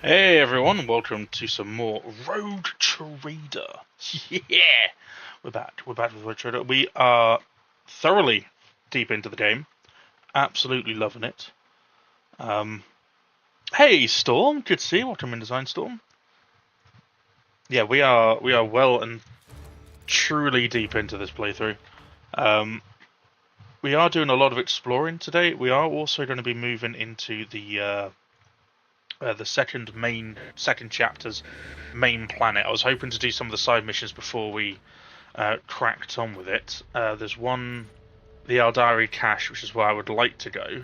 Hey everyone, welcome to some more Road Trader. Yeah, we're back with Road Trader. We are thoroughly deep into the game, absolutely loving it. Hey Storm, good to see you. Welcome in Design Storm. Yeah, we are well and truly deep into this playthrough. We are doing a lot of exploring today. We are also going to be moving into the second chapter's main planet. I was hoping to do some of the side missions before we cracked on with it. There's one, the Aldari cache, which is where I would like to go.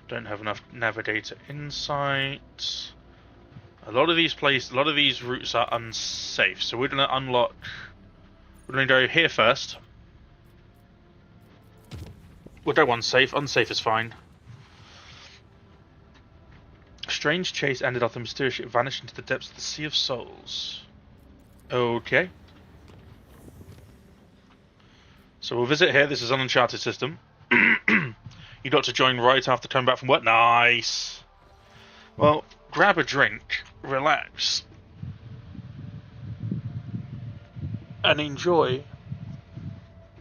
Don't have enough navigator insight. A lot of these routes are unsafe, so we're gonna unlock. We're gonna go here first. We'll go unsafe. Unsafe is fine. Strange chase ended after the mysterious ship vanished into the depths of the Sea of Souls. Okay. So we'll visit here. This is an uncharted system. You got to join right after coming back from work. Nice. Well, grab a drink, relax, and enjoy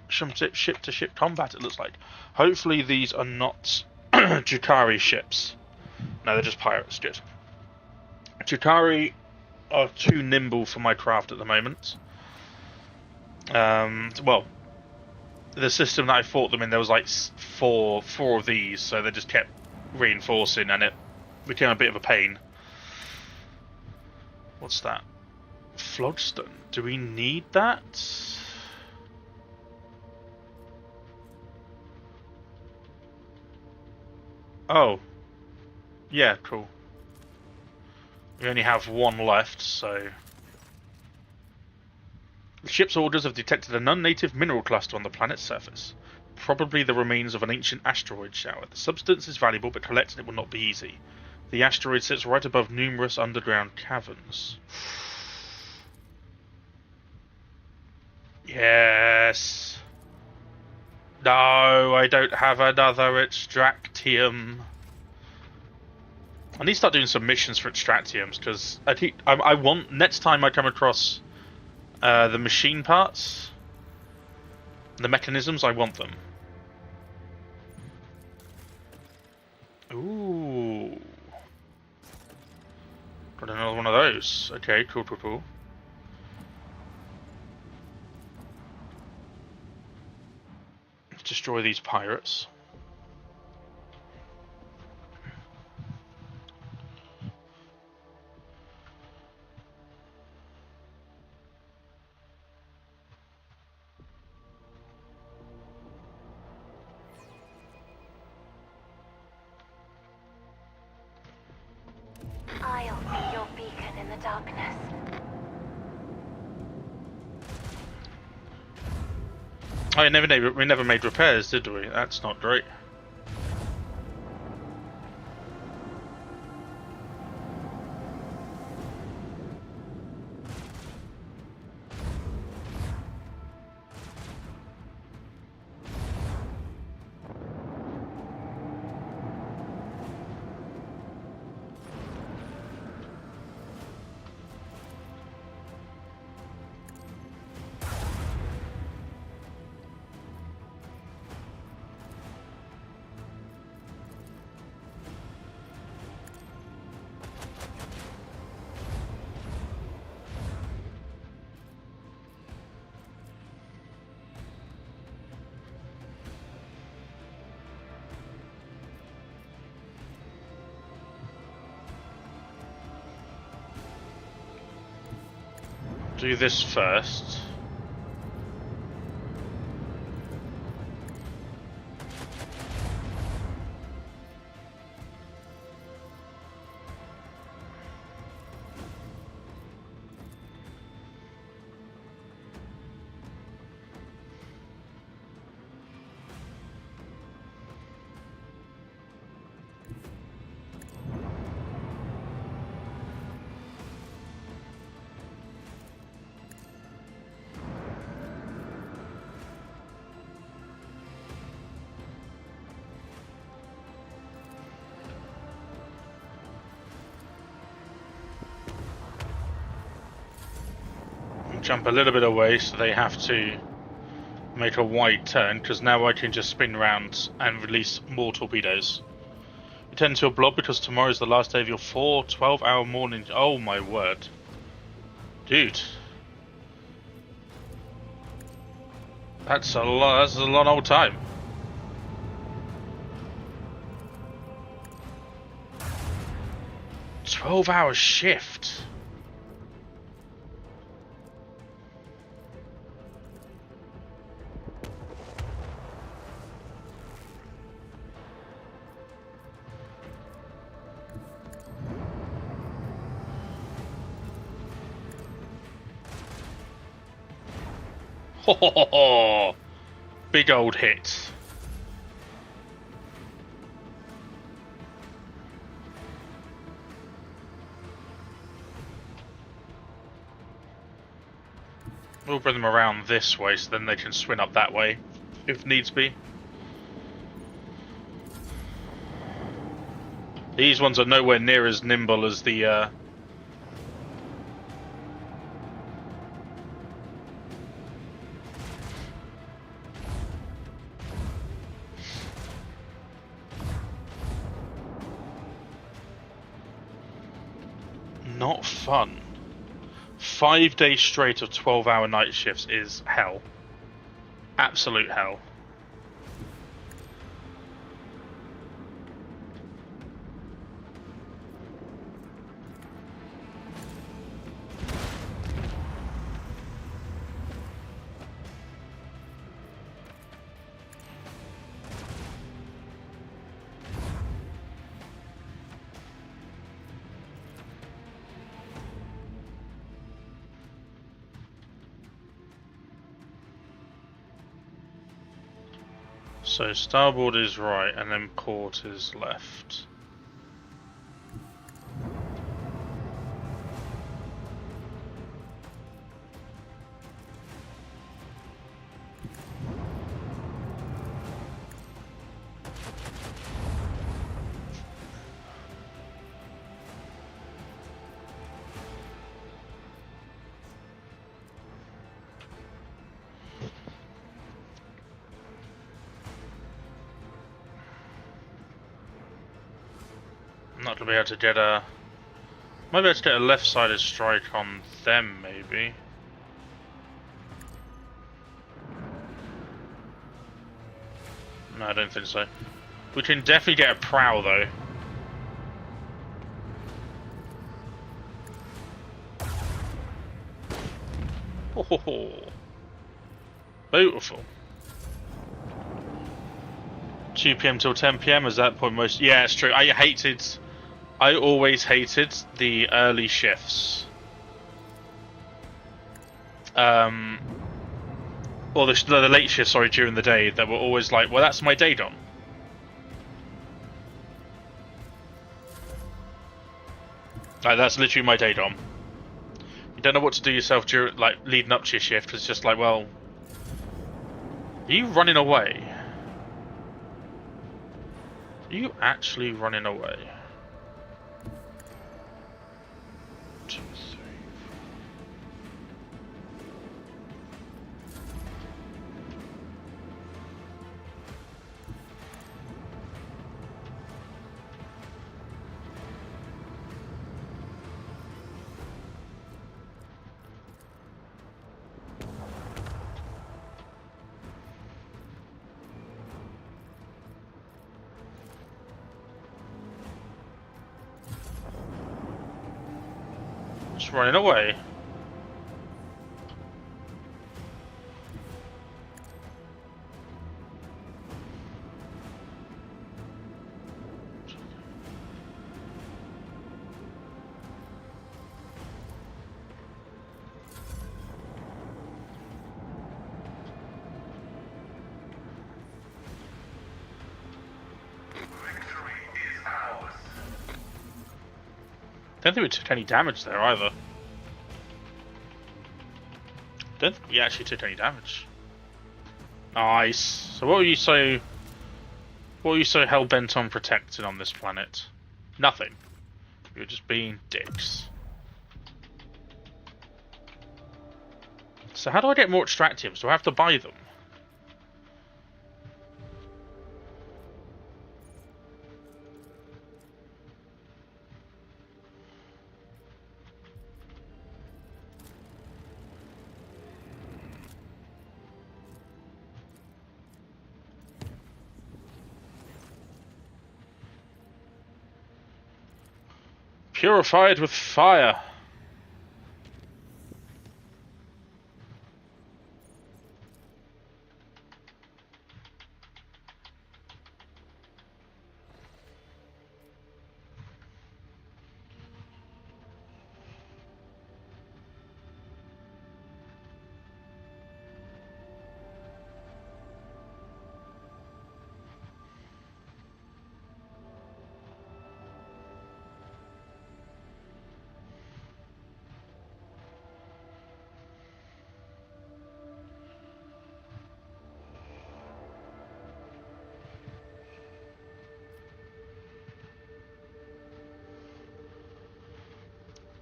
some ship-to-ship combat, it looks like. Hopefully these are not Jukari ships. No, they're just pirates. Good. Jukari are too nimble for my craft at the moment. Well, the system that I fought them in, there was like four of these, so they just kept reinforcing, and it became a bit of a pain. What's that? Phlogiston. Do we need that? Oh. Yeah, cool. We only have one left, so... The ship's orders have detected a non-native mineral cluster on the planet's surface. Probably the remains of an ancient asteroid shower. The substance is valuable, but collecting it will not be easy. The asteroid sits right above numerous underground caverns. Yes. No, I don't have another extractium. I need to start doing some missions for extractiums, because I want, next time I come across the machine parts, the mechanisms, I want them. Ooh. Got another one of those. Okay, cool. Let's destroy these pirates. I'll be your beacon in the darkness. Oh, we never made repairs, did we? That's not great. Do this first. jump a little bit away, so they have to make a wide turn, because now I can just spin round and release more torpedoes. You turn into a blob because tomorrow is the last day of your 12-hour morning. Oh my word. Dude. That's a long old time. "12-hour shift." Ho ho ho ho! Big old hit. We'll bring them around this way so then they can swing up that way, if needs be. These ones are nowhere near as nimble as the not fun. 5 days straight of 12-hour night shifts is hell. Absolute hell. So starboard is right, and then port is left. I'm not gonna be able to get a... Might be able to get a left-sided strike on them, maybe. No, I don't think so. We can definitely get a prow, though. Oh, beautiful. 2 PM till 10 PM, is that point most... Yeah, it's true. I always hated the early shifts. Or the late shifts, sorry, during the day, that were always like, well, that's my day dom. Like, that's literally my day dom. You don't know what to do yourself during, like, leading up to your shift. It's just like, well, are you running away? Are you actually running away? 2, 3. Just running away. Don't think we took any damage there either. Don't think we actually took any damage. Nice. So what were you so hell bent on protecting on this planet? Nothing. You're just being dicks. So how do I get more extractives? Do I have to buy them? Purified with fire.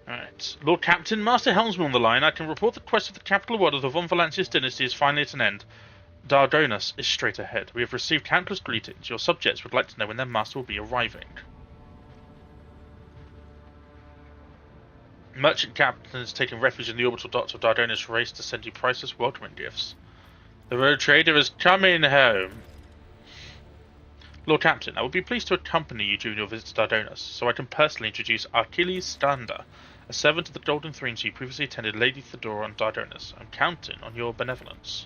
Alright. Lord Captain, Master Helmsman on the line. I can report the quest of the capital word of the Von Valancius dynasty is finally at an end. Dardonis is straight ahead. We have received countless greetings. Your subjects would like to know when their master will be arriving. Merchant captains taking refuge in the orbital docks of Dardonis race to send you priceless welcoming gifts. The road trader is coming home. Lord Captain, I would be pleased to accompany you during your visit to Dardonis, so I can personally introduce Achilles Stander, a servant of the Golden Thrones who previously attended Lady Thedora on Dardonis. I'm counting on your benevolence.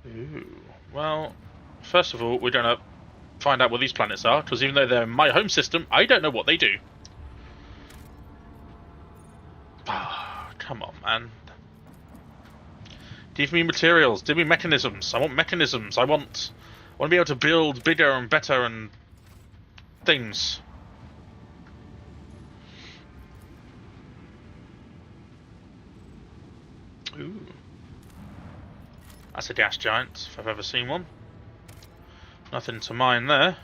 Ooh. Well, first of all, we're going to find out what these planets are, because even though they're in my home system, I don't know what they do. Ah, come on, man. Give me materials, give me mechanisms. I want mechanisms. I want to be able to build bigger and better and things. Ooh. That's a gas giant, if I've ever seen one. Nothing to mine there.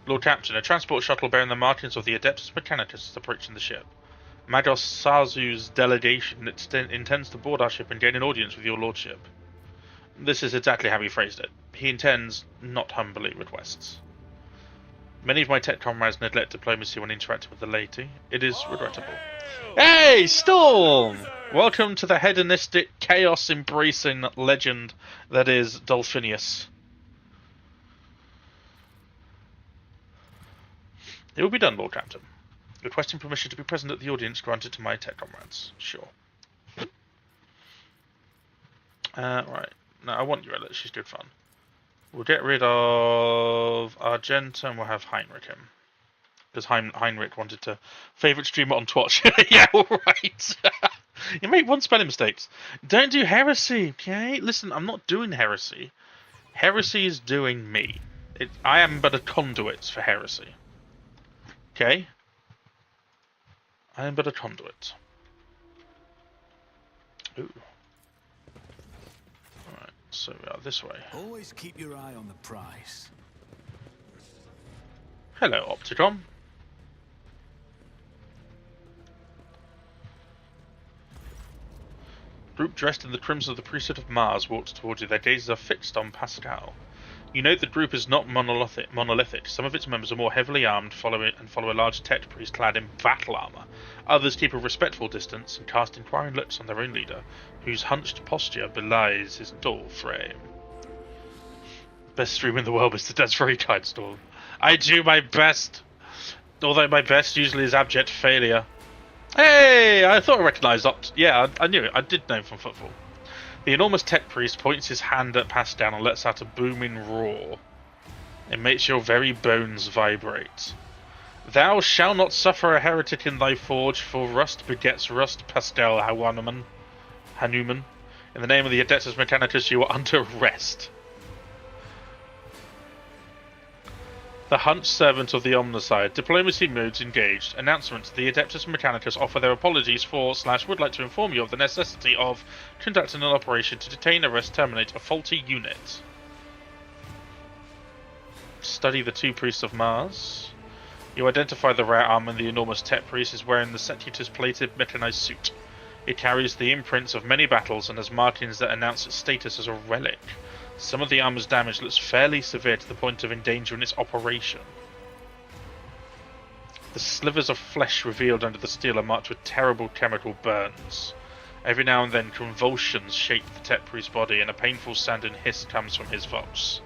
Lord Captain, a transport shuttle bearing the markings of the Adeptus Mechanicus is approaching the ship. Magos Sazu's delegation intends to board our ship and gain an audience with your lordship. This is exactly how he phrased it. He intends, not humbly, requests. Many of my tech comrades neglect diplomacy when interacting with the lady. It is regrettable. Hey, Storm! Welcome to the hedonistic, chaos-embracing legend that is Dolphinius. It will be done, Lord Captain. Requesting permission to be present at the audience granted to my tech comrades. Sure. Right. No, I want Urella. She's good fun. We'll get rid of Argenta and we'll have Heinrich in. Because Heinrich wanted to favourite streamer on Twitch. Yeah, alright. You make one spelling mistakes. Don't do heresy, okay? Listen, I'm not doing heresy. Heresy is doing me. I am but a conduit for heresy. Okay? I am but a conduit. Ooh. Alright, so we are this way. Always keep your eye on the prize. Hello, Opticon. Group dressed in the crimson of the priesthood of Mars walks towards you. Their gazes are fixed on Pascal. You note the group is not monolithic. Some of its members are more heavily armed, follow a large tech priest clad in battle armor. Others keep a respectful distance and cast inquiring looks on their own leader, whose hunched posture belies his tall frame. Best stream in the world, Mr. That's very kind, Storm. I do my best, although my best usually is abject failure. Hey, I thought I recognised that. Yeah, I knew it. I did know from football. The enormous tech priest points his hand at Pascal and lets out a booming roar. It makes your very bones vibrate. Thou shalt not suffer a heretic in thy forge, for rust begets rust, Pascal Hanuman. In the name of the Adeptus Mechanicus, you are under arrest. The hunched servant of the Omnicide. Diplomacy modes engaged. Announcement. The Adeptus Mechanicus offer their apologies for / would like to inform you of the necessity of conducting an operation to detain, arrest, terminate a faulty unit. Study the two priests of Mars. You identify the rare arm, and the enormous Tet priest is wearing the Secutor's plated mechanized suit. It carries the imprints of many battles and has markings that announce its status as a relic. Some of the armor's damage looks fairly severe to the point of endangering its operation. The slivers of flesh revealed under the steel are marked with terrible chemical burns. Every now and then convulsions shake the Tet priest's body, and a painful sound and hiss comes from his voice.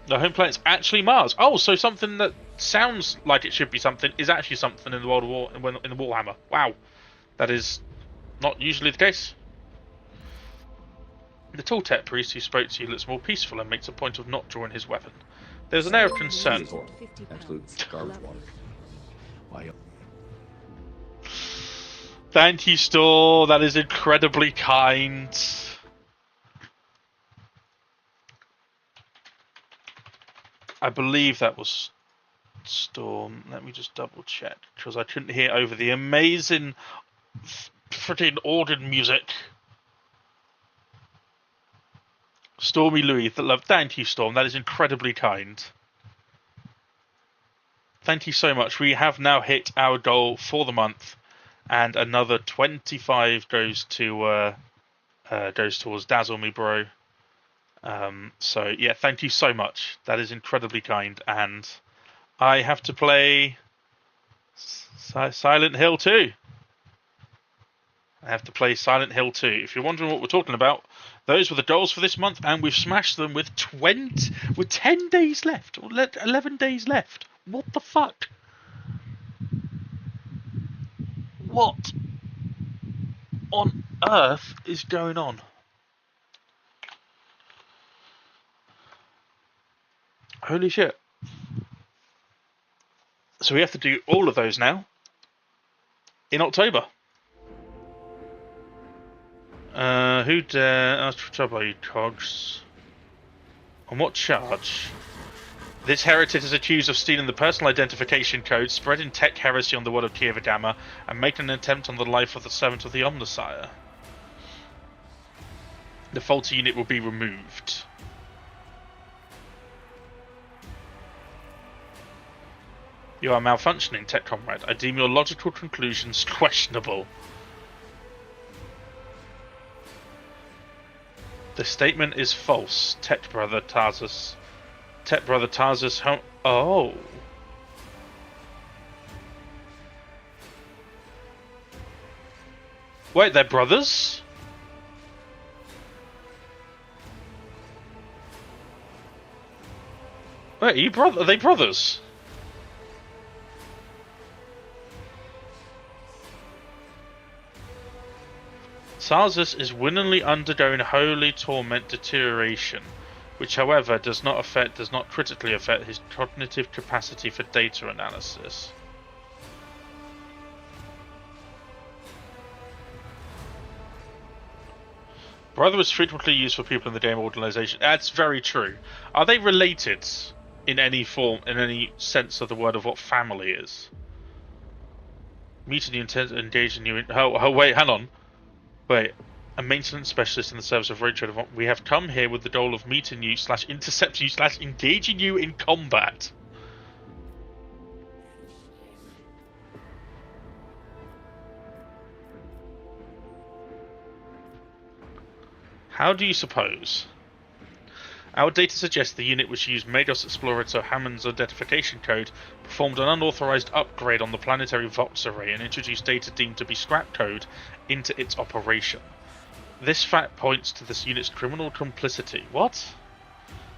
The home planet's actually Mars. Oh, so something that sounds like it should be something is actually something in the World War in the Warhammer. Wow, that is not usually the case. The tall Tet priest who spoke to you looks more peaceful and makes a point of not drawing his weapon. There's an air of concern. Absolute garbage water. Why? Thank you, Store. That is incredibly kind. I believe that was Storm. Let me just double check because I couldn't hear over the amazing freaking organ music. Stormy Louis, thank you, Storm. That is incredibly kind. Thank you so much. We have now hit our goal for the month, and another 25 goes towards Dazzle Me Bro. So yeah, thank you so much. That is incredibly kind, and I have to play Silent Hill 2. I have to play Silent Hill 2. If you're wondering what we're talking about, those were the goals for this month, and we've smashed them with 10 days left, or 11 days left. What the fuck? What on earth is going on? Holy shit. So we have to do all of those now in October. Who dare ask for trouble, you cogs? On what charge? This heretic is accused of stealing the personal identification code, spreading tech heresy on the world of Kievadama, and making an attempt on the life of the servant of the Omnissiah. The faulty unit will be removed. You are malfunctioning, Tech Comrade. I deem your logical conclusions questionable. The statement is false, Tech Brother Tarsus. Tech Brother Tarsus. Oh. Wait, they're brothers? Wait, are they brothers? Tarsus is willingly undergoing holy torment deterioration, which however does not critically affect his cognitive capacity for data analysis. Brother is frequently used for people in the game organization. That's very true. Are they related in any form, in any sense of the word of what family is? Meeting you intent to engage in you in... Oh, wait, hang on. Wait, a maintenance specialist in the service of road trade. We have come here with the goal of meeting you / intercepting you / engaging you in combat. How do you suppose? Our data suggests the unit which used Magos Explorator Hammond's identification code performed an unauthorized upgrade on the planetary Vox array and introduced data deemed to be scrap code into its operation. This fact points to this unit's criminal complicity. What?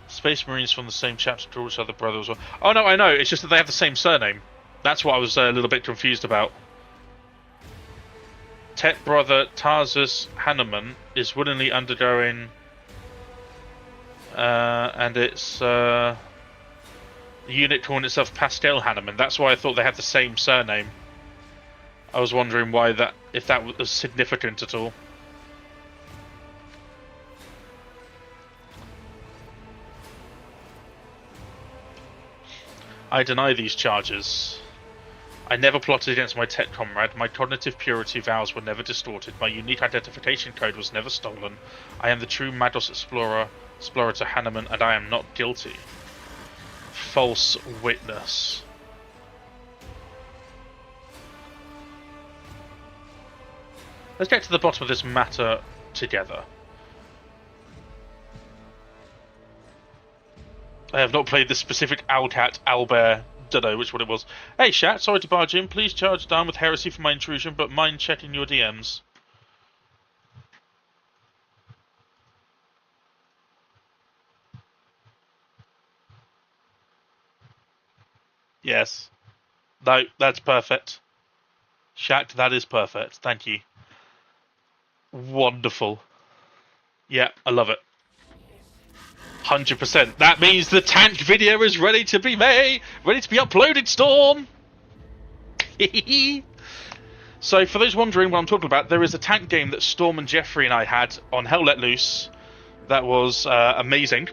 Space Marines from the same chapter draw each other brothers. Oh no, I know. It's just that they have the same surname. That's what I was a little bit confused about. Tech brother Tarsus Hanneman is willingly undergoing, and it's the unit calling itself Pascal Hanneman. That's why I thought they had the same surname. I was wondering why if that was significant at all. I deny these charges. I never plotted against my tech comrade. My cognitive purity vows were never distorted. My unique identification code was never stolen. I am the true Magos Explorator Hanneman, and I am not guilty. false witness. Let's get to the bottom of this matter together. I have not played this specific Owlcat, Owlbear, don't know which one it was. Hey Shat, sorry to barge in, please charge down with heresy for my intrusion, but mind checking your DMs. Yes. No, that's perfect. Shat, that is perfect, thank you. Wonderful. Yeah, I love it. 100%. That means the tank video is ready to be made, ready to be uploaded, Storm! So, for those wondering what I'm talking about, there is a tank game that Storm and Jeffrey and I had on Hell Let Loose that was amazing,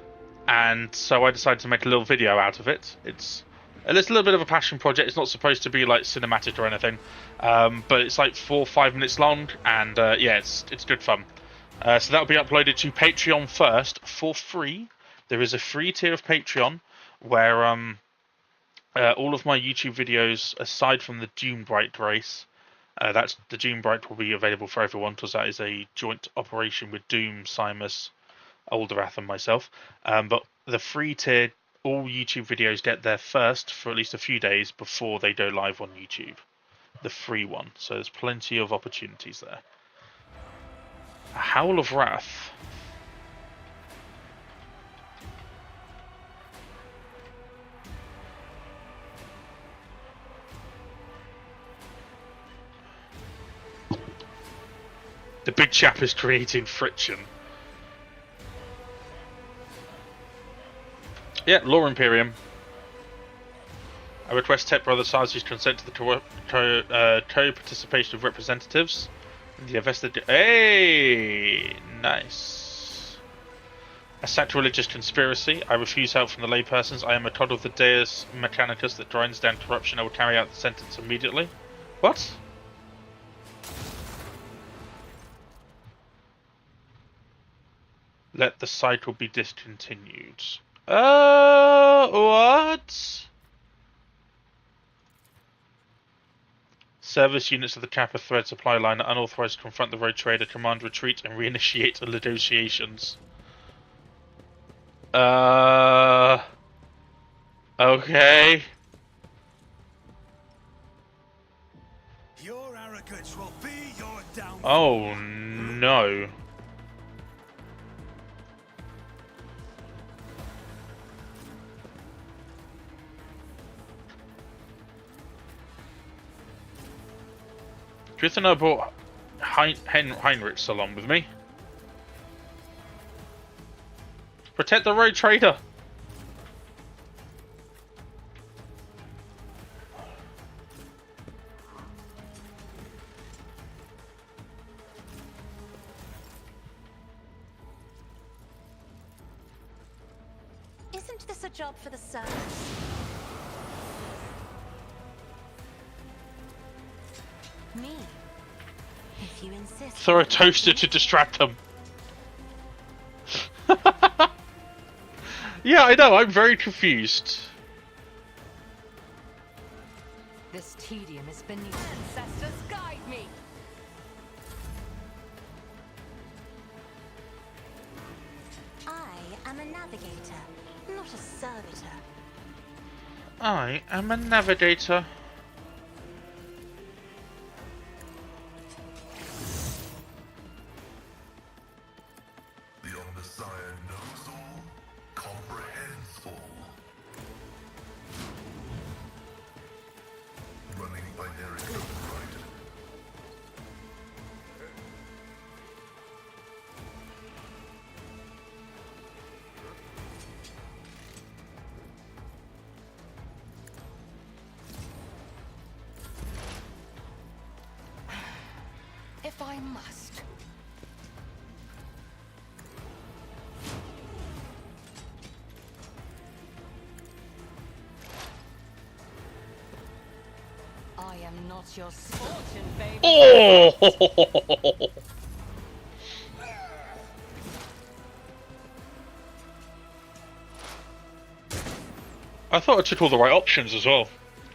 and so I decided to make a little video out of it. It's a little bit of a passion project. It's not supposed to be like cinematic or anything, but it's like 4 or 5 minutes long, and yeah, it's good fun. So that'll be uploaded to Patreon first for free. There is a free tier of Patreon where all of my YouTube videos, aside from the Doombright race, that's the Doombright will be available for everyone because that is a joint operation with Doom, Simus, Oldorath, and myself. But the free tier, all YouTube videos get there first for at least a few days before they go live on YouTube. The free one. So there's plenty of opportunities there. A Howl of Wrath. The big chap is creating friction. Yeah, Law Imperium. I request Tech Brother Sarzi's consent to the co-participation of representatives. The invested. Hey, nice. A sacrilegious conspiracy. I refuse help from the laypersons. I am a Todd of the Deus Mechanicus that grinds down corruption. I will carry out the sentence immediately. What? Let the cycle be discontinued. What? Service units of the Kappa Thread supply line are unauthorized to confront the road trader, command retreat, and reinitiate the negotiations. Okay. Your arrogance will be your downfall. Oh no. Do you think I brought Heinrichs along with me? Protect the road trader! Isn't this a job for the service? Me? If you insist. Throw a toaster to distract them. Yeah, I know, I'm very confused. This tedium is beneath ancestors. Guide me. I am a navigator, not a servitor. I am a navigator. If I must. I am not your fortune, baby. Oh! I thought I took all the right options as well.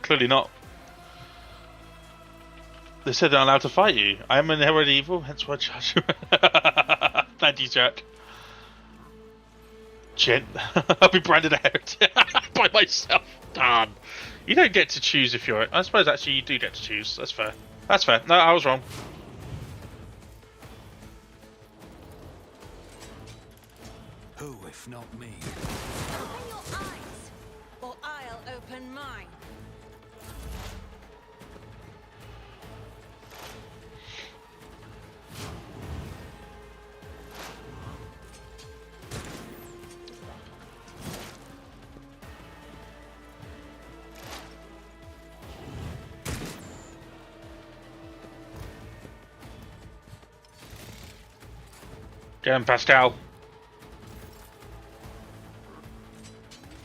Clearly not. They said they're not allowed to fight you. I am an inherent evil, hence why I charge you. Thank you, Jack. Gent. I'll be branded a heretic by myself. Darn. You don't get to choose if you're... I suppose actually you do get to choose. That's fair. That's fair. No, I was wrong. Who, if not me? Open your eyes, or I'll open mine. Get him, Pascal.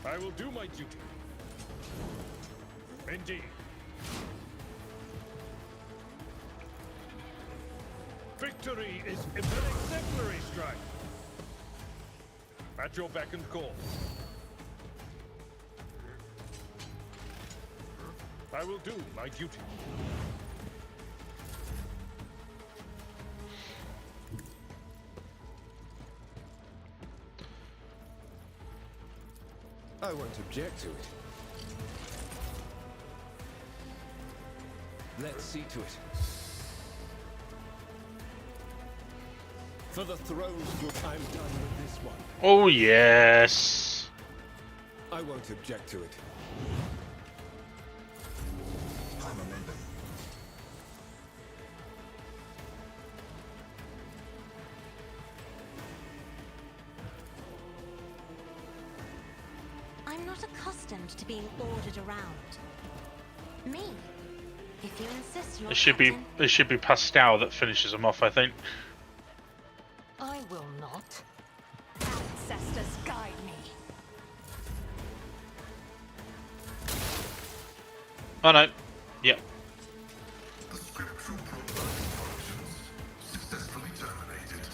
I will do my duty. Indeed. Victory is an exemplary strike. At your beck and call. I will do my duty. I won't object to it. Let's see to it. For the throne's good, I'm done with this one. Oh, yes. I won't object to it. I'm amending. I'm not accustomed to being ordered around. Me? If you insist, Lord Captain. It should be Pascal that finishes him off, I think. I will not. Ancestors guide me. Oh no. Yep. The scriptural prototype functions successfully terminated.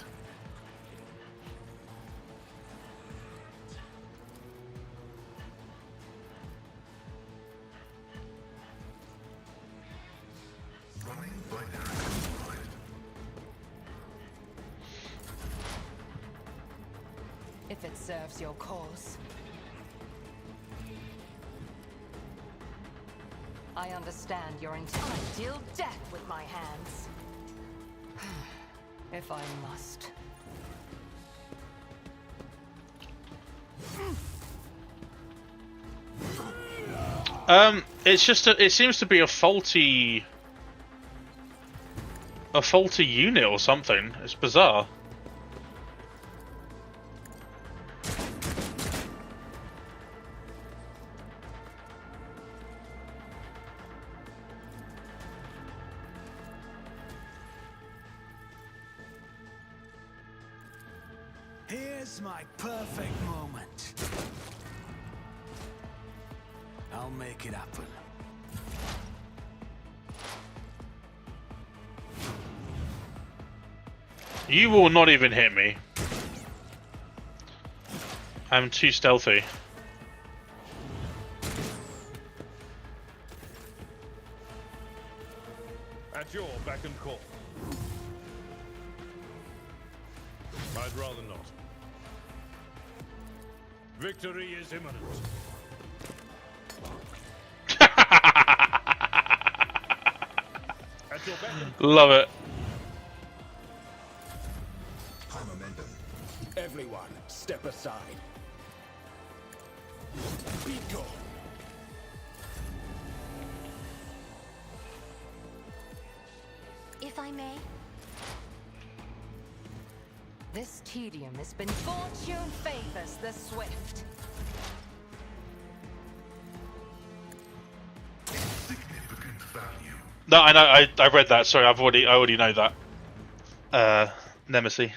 Running binary override. If it serves your cause. I understand your intent. I deal death with my hands. If I must. It's just it seems to be a faulty unit or something. It's bizarre. Here's my perfect moment. I'll make it happen. You will not even hit me. I'm too stealthy. At your beck and call. I'd rather not. Victory is imminent. At your beck and call. Love it. I'm amending. Everyone, step aside. Be gone. If I may, This tedium has been fortune favors the swift. Significant value. No, I know. I read that. Sorry, I already know that. Nemesis.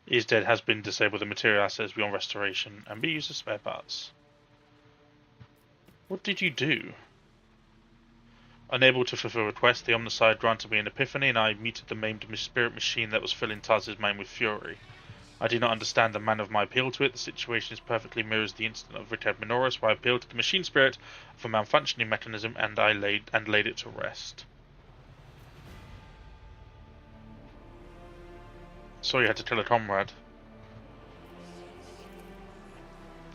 Is dead has been disabled. The material assets beyond restoration and be used as spare parts. What did you do? Unable to fulfill requests, the Omnicide granted me an epiphany, and I muted the maimed spirit machine that was filling Taz's mind with fury. I do not understand the manner of my appeal to it. The situation is perfectly mirrors the incident of Richard Minoris, where I appealed to the machine spirit of a malfunctioning mechanism, and I laid it to rest. So you had to kill a comrade.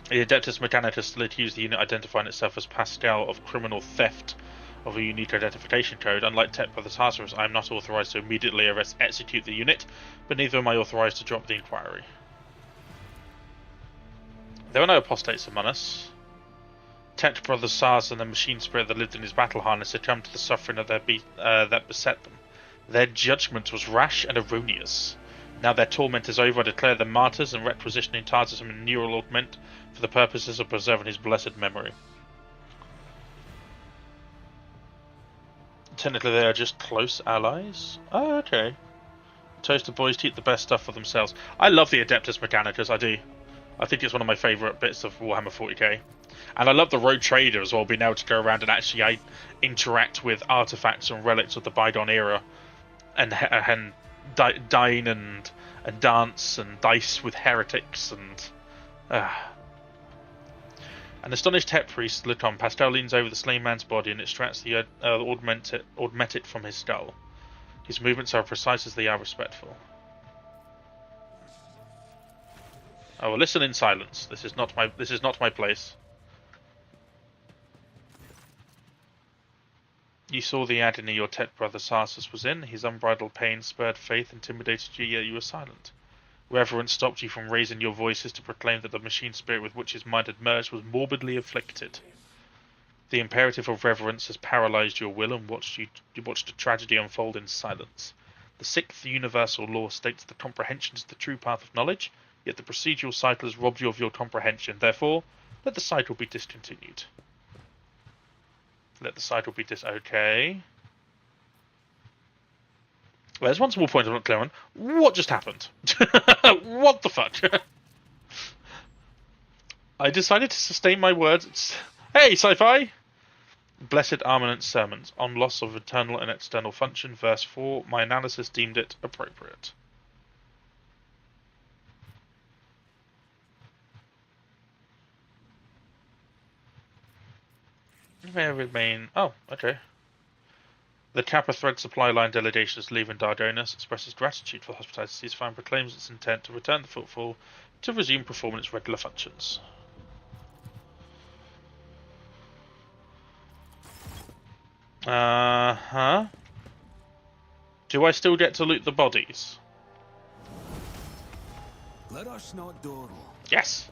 The Adeptus Mechanicus still accused the unit identifying itself as Pascal of criminal theft of a unique identification code. Unlike Tech Brother Tartarus, I am not authorized to immediately execute the unit, but neither am I authorized to drop the inquiry. There were no apostates among us. Tech Brother SARS and the machine spirit that lived in his battle harness succumbed to the suffering of that beset them. Their judgment was rash and erroneous. Now their torment is over, I declare them martyrs and requisitioning Tartarus a neural augment for the purposes of preserving his blessed memory. Technically they are just close allies? Oh, okay. Toaster boys keep the best stuff for themselves. I love the Adeptus Mechanicus, I do. I think it's one of my favourite bits of Warhammer 40k. And I love the Rogue Trader as well, being able to go around and actually interact with artifacts and relics of the bygone era. And dine and dance and dice with heretics and... An astonished tech priest looked on. Pascal leans over the slain man's body and extracts the augmented from his skull. His movements are precise as they are respectful. I will listen in silence. This is not my place. You saw the agony your Tet brother Sarsus was in. His unbridled pain spurred faith, intimidated you, yet you were silent. Reverence stopped you from raising your voices to proclaim that the machine spirit with which his mind had merged was morbidly afflicted. The imperative of reverence has paralyzed your will and you watched a tragedy unfold in silence. The sixth universal law states that comprehension is the true path of knowledge, yet the procedural cycle has robbed you of your comprehension. Therefore, let the cycle be discontinued. Let the cycle be okay. Well, there's one small point I'm not clear on. What just happened? What the fuck? I decided to sustain my words. Hey, sci-fi! Blessed Armament Sermons. On loss of internal and external function, verse 4. My analysis deemed it appropriate. May remain... Oh, okay. The Kappa Thread Supply Line delegation is leaving Dardonis, expresses gratitude for the hospitality ceasefire and proclaims its intent to return the footfall to resume performing its regular functions. Uh-huh. Do I still get to loot the bodies? Let us not dawdle. Yes!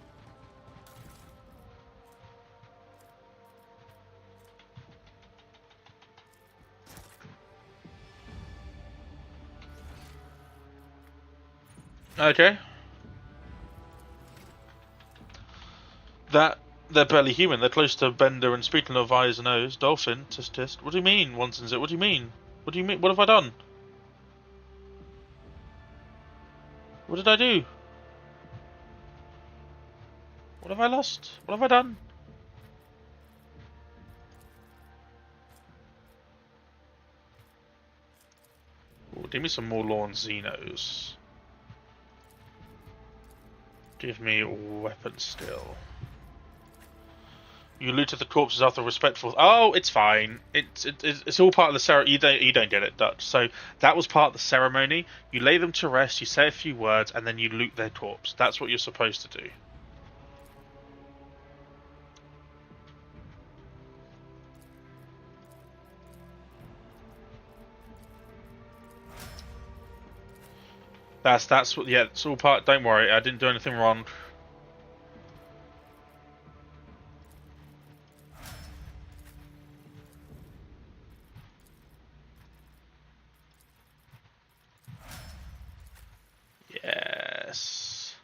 Okay. They're barely human. They're close to Bender, and speaking of eyes and O's, Dolphin, test. What do you mean, Wanson's it? What do you mean? What do you mean? What have I done? What did I do? What have I lost? What have I done? Ooh, give me some more Lawn Xenos. Give me a weapon still. You looted the corpses after respectful. Oh, it's fine. It's all part of the ceremony. You don't get it, Dutch. So that was part of the ceremony. You lay them to rest. You say a few words, and then you loot their corpse. That's what you're supposed to do. That's what. Yeah, it's all part. Don't worry. I didn't do anything wrong. Yes.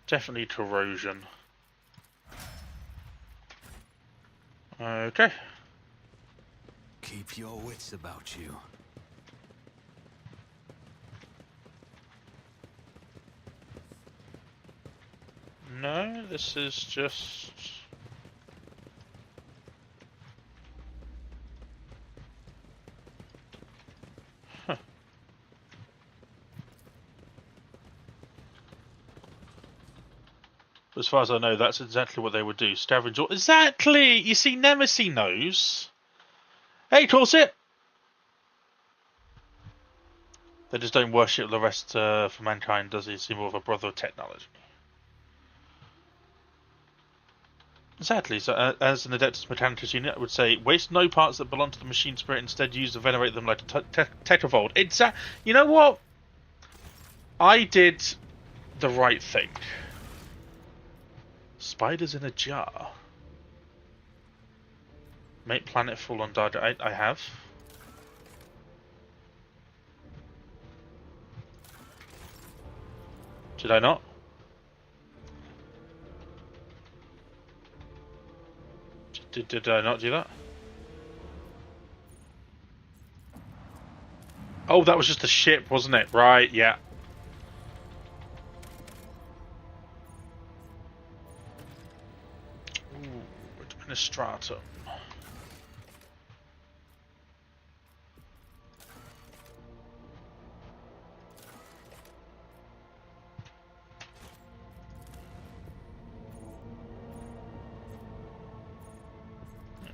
Definitely corrosion. Okay. Keep your wits about you. No, this is just... Huh. As far as I know, that's exactly what they would do. Scavenge all... Exactly! You see, Nemesis knows. Hey, Corset! They just don't worship the rest for mankind, does he? He's more of a brother of technology. Exactly. So, as an Adeptus Mechanicus unit, I would say, waste no parts that belong to the machine spirit. Instead, use and venerate them like a Tetravolt. You know what? I did the right thing. Spiders in a jar. Make planet fall on dark. I have. Did I not? Did I not do that? Oh, that was just a ship, wasn't it? Right, yeah. Ooh, Administratum.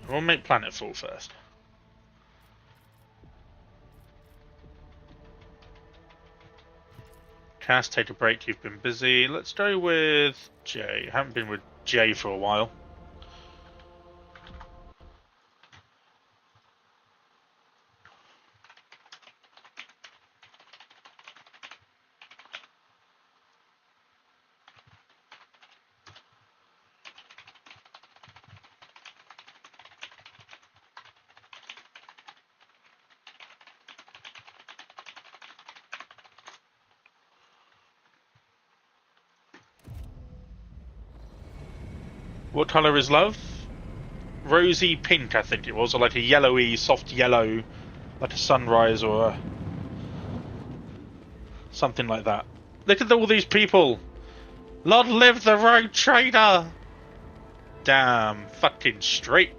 We'll make planetfall first. Cass, take a break. You've been busy. Let's go with Jay. Haven't been with Jay for a while. What colour is love? Rosy pink, I think it was, or like a yellowy, soft yellow, like a sunrise or something like that. Look at all these people! Long live the rogue trader! Damn, fucking straight.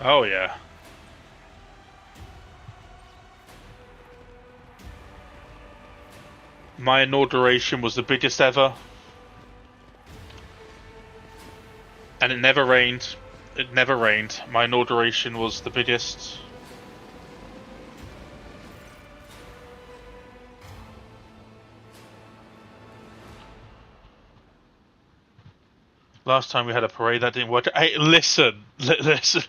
Oh yeah. My inauguration was the biggest ever. And it never rained. It never rained. My inauguration was the biggest. Last time we had a parade, that didn't work. Hey, listen. Listen.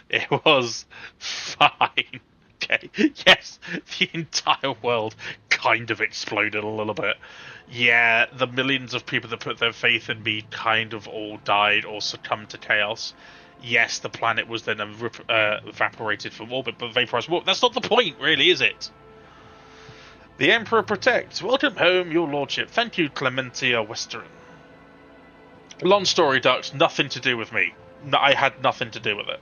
It was fine. Okay. Yes, the entire world kind of exploded a little bit. Yeah, the millions of people that put their faith in me kind of all died or succumbed to chaos. Yes, the planet was then evaporated from orbit, but vaporized. Well, that's not the point, really, is it? The Emperor protects. Welcome home, your lordship. Thank you, Clementia Western. Long story, Ducks. Nothing to do with me. I had nothing to do with it.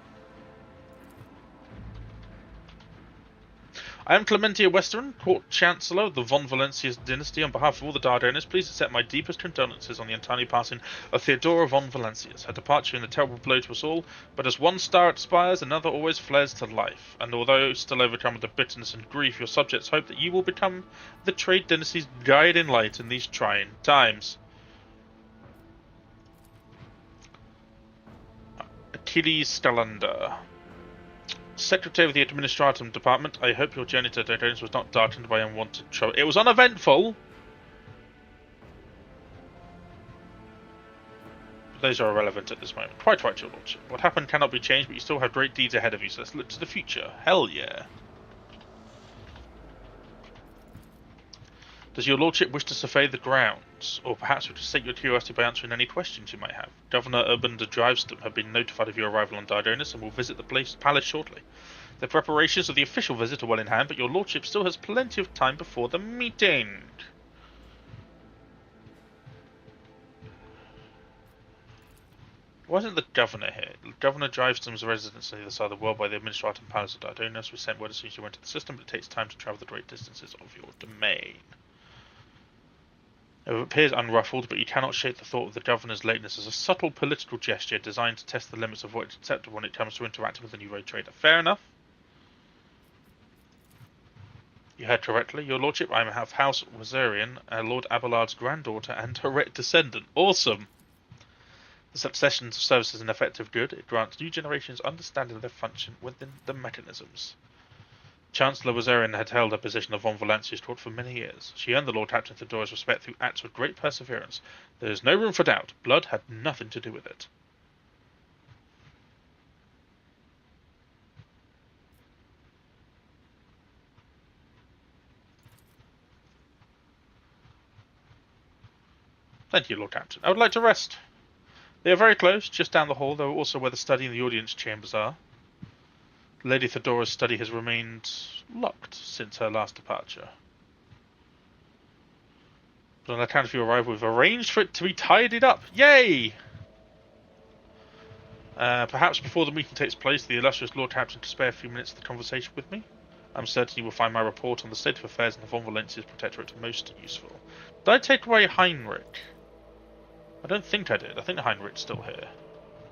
I am Clementia Western, Court Chancellor of the Von Valencia's dynasty. On behalf of all the Dardanus, please accept my deepest condolences on the untimely passing of Theodora von Valencias. Her departure in a terrible blow to us all, but as one star expires, another always flares to life. And although still overcome with the bitterness and grief, your subjects hope that you will become the trade dynasty's guiding light in these trying times. Achilles Scalander. Secretary of the Administratum Department, I hope your journey to Dardanus was not darkened by unwanted trouble. It was uneventful! But those are irrelevant at this moment. Quite right, your lordship. What happened cannot be changed, but you still have great deeds ahead of you, so let's look to the future. Hell yeah. Does your lordship wish to survey the grounds, or perhaps wish to sate your curiosity by answering any questions you might have? Governor Urban de Driveston have been notified of your arrival on Dardanus and will visit the palace shortly. The preparations of the official visit are well in hand, but your lordship still has plenty of time before the meeting. Why isn't the governor here? Governor Driveston's residence on the other side of the world by the Administratum Palace of Dardanus. We sent word as soon as you went to the system, but it takes time to travel the great distances of your domain. It appears unruffled, but you cannot shake the thought of the governor's lateness as a subtle political gesture designed to test the limits of what is acceptable when it comes to interacting with a new road trader. Fair enough. You heard correctly, your lordship. I have House Wazarian, Lord Abelard's granddaughter and direct descendant. Awesome! The succession of service is an effective good. It grants new generations understanding of their function within the mechanisms. Chancellor Wazarian had held a position of Von Valancia's court for many years. She earned the Lord Captain Theodora's respect through acts of great perseverance. There is no room for doubt. Blood had nothing to do with it. Thank you, Lord Captain. I would like to rest. They are very close, just down the hall, though also where the study and the audience chambers are. Lady Theodora's study has remained locked since her last departure. But on account of your arrival, we've arranged for it to be tidied up. Yay! Perhaps before the meeting takes place, the illustrious Lord Captain to spare a few minutes of the conversation with me. I'm certain you will find my report on the state of affairs in the Von Valancia's Protectorate most useful. Did I take away Heinrich? I don't think I did. I think Heinrich's still here.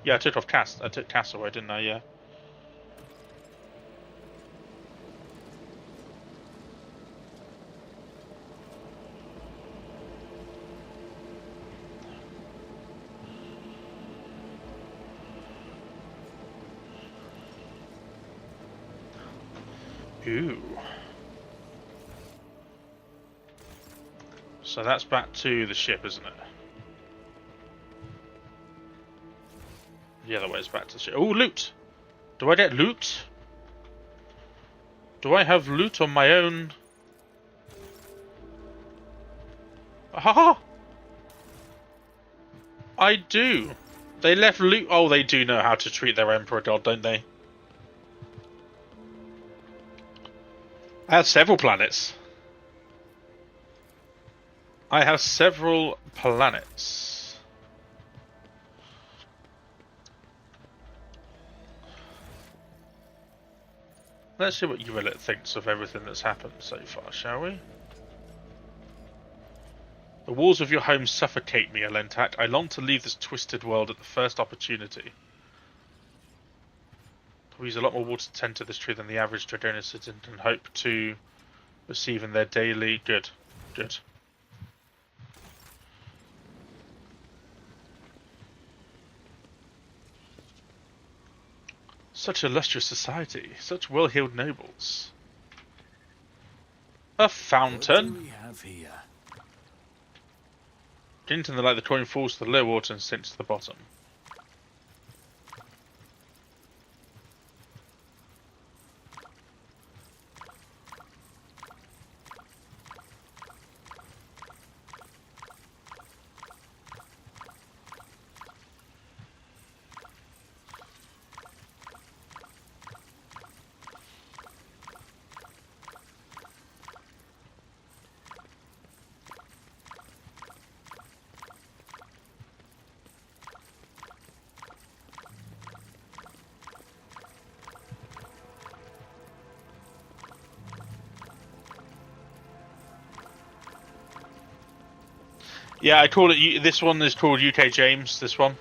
Yeah, I took Cass away, didn't I? Yeah. Ooh. So that's back to the ship, isn't it? The other way is back to the ship. Oh, loot! Do I get loot? Do I have loot on my own? Aha! I do. They left loot. Oh, they do know how to treat their Emperor God, don't they? I have several planets. I have several planets. Let's see what Urillit thinks of everything that's happened so far, shall we? The walls of your home suffocate me, Alentat. I long to leave this twisted world at the first opportunity. We use a lot more water to tend to this tree than the average Dragonian citizen and hope to receive in their daily... Good. Good. Such illustrious society. Such well-heeled nobles. A fountain? What do we have here? Get into the light, the coin falls to the low water and sinks to the bottom. Yeah, I call it. This one is called UK James. This one.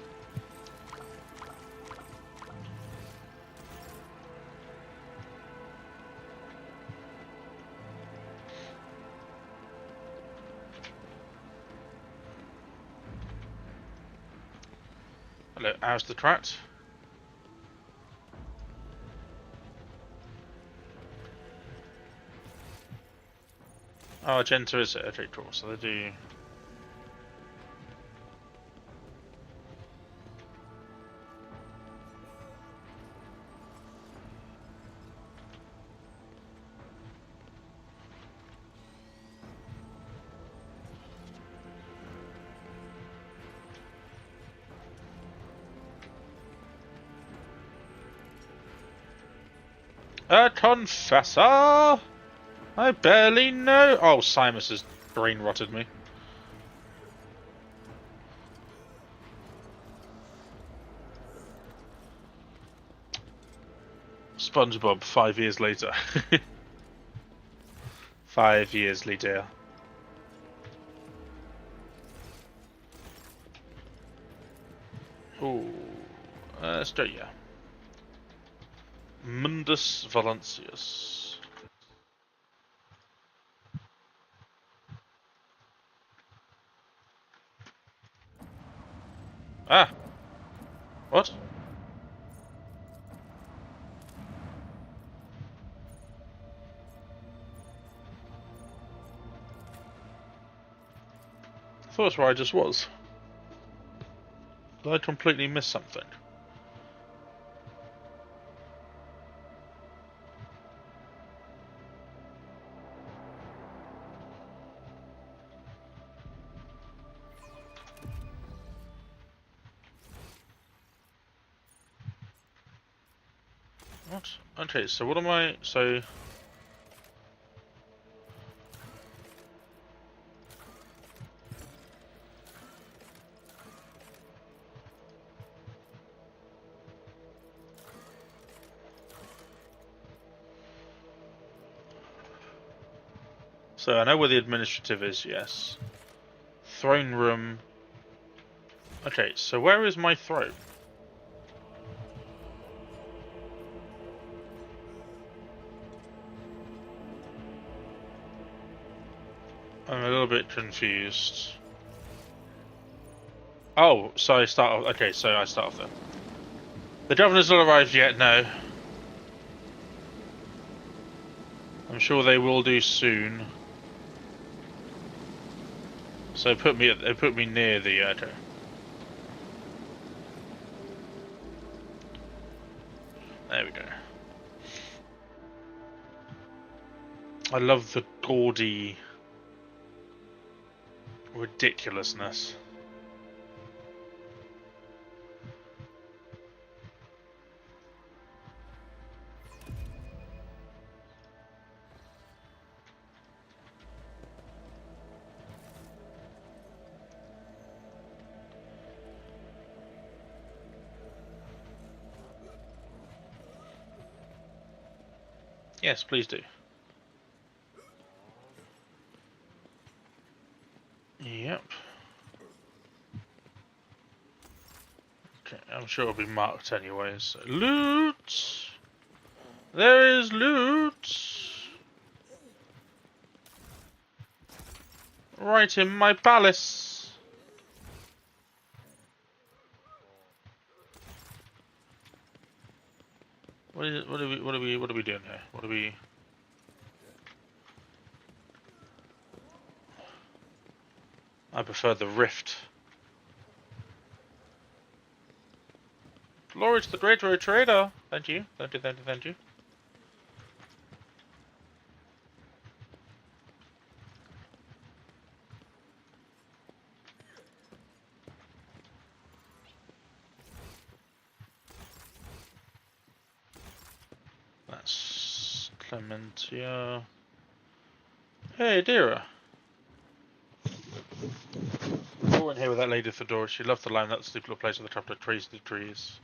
Hello, how's the tract? Oh, Argenta is it? Okay, cool. So they do. A confessor? I barely know. Oh, Simus has brain rotted me. SpongeBob, 5 years later. 5 years later. Ooh, let's do yeah. Mundus Valancius. Ah, what? I thought that's where I just was. Did I completely miss something? What? Okay, so what am I... So... So I know where the administrative is, yes. Throne room. Okay, so where is my throne? I'm a little bit confused. Oh, so I start off... Okay, so I start off there. The governor's not arrived yet, no. I'm sure they will do soon. So it put me near the okay. There we go. I love the gaudy ridiculousness. Yes, please do. Yep. Okay, I'm sure it'll be marked anyways. Loot! There is loot! Right in my palace! What is it? What are we doing here? What are we... I prefer the rift. Glory to the great road trader! Thank you, thank you, thank you, thank you. That's Clementia. Hey, Dira. I went here with that lady Fedora. She loved the line, that stupid little place with the top of trees to trees.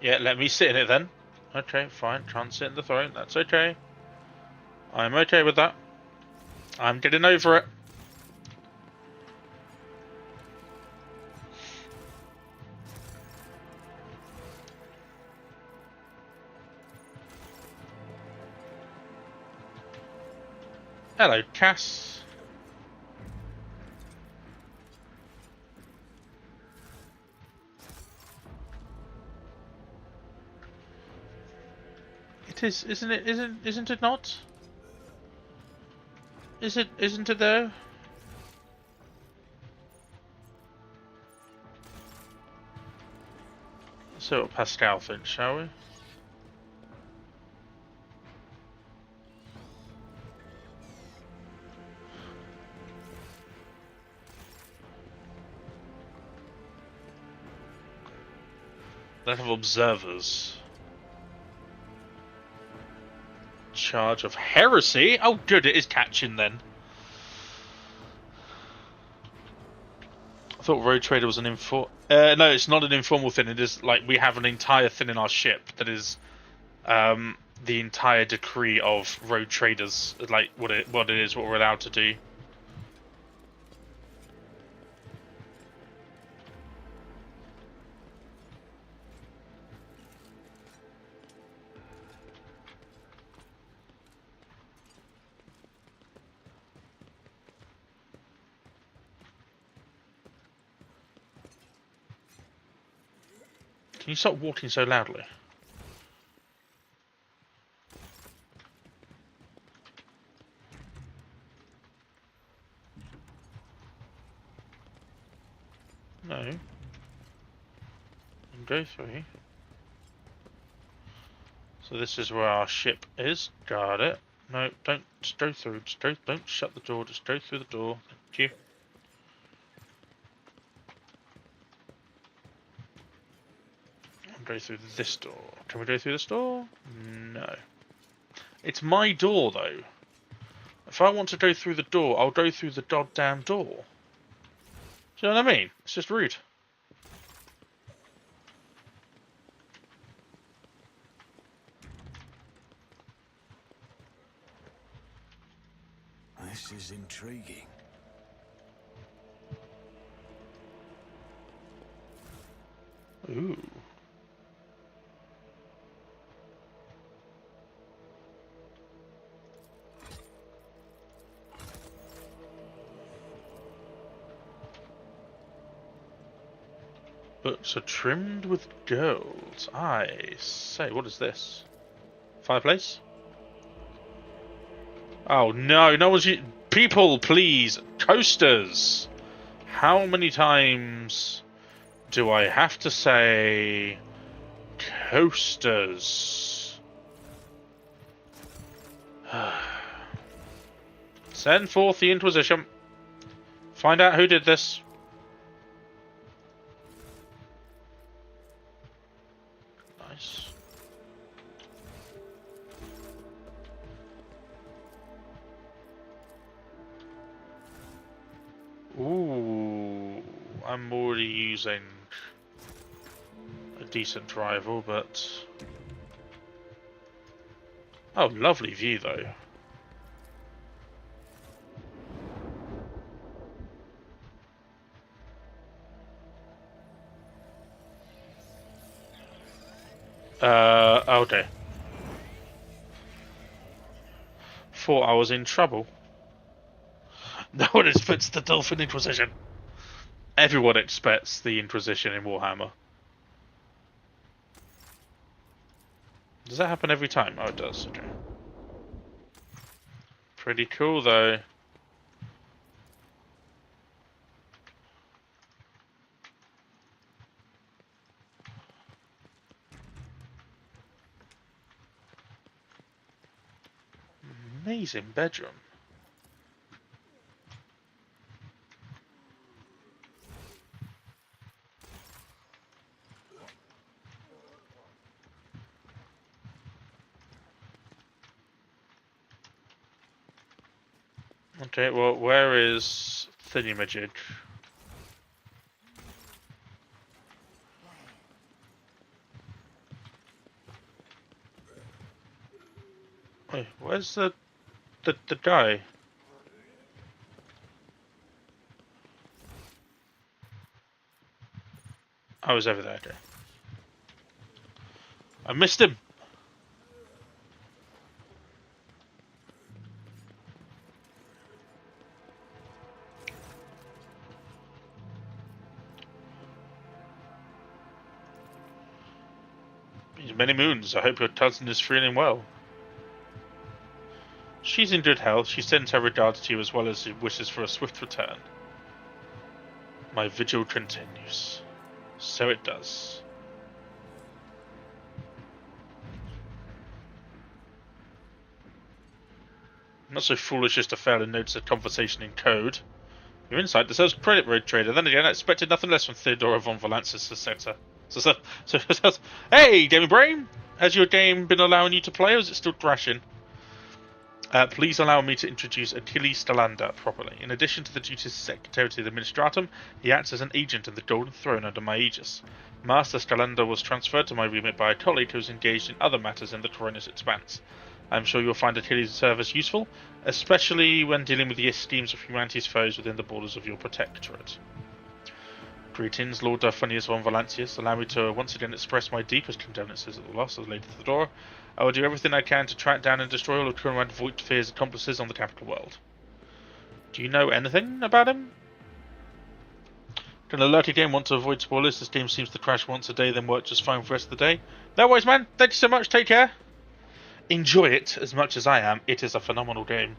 Yeah, let me sit in it then. Okay, fine. Can't sit in the throne. That's okay. I'm okay with that. I'm getting over it. Hello, Cass. It is, isn't it? Isn't it not? Isn't it though? So what Pascal thinks, shall we? don't have observers. Charge of heresy? Oh good, it is catching then. I thought Road Trader was an no, it's not an informal thing. It is like we have an entire thing in our ship that is the entire decree of Road Traders, like what it is, what we're allowed to do. Can you stop walking so loudly? No. And go through. So this is where our ship is. Got it. No, don't just go through. Just go, don't shut the door. Just go through the door. Thank you. Go through this door. Can we go through this door? No. It's my door, though. If I want to go through the door, I'll go through the goddamn door. Do you know what I mean? It's just rude. This is intriguing. Ooh. Books are trimmed with gold. I say, what is this? Fireplace? Oh no, no one's... People, please! Coasters! How many times do I have to say... Coasters? Send forth the Inquisition. Find out who did this. Nice. Ooh, I'm already using a decent rival, but... Oh, lovely view though. Okay. Thought I was in trouble. No one expects the Dolphin Inquisition. Everyone expects the Inquisition in Warhammer. Does that happen every time? Oh, it does. Okay. Pretty cool, though. Amazing bedroom. Okay, well, where is Thingamajig? Wait, where's the guy? I was over there, okay. I missed him! Many moons. I hope your cousin is feeling well. She's in good health. She sends her regards to you as well as wishes for a swift return. My vigil continues. So it does. I'm not so foolish as to fail to notice a conversation in code. Your insight deserves credit, Road Trader. Then again, I expected nothing less from Theodora von Valance's Hey, Gaming Brain! Has your game been allowing you to play, or is it still crashing? Please allow me to introduce Achilles Stalander properly. In addition to the duties of Secretary to the Administratum, he acts as an agent in the Golden Throne under my aegis. Master Stalander was transferred to my remit by a colleague who is engaged in other matters in the Coronus Expanse. I am sure you'll find Achilles' service useful, especially when dealing with the schemes of humanity's foes within the borders of your protectorate. Greetings, Lord Darfunius von Valancius. Allow me to once again express my deepest condolences at the loss of Lady Theodora. I will do everything I can to track down and destroy all of Conrad Voigtfear's accomplices on the capital world. Do you know anything about him? Can alert again want to avoid spoilers. This game seems to crash once a day, then work just fine for the rest of the day. No worries, man. Thank you so much. Take care. Enjoy it as much as I am. It is a phenomenal game.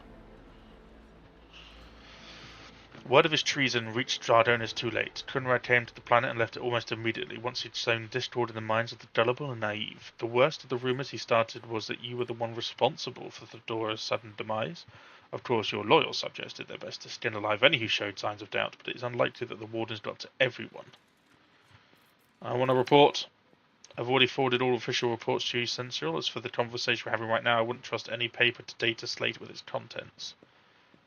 Word of his treason reached Dardonis too late. Conrad came to the planet and left it almost immediately, once he'd sown discord in the minds of the gullible and naive. The worst of the rumours he started was that you were the one responsible for Theodora's sudden demise. Of course, your loyal subjects did their best to skin alive any who showed signs of doubt, but it is unlikely that the wardens got to everyone. I want to report. I've already forwarded all official reports to you, Sensual. As for the conversation we're having right now, I wouldn't trust any paper to data slate with its contents.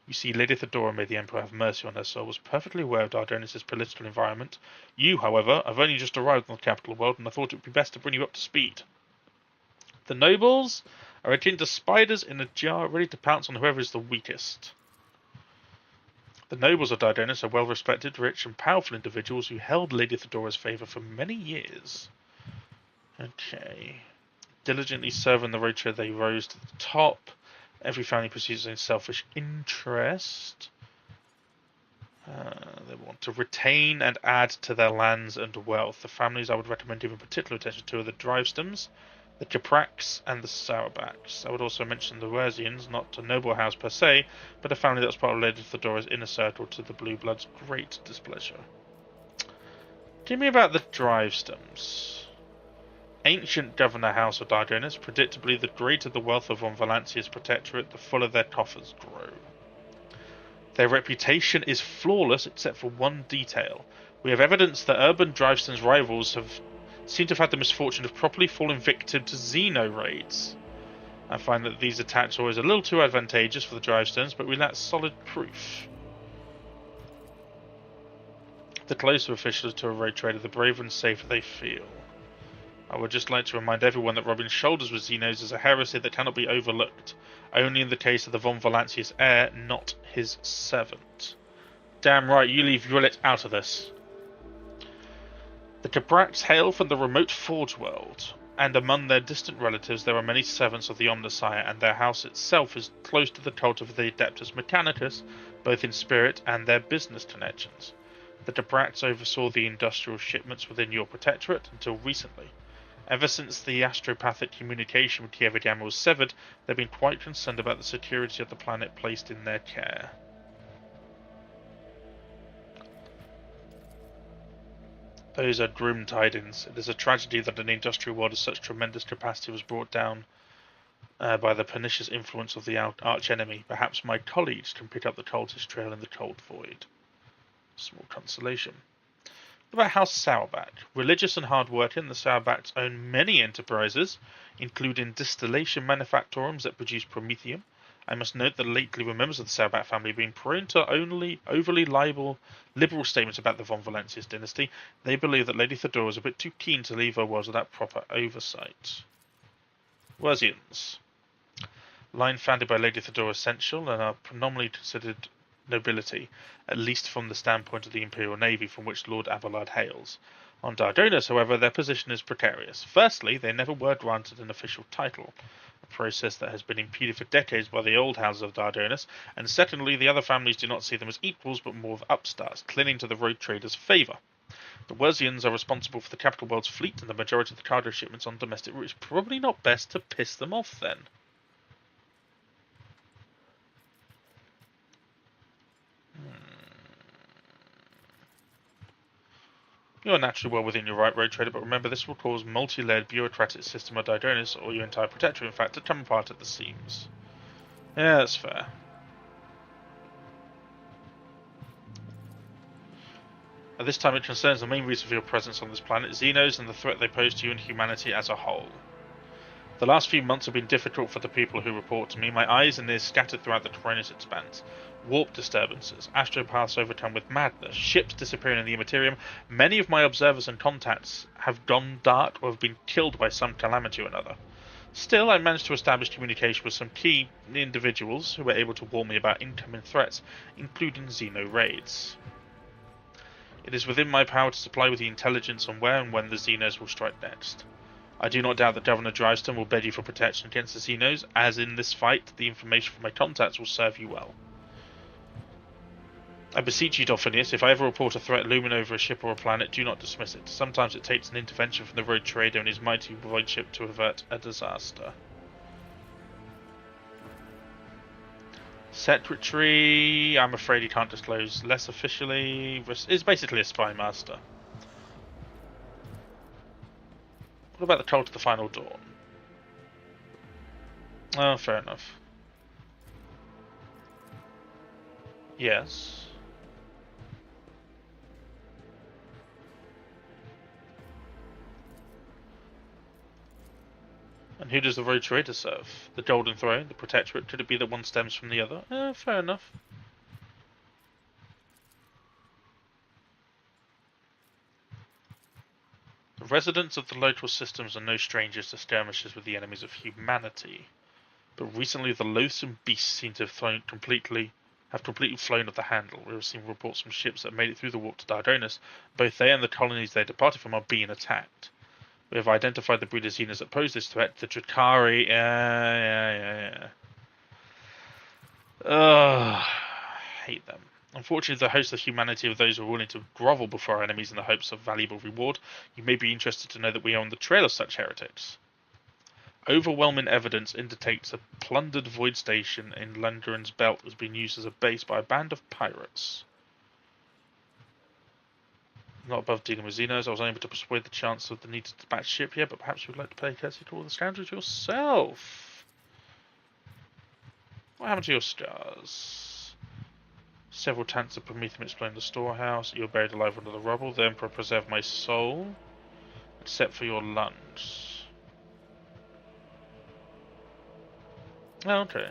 You see, Lady Theodora, may the Emperor have mercy on her soul, was perfectly aware of Dardonis' political environment. You, however, have only just arrived on the capital world, and I thought it would be best to bring you up to speed. The nobles are akin to spiders in a jar, ready to pounce on whoever is the weakest. The nobles of Dardonis are well-respected, rich, and powerful individuals who held Lady Theodora's favour for many years. Okay. Diligently serving the road trade, they rose to the top. Every family pursues its own selfish interest. They want to retain and add to their lands and wealth. The families I would recommend giving particular attention to are the Drivestones, the Caprax, and the Sourbacks. I would also mention the Werzians, not a noble house per se, but a family that was part of Lady Theodora's inner circle, to the Blue Bloods' great displeasure. Give me about the Drivestones. Ancient governor house of Dardonis, predictably the greater the wealth of von Valancius' protectorate, the fuller their coffers grow. Their reputation is flawless except for one detail. We have evidence that urban Drivestone's rivals seem to have had the misfortune of properly falling victim to Xeno raids. I find that these attacks are always a little too advantageous for the Drivestones, but we lack solid proof. The closer officials to a raid trader, the braver and safer they feel. I would just like to remind everyone that rubbing shoulders with Xenos is a heresy that cannot be overlooked, only in the case of the von Valancius heir, not his servant. Damn right, you leave Yulet out of this. The Cabrax hail from the remote Forge world, and among their distant relatives there are many servants of the Omnissiah, and their house itself is close to the cult of the Adeptus Mechanicus, both in spirit and their business connections. The Cabrax oversaw the industrial shipments within your protectorate until recently. Ever since the astropathic communication with Kiev was severed, they've been quite concerned about the security of the planet placed in their care. Those are grim tidings. It is a tragedy that an industrial world of such tremendous capacity was brought down by the pernicious influence of the arch-enemy. Perhaps my colleagues can pick up the cultist trail in the cold void. Small consolation. What about House Sourback? Religious and hard-working, the Sourbacks own many enterprises, including distillation manufactorums that produce promethium. I must note that lately members of the Sourback family have been prone to only overly liberal statements about the von Valancius dynasty. They believe that Lady Theodora is a bit too keen to leave her world without proper oversight. Werzians. Line founded by Lady Theodora Essential and are predominantly considered nobility, at least from the standpoint of the Imperial Navy from which Lord Abelard hails. On Dardonis, however, their position is precarious. Firstly, they never were granted an official title, a process that has been impeded for decades by the old houses of Dardonis, and secondly, the other families do not see them as equals but more of upstarts, clinging to the road traders' favour. The Werzians are responsible for the capital world's fleet and the majority of the cargo shipments on domestic routes. Probably not best to piss them off then. You are naturally well within your right, road trader, but remember this will cause multi-layered bureaucratic system of Dardonis or your entire protectorate, in fact, to come apart at the seams. Yeah, that's fair. At this time it concerns the main reason for your presence on this planet, Xenos, and the threat they pose to you and humanity as a whole. The last few months have been difficult for the people who report to me. My eyes and ears scattered throughout the Cronus expanse. Warp disturbances, astropaths overcome with madness, ships disappearing in the immaterium. Many of my observers and contacts have gone dark or have been killed by some calamity or another. Still, I managed to establish communication with some key individuals who were able to warn me about incoming threats, including Xeno raids. It is within my power to supply with the intelligence on where and when the Xenos will strike next. I do not doubt that Governor Dryston will beg you for protection against the Xenos, as in this fight, the information from my contacts will serve you well. I beseech you, Dolphinius, if I ever report a threat looming over a ship or a planet, do not dismiss it. Sometimes it takes an intervention from the road trader and his mighty void ship to avert a disaster. Secretary, I'm afraid he can't disclose. Less officially, is basically a spy master. What about the Cult of the Final Dawn? Oh, fair enough. Yes. And who does the Road Trader serve? The Golden Throne, the Protectorate? Could it be that one stems from the other? Fair enough. The residents of the local systems are no strangers to skirmishes with the enemies of humanity. But recently the loathsome beasts seem to have completely flown off the handle. We have seen reports from ships that made it through the warp to Dardonis. Both they and the colonies they departed from are being attacked. We have identified the breed of Xenos that pose this threat, the Drakari. Hate them. Unfortunately, the host of humanity of those who are willing to grovel before our enemies in the hopes of valuable reward. You may be interested to know that we are on the trail of such heretics. Overwhelming evidence indicates a plundered void station in Lundgren's belt has been used as a base by a band of pirates. Not above dealing with Xenos, I was unable to persuade the Chancellor of the need to dispatch ship here, but perhaps you would like to pay courtesy to all the scoundrels yourself. What happened to your scars? Several tanks of Promethium exploded in the storehouse. You were buried alive under the rubble. The Emperor preserved my soul, except for your lungs. Oh, okay.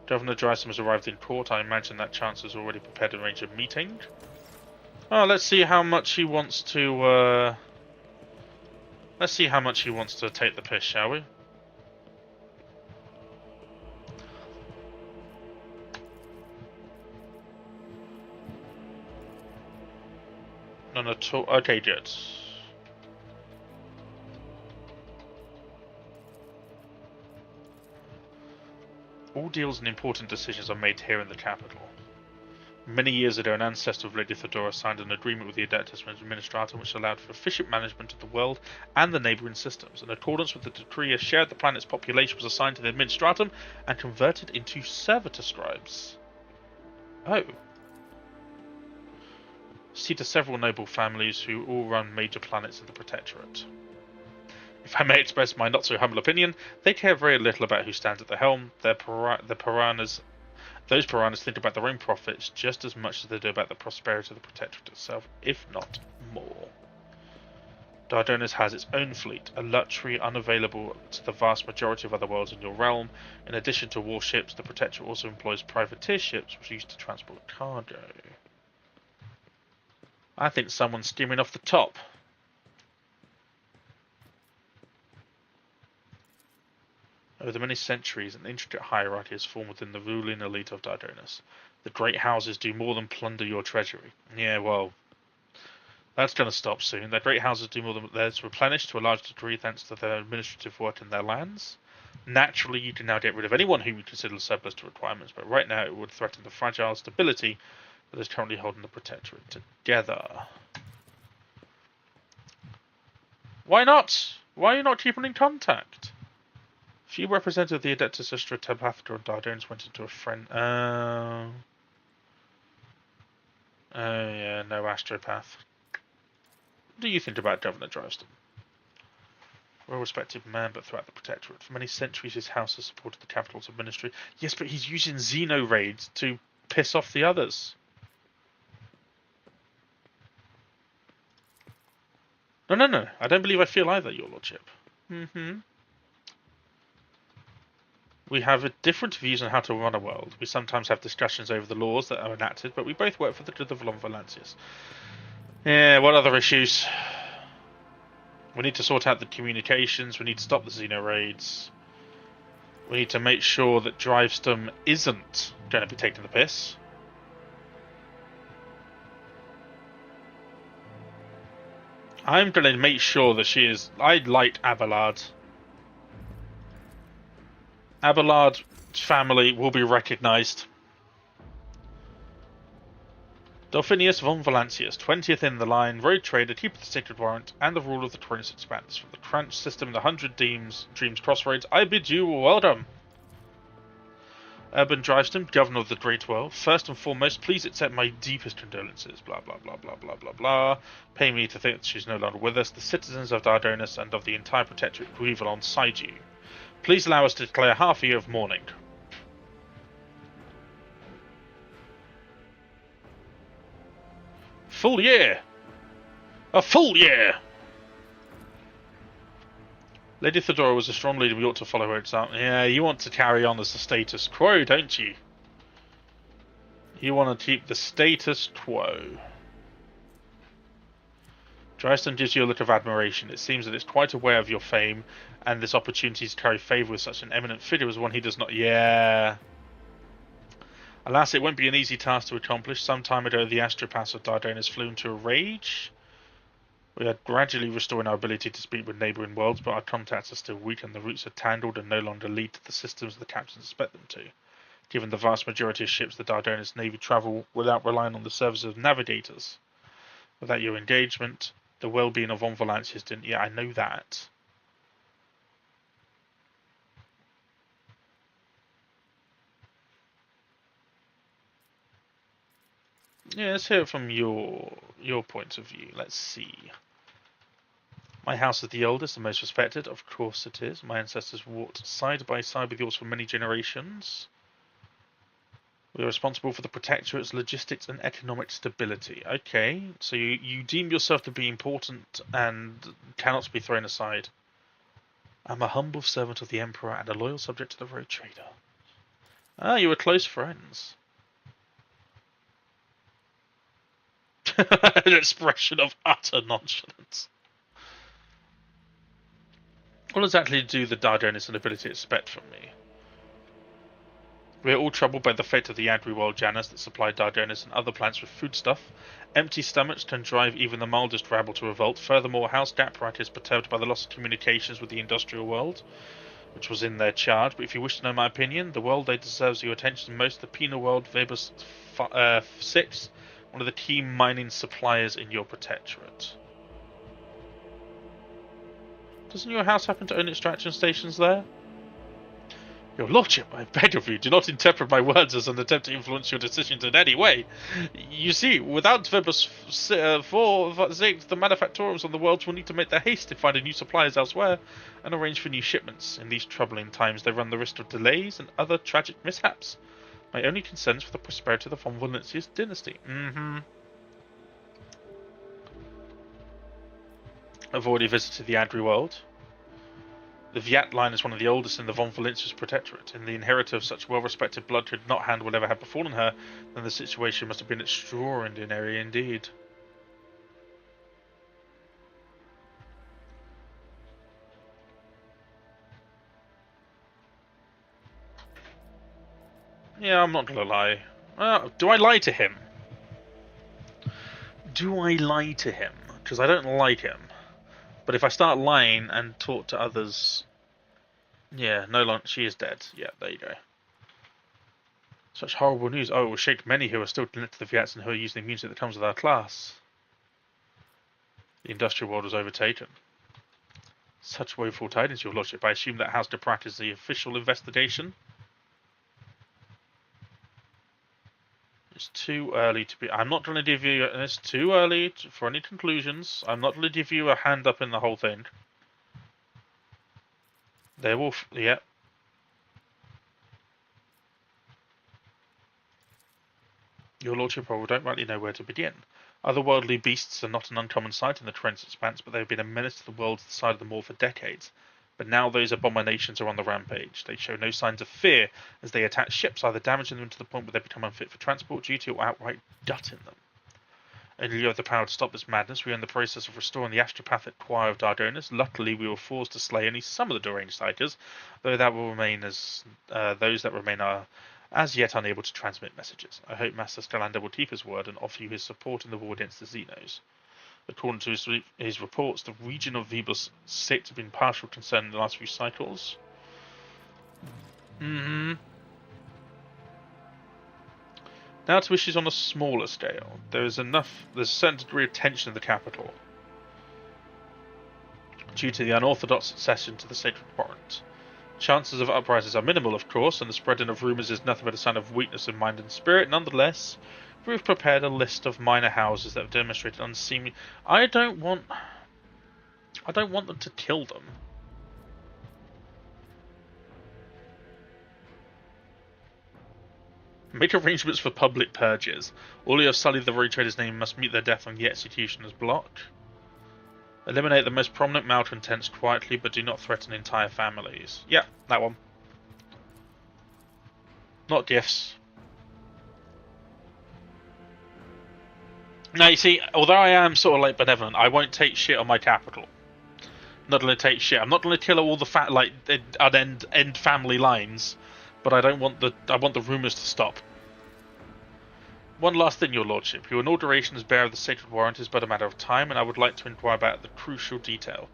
Governor Dryston has arrived in court. I imagine that Chancellor's already prepared a range of meeting. Oh, let's see how much he wants to. Let's see how much he wants to take the piss, shall we? None at all. Okay, good. All deals and important decisions are made here in the capital. Many years ago, an ancestor of Lady Thedora signed an agreement with the Adeptus Administratum which allowed for efficient management of the world and the neighbouring systems. In accordance with the decree, a share of the planet's population was assigned to the Administratum and converted into servitor scribes. Oh. See to several noble families who all run major planets in the Protectorate. If I may express my not-so-humble opinion, they care very little about who stands at the helm. Those piranhas think about their own profits just as much as they do about the prosperity of the Protectorate itself, if not more. Dardonis has its own fleet, a luxury unavailable to the vast majority of other worlds in your realm. In addition to warships, the Protectorate also employs privateer ships which are used to transport cargo. I think someone's skimming off the top. Over the many centuries, an intricate hierarchy has formed within the ruling elite of Dardonis. The great houses do more than plunder your treasury. Yeah, well, that's going to stop soon. The great houses do more than they're replenished to a large degree thanks to their administrative work in their lands. Naturally, you can now get rid of anyone whom you consider surplus to requirements, but right now it would threaten the fragile stability that is currently holding the Protectorate together. Why not? Why are you not keeping in contact? Few representatives of the Adeptus Astropathicum and Dardonis went into a friend. Oh yeah, no astropath. What do you think about Governor Dryston? Well-respected man, but throughout the Protectorate. For many centuries his house has supported the capital's ministry. Yes, but he's using Xeno raids to piss off the others. No, no, no. I don't believe I feel either, your lordship. We have different views on how to run a world. We sometimes have discussions over the laws that are enacted, but we both work for the good of Von Valancius. Yeah, what other issues? We need to sort out the communications. We need to stop the Xeno raids. We need to make sure that Drivestem isn't going to be taking the piss. I'm going to make sure that she is... I like Abelard. Abelard's family will be recognised. Dolphinius von Valancius, 20th in the line, road trader, keeper of the sacred warrant, and the ruler of the 26 bands. From the Crunch system in the 100 Dreams Crossroads, I bid you welcome. Urban Drivestem, governor of the Great World. First and foremost, please accept my deepest condolences. Blah, blah, blah, blah, blah, blah, blah. Pay me to think that she's no longer with us. The citizens of Dardanus and of the entire Protectorate grieve alongside you. Please allow us to declare half a year of mourning. Full year! A full year! Lady Theodora was a strong leader, we ought to follow her example. Yeah, you want to carry on as the status quo, don't you? You want to keep the status quo. Dryston gives you a look of admiration. It seems that it's quite aware of your fame, and this opportunity to carry favour with such an eminent figure as one he does not... Yeah... Alas, it won't be an easy task to accomplish. Some time ago, the astropaths of Dardanus flew into a rage. We are gradually restoring our ability to speak with neighbouring worlds, but our contacts are still weak and the routes are tangled and no longer lead to the systems the captains expect them to. Given the vast majority of ships the Dardanus Navy travel without relying on the services of navigators. Without your engagement, the well-being of Von Valancius didn't... Yeah, I know that. Yeah, let's hear it from your point of view. Let's see. My house is the oldest and most respected. Of course it is. My ancestors walked side by side with yours for many generations. We are responsible for the Protectorate's logistics and economic stability. Okay, so you deem yourself to be important and cannot be thrown aside. I'm a humble servant of the Emperor and a loyal subject to the Road Trader. Ah, you were close friends. An expression of utter nonchalance. What exactly do the Dardanus and ability expect from me? We are all troubled by the fate of the agri-world Janus that supplied Dardanus and other planets with foodstuff. Empty stomachs can drive even the mildest rabble to revolt. Furthermore, House Daprak is perturbed by the loss of communications with the industrial world, which was in their charge. But if you wish to know my opinion, the world that deserves your attention most, the penal world, Vebus 6, one of the key mining suppliers in your protectorate. Doesn't your house happen to own extraction stations there? Your lordship, I beg of you, do not interpret my words as an attempt to influence your decisions in any way. You see, without Vebus 6, the manufacturers of the world will need to make their haste in finding new suppliers elsewhere and arrange for new shipments. In these troubling times, they run the risk of delays and other tragic mishaps. My only concern is for the prosperity of the Von Valancius dynasty. I've already visited the Agri world. The Viat line is one of the oldest in the Von Valancius protectorate, and the inheritor of such well-respected blood could not handle whatever had befallen her, then the situation must have been extraordinary indeed. Yeah, I'm not gonna lie. Do I lie to him? Do I lie to him? Because I don't like him. But if I start lying and talk to others... Yeah, no longer... She is dead. Yeah, there you go. Such horrible news. Oh, it will shake many who are still connected to the Viats and who are using the music that comes with our class. The industrial world was overtaken. Such woeful tidings, your lordship. I assume that House Daprak is the official investigation. It's too early to be... I'm not going to give you... It's too early for any conclusions. I'm not going to give you a hand up in the whole thing. They will... Yeah. Your lordship, I don't rightly know where to begin. Otherworldly beasts are not an uncommon sight in the Trent's expanse, but they have been a menace to the worlds the side of the Maw for decades. But now those abominations are on the rampage. They show no signs of fear as they attack ships, either damaging them to the point where they become unfit for transport duty or outright gutting them. Only you have the power to stop this madness. We are in the process of restoring the astropathic choir of Dardonis. Luckily, we were forced to slay only some of the deranged psychers, though that will remain as those that remain are as yet unable to transmit messages. I hope Master Scalander will keep his word and offer you his support in the war against the Xenos. According to his reports, the region of Vebus 6 have been partial concern in the last few cycles. Now to issues on a smaller scale. There's a certain degree of tension in the capital due to the unorthodox succession to the Sacred Warrant. Chances of uprisings are minimal, of course, and the spreading of rumours is nothing but a sign of weakness in mind and spirit. Nonetheless, we've prepared a list of minor houses that have demonstrated unseemly. I don't want them to kill them. Make arrangements for public purges. All who have sullied the road trader's name must meet their death on the executioner's block. Eliminate the most prominent malcontents quietly, but do not threaten entire families. Yeah, that one. Not gifts. Now, you see, although I am sort of like benevolent, I won't take shit on my capital. I'm not going to take shit. I'm not going to kill all the end family lines, but I want the rumours to stop. One last thing, your lordship. Your inauguration as bearer of the Sacred Warrant is but a matter of time, and I would like to inquire about the crucial detail.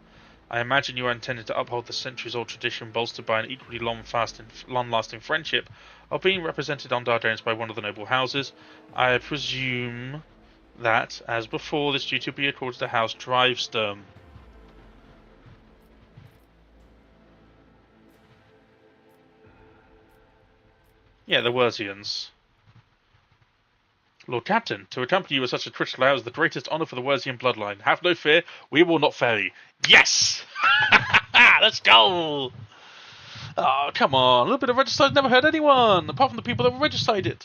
I imagine you are intended to uphold the centuries-old tradition bolstered by an equally long-lasting friendship of being represented on Dardanes by one of the noble houses. I presume that, as before, this duty will be accorded to House Drivesturm. Yeah, the Werzians. Lord Captain, to accompany you at such a critical hour is the greatest honour for the Werzian bloodline. Have no fear, we will not fail you. Yes! Let's go! Oh, come on. A little bit of regicide never hurt anyone, apart from the people that were regicided.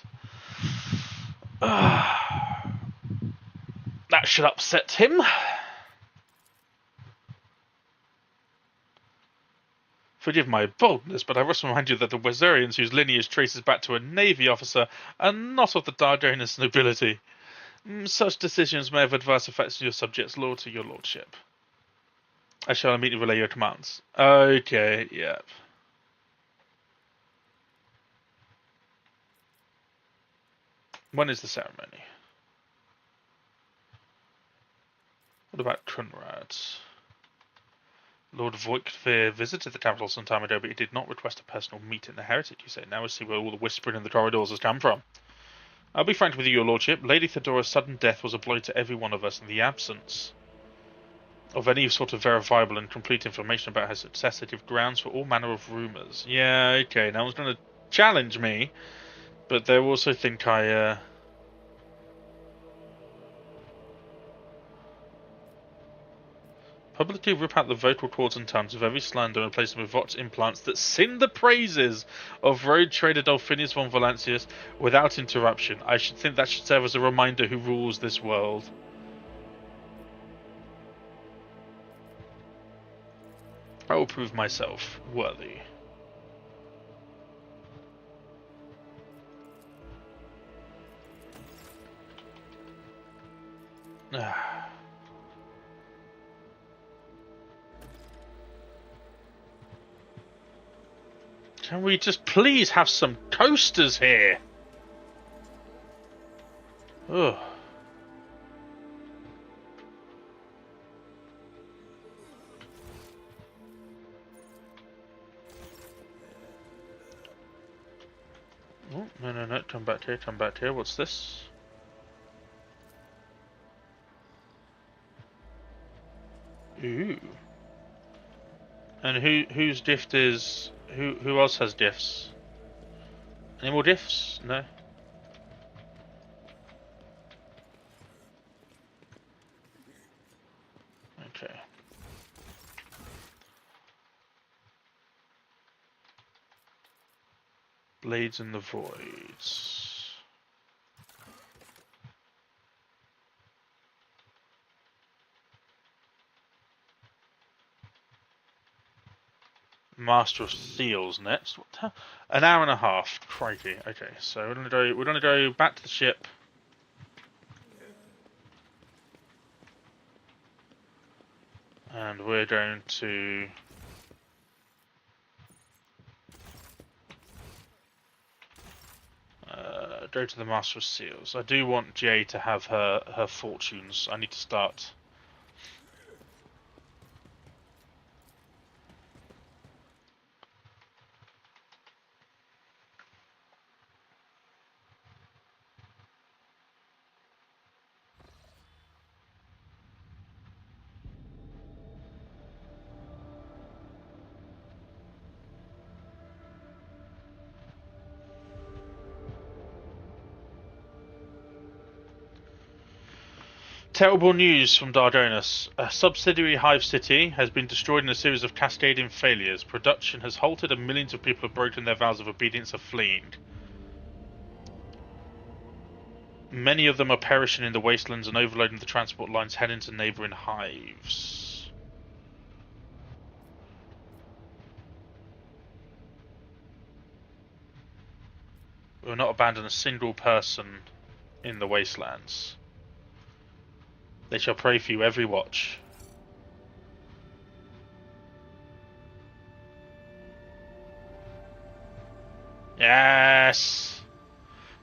That should upset him. Forgive my boldness, but I must remind you that the Wazarians, whose lineage traces back to a navy officer, are not of the Dardanus nobility. Such decisions may have adverse effects on your subjects, loyal to your lordship. I shall immediately relay your commands. Okay, yep. When is the ceremony? What about Conrad? Lord Voigtveer visited the capital some time ago, but he did not request a personal meeting. The heretic, you say. Now we see where all the whispering in the corridors has come from. I'll be frank with you, your lordship. Lady Theodora's sudden death was a blow to every one of us, in the absence of any sort of verifiable and complete information about her success. They give grounds for all manner of rumours. Yeah, okay, no one's going to challenge me, but they'll also think I, publicly rip out the vocal cords and tongues of every slander and replace them with vox implants that sing the praises of road trader Dolphinius von Valancius without interruption. I should think that should serve as a reminder who rules this world. I will prove myself worthy. Can we just please have some coasters here? Ugh. Oh, no, come back here, what's this? Ooh. And whose gift is... Who else has gifts? Any more gifts? No? Okay. Blades in the Voids. Master of Seals next. What the hell? An hour and a half. Crikey. Okay, so we're gonna go back to the ship. And we're going to go to the Master of Seals. I do want Jay to have her fortunes. I need to start. Terrible news from Dardonis. A subsidiary Hive City has been destroyed in a series of cascading failures. Production has halted and millions of people have broken their vows of obedience and fleeing. Many of them are perishing in the wastelands and overloading the transport lines heading to neighbouring hives. We will not abandon a single person in the wastelands. They shall pray for you every watch. Yes!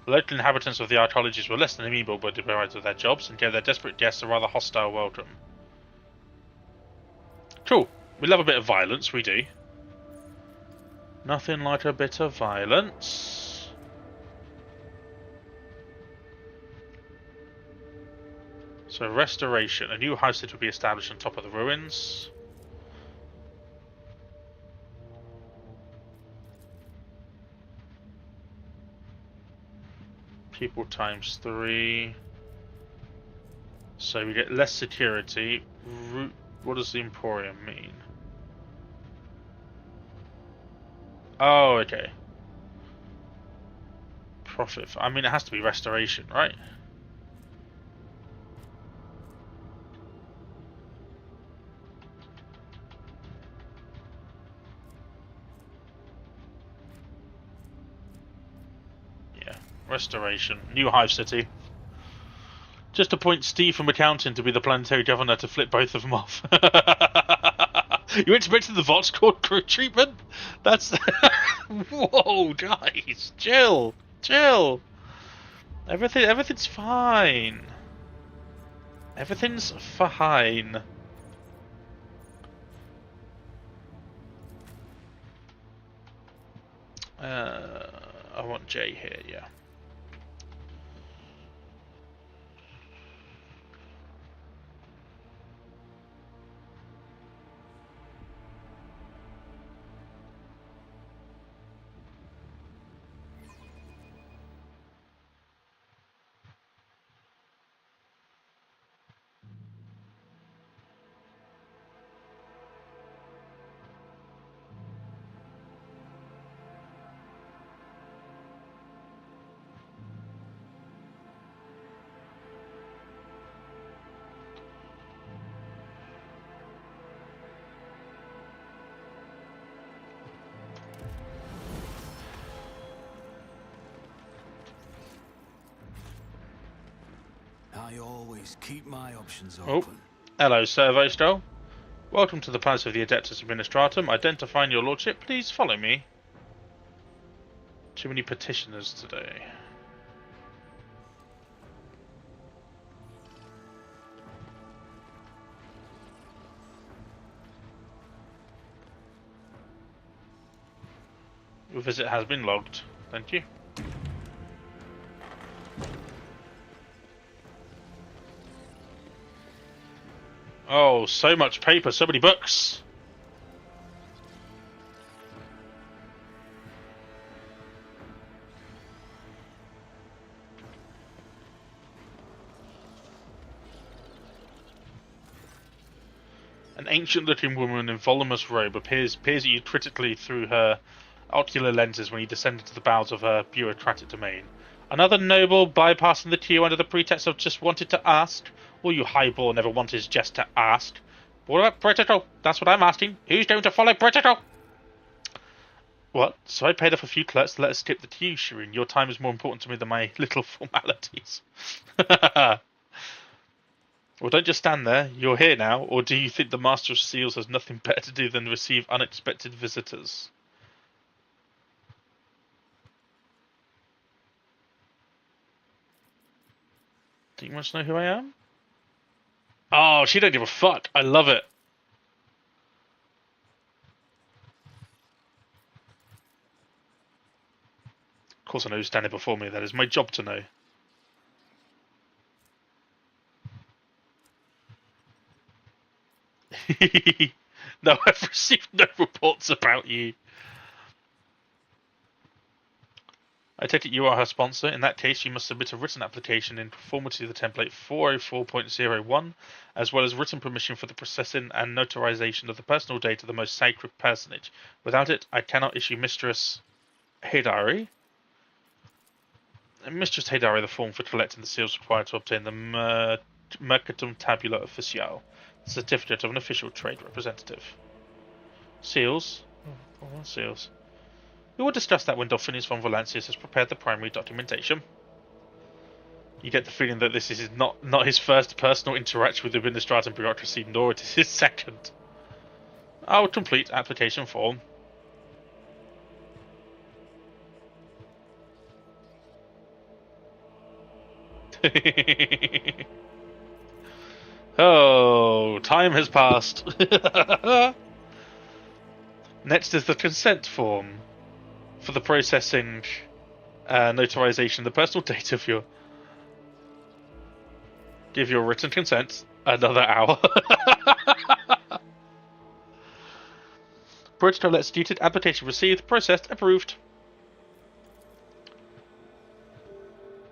The local inhabitants of the arcologies were less than amenable but deprived of their jobs and gave their desperate guests a rather hostile welcome. Cool. We love a bit of violence, we do. Nothing like a bit of violence. So restoration. A new house that will be established on top of the ruins. People times 3. So we get less security. What does the Emporium mean? Oh, okay. Profit. I mean, it has to be restoration, right? Restoration. New Hive City. Just appoint Steve from accounting to be the planetary governor to flip both of them off. You expected the Vox Court crew treatment? That's... Whoa, guys. Chill. Chill. Everything's fine. Everything's fine. I want Jay here, yeah. I always keep my options Oh, open. hello, Servo Stoll. Welcome to the Palace of the Adeptus Administratum. Identifying your lordship, please follow me. Too many petitioners today. Your visit has been logged. Thank you. Oh, so much paper, so many books. An ancient-looking woman in voluminous robe peers at you critically through her ocular lenses when you descend into the bowels of her bureaucratic domain. Another noble bypassing the queue under the pretext of just wanted to ask? All you highball never wanted is just to ask. What about protocol? That's what I'm asking. Who's going to follow protocol? What? So I paid off a few clerks to let us skip the queue, Shireen. Your time is more important to me than my little formalities. Well, don't just stand there. You're here now, or do you think the Master of Seals has nothing better to do than receive unexpected visitors? Do you want to know who I am? Oh, she don't give a fuck. I love it. Of course I know who's standing before me. That is my job to know. No, I've received no reports about you. I take it you are her sponsor. In that case, you must submit a written application in conformity to the template 404.01, as well as written permission for the processing and notarization of the personal data of the most sacred personage. Without it, I cannot issue Mistress Haydari. Mistress Haydari the form for collecting the seals required to obtain the Mercatum Tabula Official, the certificate of an official trade representative. Seals? Oh, seals. We will discuss that when Dolphin von Valancius has prepared the primary documentation. You get the feeling that this is not his first personal interaction with the administrative bureaucracy, nor it is his second. I will complete application form. Oh, time has passed. Next is the consent form for the processing, notarization of the personal data of your. Give your written consent. Another hour. Protocol executed. Application received. Processed. Approved.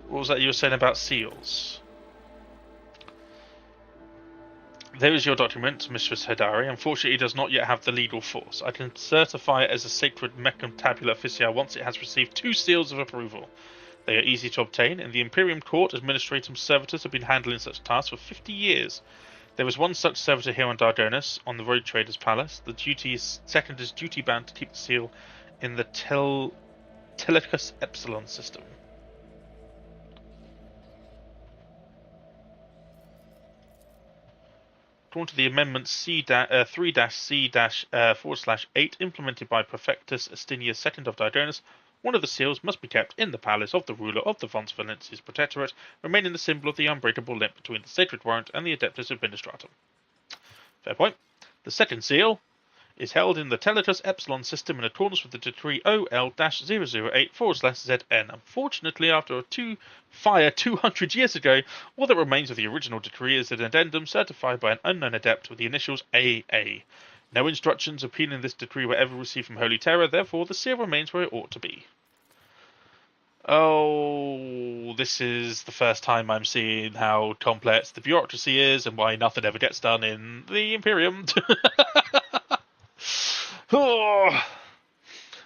What was that you were saying about seals? There is your document, Mistress Haydari. Unfortunately, it does not yet have the legal force. I can certify it as a sacred Mecum Tabula Official once it has received 2 seals of approval. They are easy to obtain. In the Imperium Court, administratum servitors have been handling such tasks for 50 years. There is one such servitor here on Dargonus, on the Road Traders Palace. The second is duty-bound to keep the seal in the Telecus Epsilon system. According to the amendment 3-C-4/8 implemented by Perfectus Astinius II of Dargonus, one of the seals must be kept in the palace of the ruler of the von Valentius Protectorate, remaining the symbol of the unbreakable link between the Sacred Warrant and the Adeptus Administratum. Fair point. The second seal is held in the Teletus Epsilon system in accordance with the decree OL-008/ZN. Unfortunately, after a fire 200 years ago, all that remains of the original decree is an addendum certified by an unknown adept with the initials AA. No instructions appealing this decree were ever received from Holy Terror, therefore the seal remains where it ought to be. Oh, this is the first time I'm seeing how complex the bureaucracy is and why nothing ever gets done in the Imperium. Oh.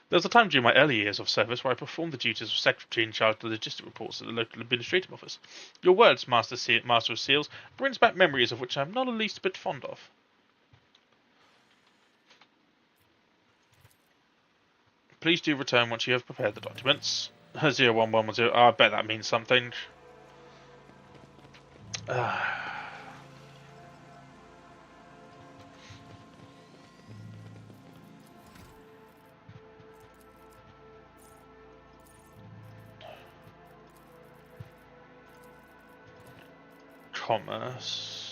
There was a time during my early years of service where I performed the duties of secretary in charge of the logistic reports at the local administrative office. Your words, Master of Seals, brings back memories of which I am not the least bit fond of. Please do return once you have prepared the documents. 01110. Oh, I bet that means something. Commerce.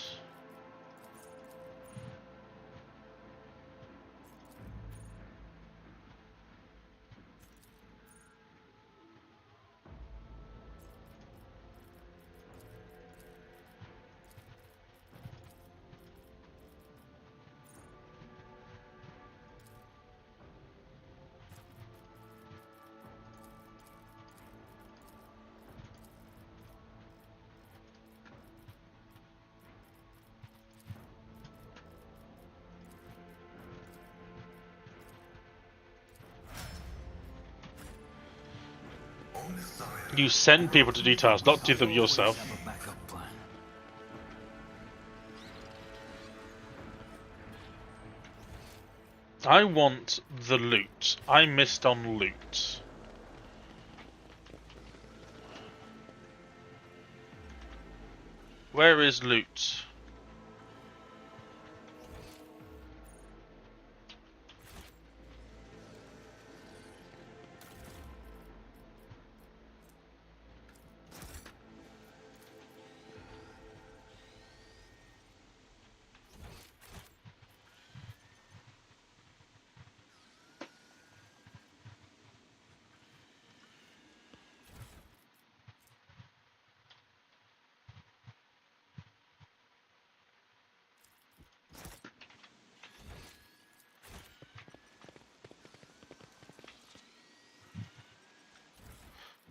You send people to do tasks, not do them yourself. Have a backup plan. I want the loot. I missed on loot. Where is loot?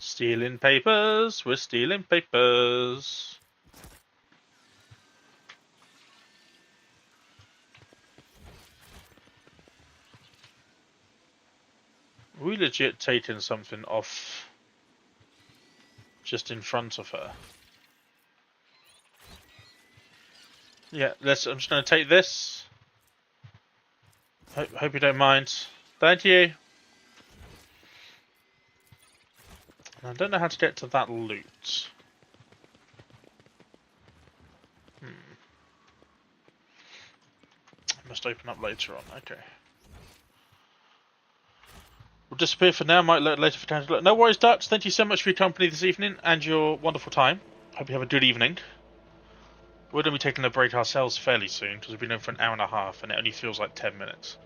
Stealing papers, we're stealing papers. Are we legit taking something off just in front of her? Yeah, I'm just going to take this. Hope you don't mind. Thank you. I don't know how to get to that loot. I must open up later on. Okay. We'll disappear for now. Might later for time to look. No worries, Dutch. Thank you so much for your company this evening and your wonderful time. Hope you have a good evening. We're going to be taking a break ourselves fairly soon because we've been in for an hour and a half and it only feels like 10 minutes.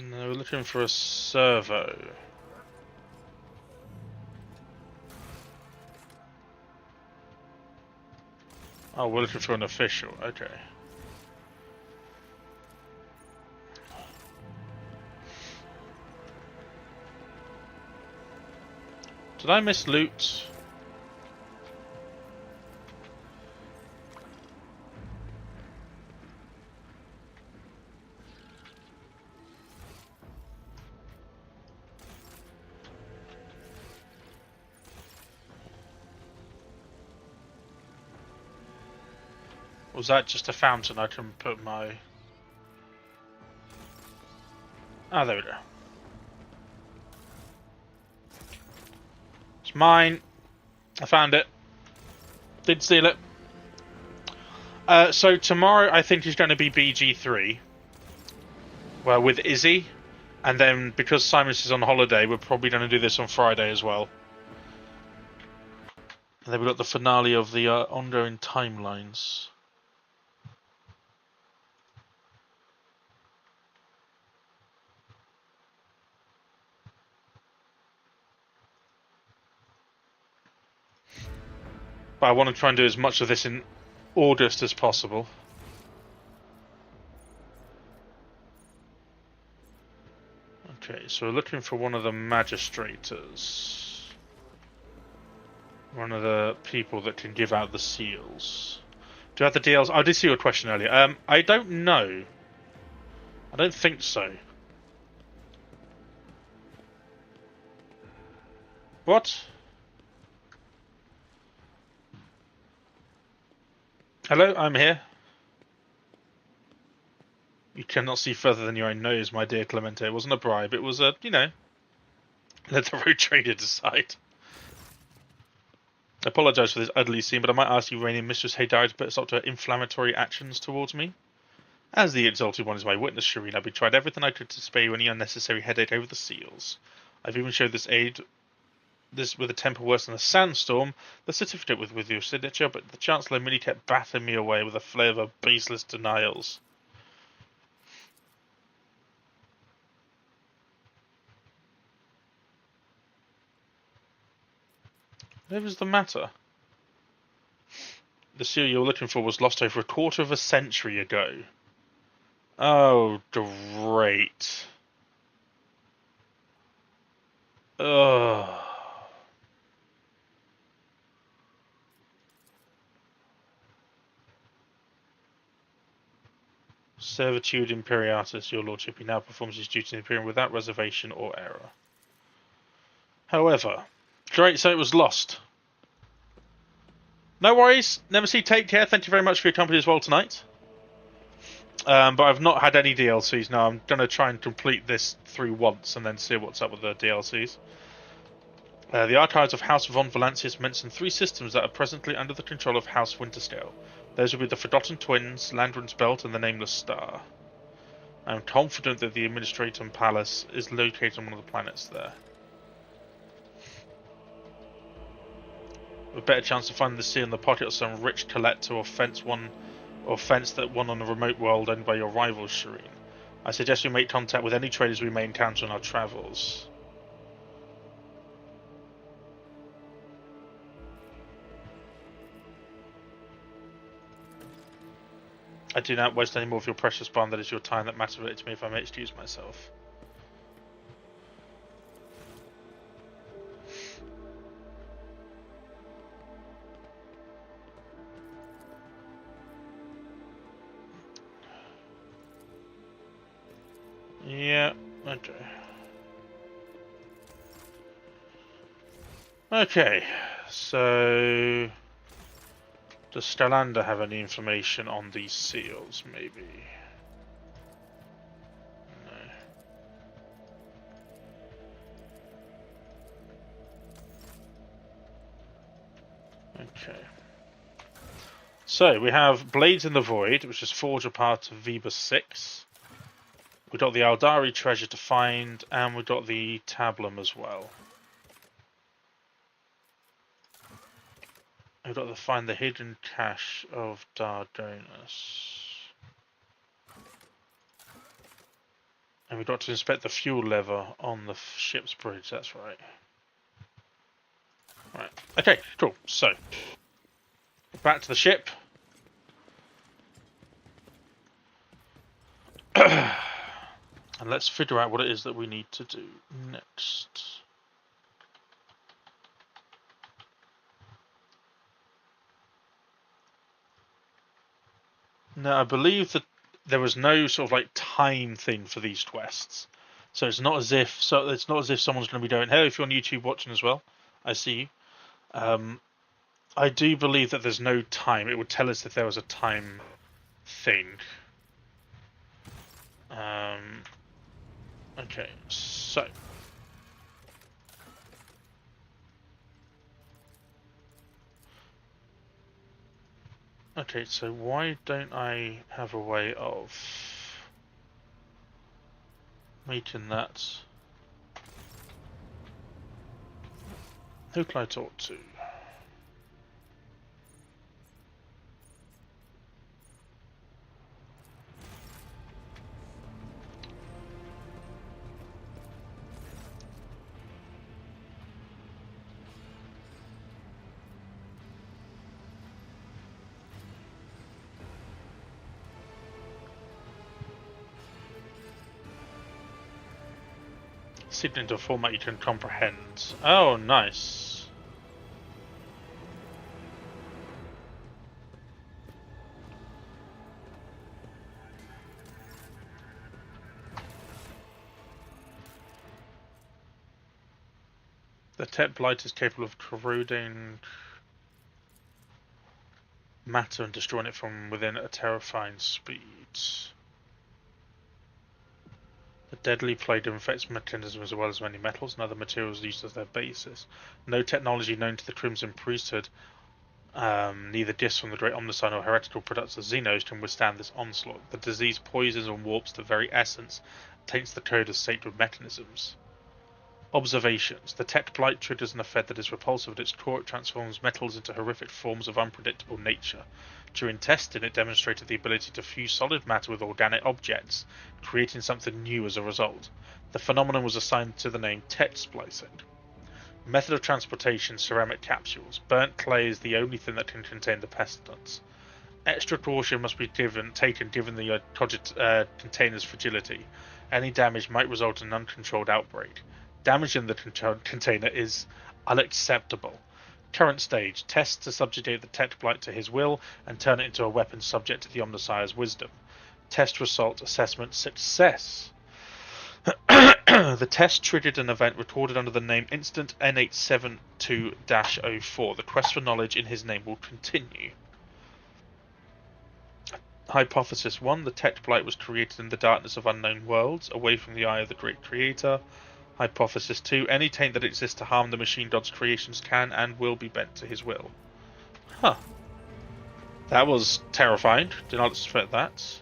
No, we're looking for a servo. Oh, we're looking for an official. Okay. Did I miss loot? Was that just a fountain I can put my... Ah, there we go. It's mine. I found it. Did steal it. So tomorrow I think is going to be BG3. Well, with Izzy. And then because Simon's is on holiday, we're probably going to do this on Friday as well. And then we've got the finale of the ongoing timelines. But I want to try and do as much of this in August as possible. Okay, so we're looking for one of the magistrators. One of the people that can give out the seals. Do you have the deals? I did see your question earlier. I don't know. I don't think so. What? Hello, I'm here. You cannot see further than your own nose, my dear Clemente. It wasn't a bribe. It was a, let the road trader decide. I apologise for this ugly scene, but I might ask you, Reigning Mistress Haydara, to put a stop to her inflammatory actions towards me. As the Exalted One is my witness, Shireen, I've tried everything I could to spare you any unnecessary headache over the seals. I've even showed this with a temper worse than a sandstorm, the certificate with your signature, but the Chancellor merely kept battering me away with a flavour of baseless denials. What was the matter? The seal you were looking for was lost over a quarter of a century ago. Oh, great. Ugh. Servitude Imperiatus, your lordship, he now performs his duty in the Imperium without reservation or error. However, great, so it was lost. No worries, Nemesis, take care. Thank you very much for your company as well tonight. But I've not had any DLCs now. I'm going to try and complete this through once and then see what's up with the DLCs. The archives of House von Valancius mention 3 systems that are presently under the control of House Winterscale. Those will be the Forgotten Twins, Landron's Belt, and the Nameless Star. I'm confident that the Administratum Palace is located on one of the planets there. A better chance to find the sea in the pocket of some rich collector or fence that one on a remote world owned by your rival, Shireen. I suggest we make contact with any traders we may encounter on our travels. I do not waste any more of your precious bond. That is your time that matters to me, if I may excuse myself. Yeah, okay. Okay, so does Stellander have any information on these seals, maybe? No. Okay. So, we have Blades in the Void, which is Forge apart of Veba 6. We've got the Aldari treasure to find, and we've got the Tablum as well. We've got to find the hidden cache of Dardanus. And we've got to inspect the fuel lever on the ship's bridge, that's right. Right, okay, cool. So, back to the ship. And let's figure out what it is that we need to do next. Now, I believe that there was no sort of like time thing for these quests, so it's not as if someone's going to be going, "Hey, if you're on YouTube watching as well, I see you." I do believe that there's no time. It would tell us if there was a time thing. Okay, so. Okay, so why don't I have a way of making that? Who can I talk to? Seed into a format you can comprehend. Oh, nice. The tech blight is capable of corroding matter and destroying it from within at a terrifying speed. The deadly plague infects mechanisms as well as many metals and other materials used as their basis. No technology known to the Crimson Priesthood, neither gifts from the Great Omnicide nor heretical products of Xenos, can withstand this onslaught. The disease poisons and warps the very essence, taints the code of sacred mechanisms. Observations. The tech blight triggers an effect that is repulsive at its core. It transforms metals into horrific forms of unpredictable nature. During testing, it demonstrated the ability to fuse solid matter with organic objects, creating something new as a result. The phenomenon was assigned to the name tech splicing. Method of transportation: ceramic capsules. Burnt clay is the only thing that can contain the pestilence. Extra caution must be taken given the container's fragility. Any damage might result in an uncontrolled outbreak. Damage in the container is unacceptable. Current stage: test to subjugate the tech blight to his will and turn it into a weapon subject to the Omnissiah's wisdom. Test result: assessment success. The test triggered an event recorded under the name Instant N872-04. The quest for knowledge in his name will continue. Hypothesis 1. The tech blight was created in the darkness of unknown worlds, away from the eye of the great creator. Hypothesis 2. Any taint that exists to harm the machine god's creations can and will be bent to his will. Huh. That was terrifying. Did not expect that.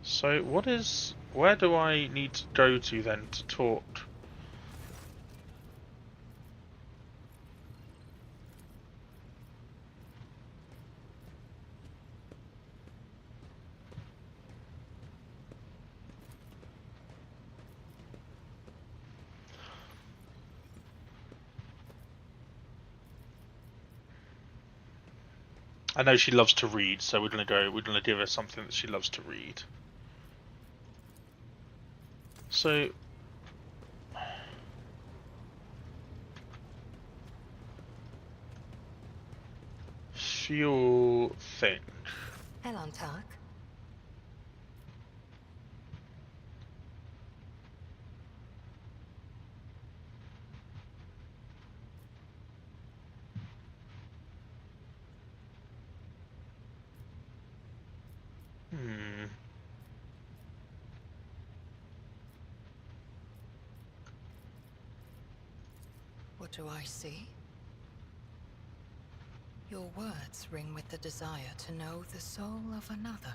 So where do I need to go to then to talk? I know she loves to read, so we're gonna give her something that she loves to read. So fuel thing. Elantark. What do I see? Your words ring with the desire to know the soul of another.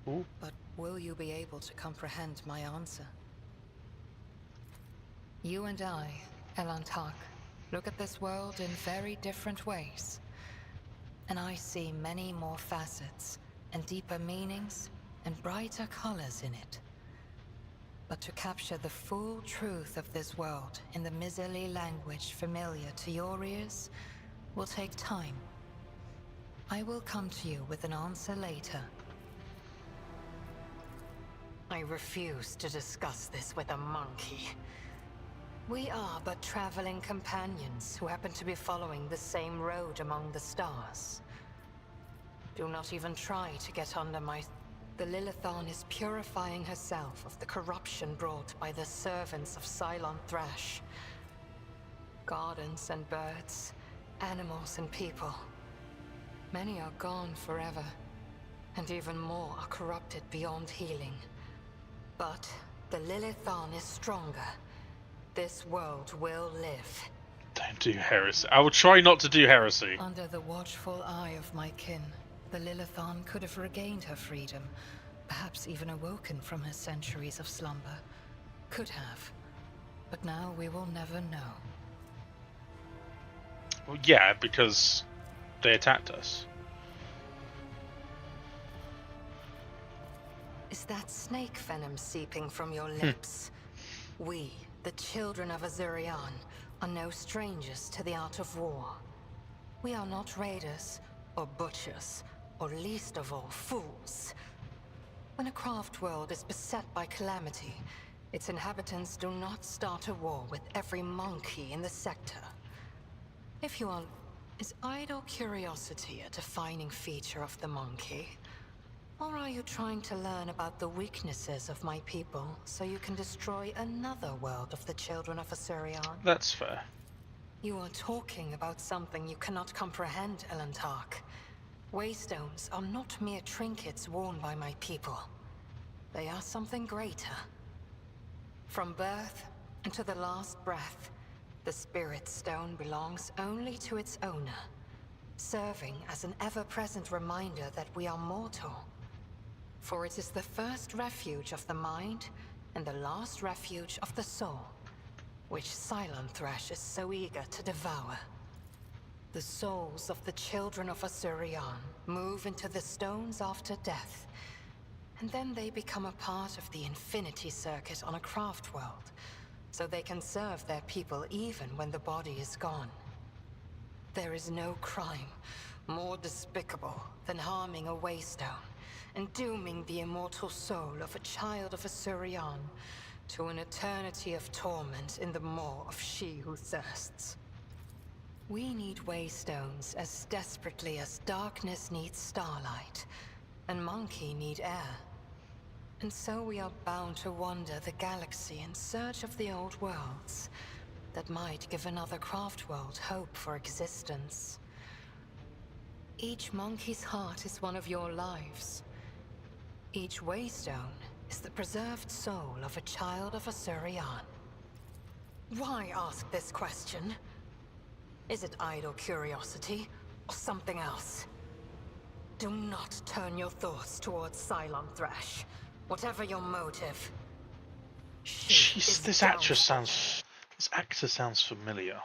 Ooh. But will you be able to comprehend my answer? You and I, Elantark, look at this world in very different ways. And I see many more facets, and deeper meanings, and brighter colors in it. But to capture the full truth of this world in the miserly language familiar to your ears will take time. I will come to you with an answer later. I refuse to discuss this with a monkey. We are but traveling companions who happen to be following the same road among the stars. Do not even try to get under my... The Lilithan is purifying herself of the corruption brought by the servants of Cylon Thrash. Gardens and birds, animals and people. Many are gone forever, and even more are corrupted beyond healing. But the Lilithan is stronger. This world will live. Don't do heresy. I will try not to do heresy. Under the watchful eye of my kin, the Lilithan could have regained her freedom, perhaps even awoken from her centuries of slumber. Could have. But now we will never know. Well, yeah, because they attacked us. Is that snake venom seeping from your lips? We, the children of Azurian, are no strangers to the art of war. We are not raiders, or butchers, or least of all, fools. When a craft world is beset by calamity, its inhabitants do not start a war with every monkey in the sector. If you are... Is idle curiosity a defining feature of the monkey? Or are you trying to learn about the weaknesses of my people so you can destroy another world of the children of Asurion? That's fair. You are talking about something you cannot comprehend, Elantark. Waystones are not mere trinkets worn by my people. They are something greater. From birth unto the last breath, the Spirit Stone belongs only to its owner, serving as an ever-present reminder that we are mortal. For it is the first refuge of the mind and the last refuge of the soul, which Cylon Thrash is so eager to devour. The souls of the children of Asurion move into the stones after death, And then they become a part of the Infinity Circuit on a craft world, so they can serve their people even when the body is gone. There is no crime more despicable than harming a Waystone and dooming the immortal soul of a child of Asurion to an eternity of torment in the maw of she who thirsts. We need Waystones as desperately as darkness needs starlight, and Monkey need air. And so we are bound to wander the galaxy in search of the old worlds that might give another craft world hope for existence. Each monkey's heart is one of your lives. Each Waystone is the preserved soul of a child of Asurion. Why ask this question? Is it idle curiosity, or something else? Do not turn your thoughts towards Cylon Thresh, whatever your motive. She Jeez, is this down actress for- sounds. This actor sounds familiar.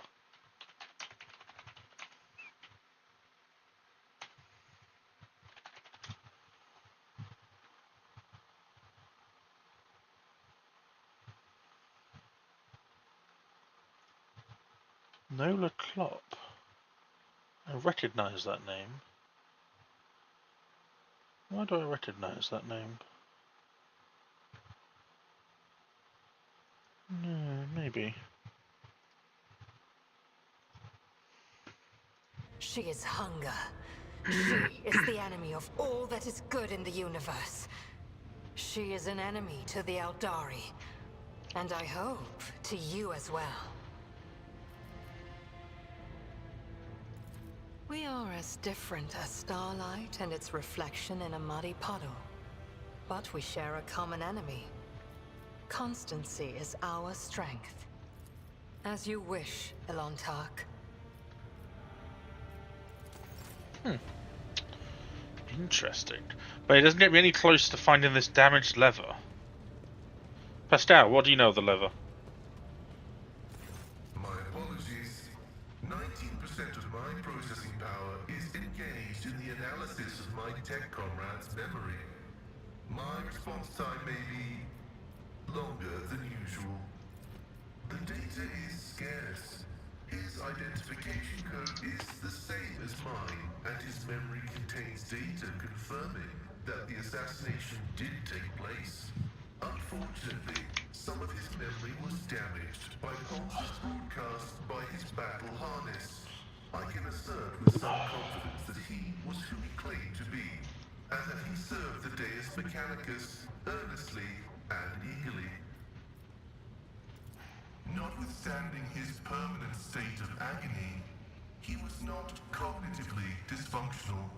Nola Klopp. I recognise that name. Why do I recognise that name? Maybe. She is hunger. She is the enemy of all that is good in the universe. She is an enemy to the Eldari, and I hope to you as well. We are as different as starlight and its reflection in a muddy puddle, but we share a common enemy. Constancy is our strength. As you wish, Elontark. Interesting. But it doesn't get me any close to finding this damaged lever. Pascal, what do you know of the lever? My apologies. 19% of my processing power is engaged in the analysis of my tech comrade's memory. My response time may be longer than usual. The data is scarce. His identification code is the same as mine, and his memory contains data confirming that the assassination did take place. Unfortunately, some of his memory was damaged by pulses broadcast by his battle harness. I can assert with some confidence that he was who he claimed to be, and that he served the Deus Mechanicus earnestly and eagerly. Notwithstanding his permanent state of agony, he was not cognitively dysfunctional.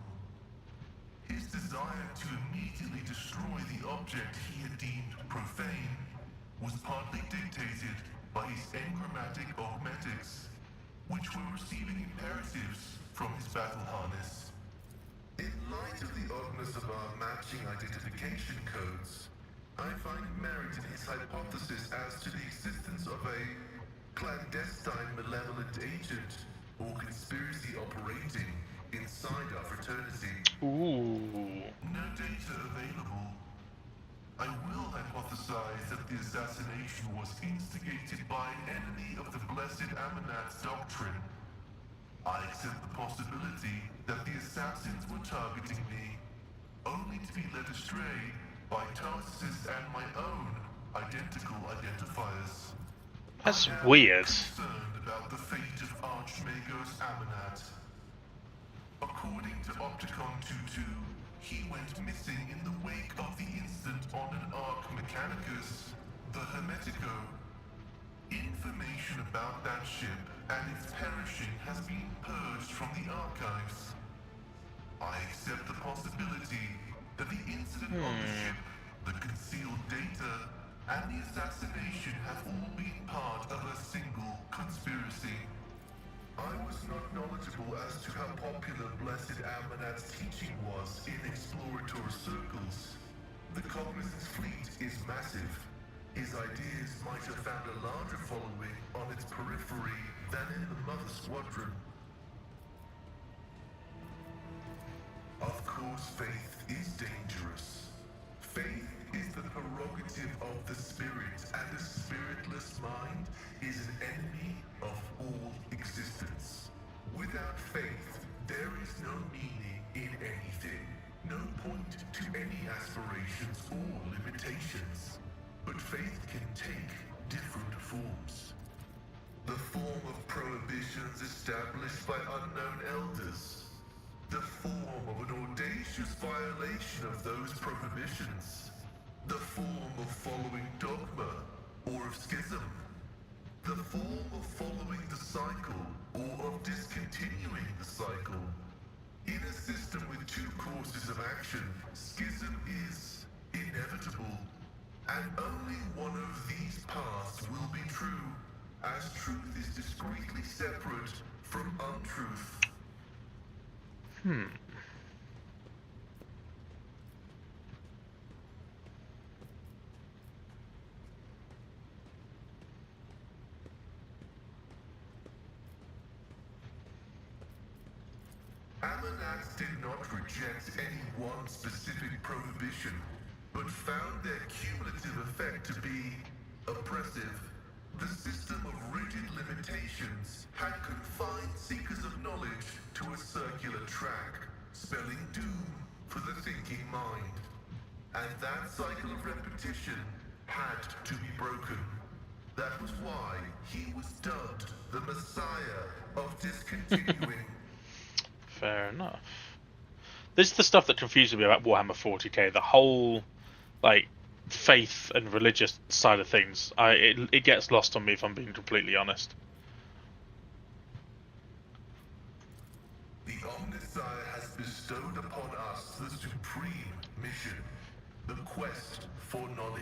His desire to immediately destroy the object he had deemed profane was partly dictated by his engrammatic augmetics, which were receiving imperatives from his battle harness. In light of the oddness of our matching identification codes, I find merit in his hypothesis as to the existence of a clandestine malevolent agent or conspiracy operating inside our fraternity. Ooh. No data available. I will hypothesize that the assassination was instigated by an enemy of the Blessed Amanat's doctrine. I accept the possibility that the assassins were targeting me, only to be led astray by Tarsus and my own identical identifiers. That's I am weird. concerned about the fate of Archmagos Amanat. According to Opticon 22, he went missing in the wake of the incident on an Arch Mechanicus, the Hermetico. Information about that ship and its perishing has been purged from the archives. I accept the possibility that the incident on the ship, the concealed data, and the assassination have all been part of a single conspiracy. I was not knowledgeable as to how popular Blessed Amanat's teaching was in exploratory circles. The Cognizance fleet is massive. His ideas might have found a larger following on its periphery than in the Mother Squadron. Of course, faith is dangerous. Faith is the prerogative of the spirit, and a spiritless mind is an enemy of all existence. Without faith, there is no meaning in anything, no point to any aspirations or limitations. But faith can take different forms. The form of prohibitions established by unknown elders. The form of an audacious violation of those prohibitions. The form of following dogma or of schism. The form of following the cycle or of discontinuing the cycle. In a system with two courses of action, schism is inevitable. And only one of these paths will be true, as truth is discreetly separate from untruth. Ammonites did not reject any one specific prohibition, but found their cumulative effect to be oppressive. The system of rigid limitations had confined seekers of knowledge to a circular track, spelling doom for the thinking mind. And that cycle of repetition had to be broken. That was why he was dubbed the Messiah of discontinuing. Fair enough. This is the stuff that confuses me about Warhammer 40k. The whole, like, faith and religious side of things. It gets lost on me if I'm being completely honest. The Omnissiah has bestowed upon us the supreme mission, the quest for knowledge.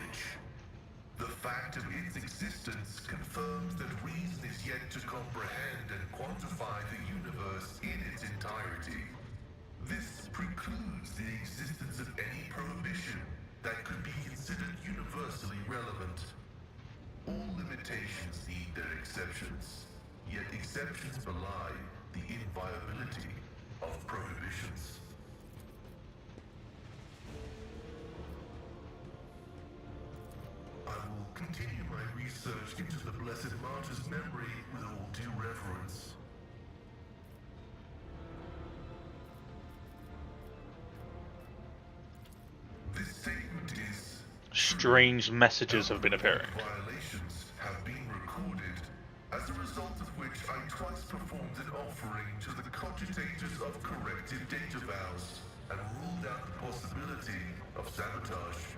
The fact of its existence confirms that reason is yet to comprehend and quantify the universe in its entirety. This precludes the existence of any prohibition that could be considered universally relevant. All limitations need their exceptions, yet exceptions belie the inviolability of prohibitions. I will continue my research into the Blessed Martyr's memory with all due reverence. This statement is Strange messages have been appearing. violations have been recorded, as a result of which I twice performed an offering to the cogitators of corrective data vows and ruled out the possibility of sabotage.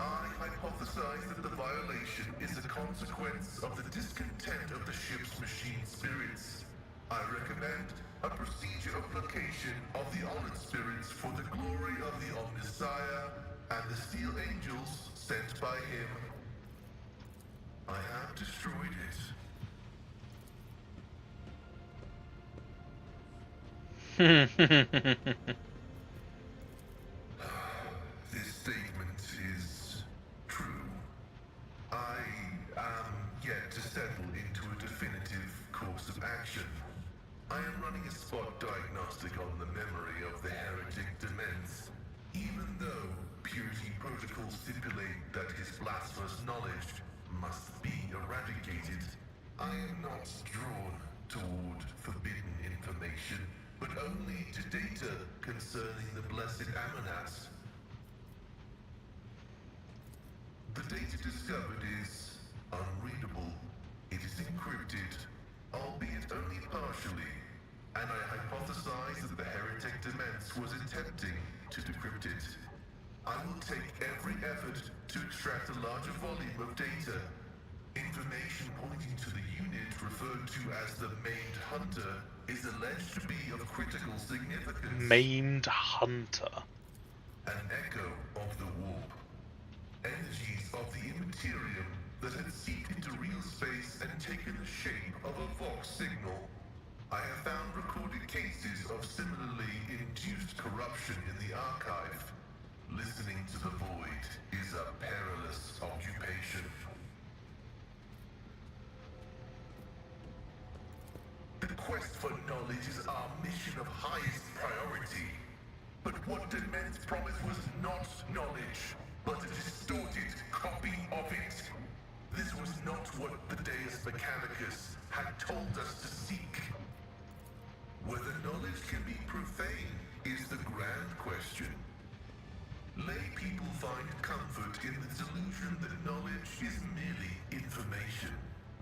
I hypothesize that the violation is a consequence of the discontent of the ship's machine spirits. I recommend a procedure of placation of the honored spirits for the glory of the Omnissiah and the steel angels sent by him. I have destroyed it. This statement is true. I am yet to settle into a definitive course of action. I am running a spot diagnostic on the memory of the heretic Demands. Even though purity protocols stipulate that his blasphemous knowledge must be eradicated, I am not drawn toward forbidden information, but only to data concerning the blessed Ammonites. The data discovered is unreadable. It is encrypted, albeit only partially, and I hypothesize that the heretic Demands was attempting to decrypt it. I will take every effort to extract a larger volume of data. Information pointing to the unit referred to as the Maimed Hunter is alleged to be of critical significance. Maimed Hunter. An echo of the warp. Energies of the immaterium that had seeped into real space and taken the shape of a Vox signal. I have found recorded cases of similarly induced corruption in the archive. Listening to the void is a perilous occupation. The quest for knowledge is our mission of highest priority. But what Demands promised was not knowledge. but a distorted copy of it. This was not what the Deus Mechanicus had told us to seek. Whether knowledge can be profane is the grand question. Lay people find comfort in the delusion that knowledge is merely information.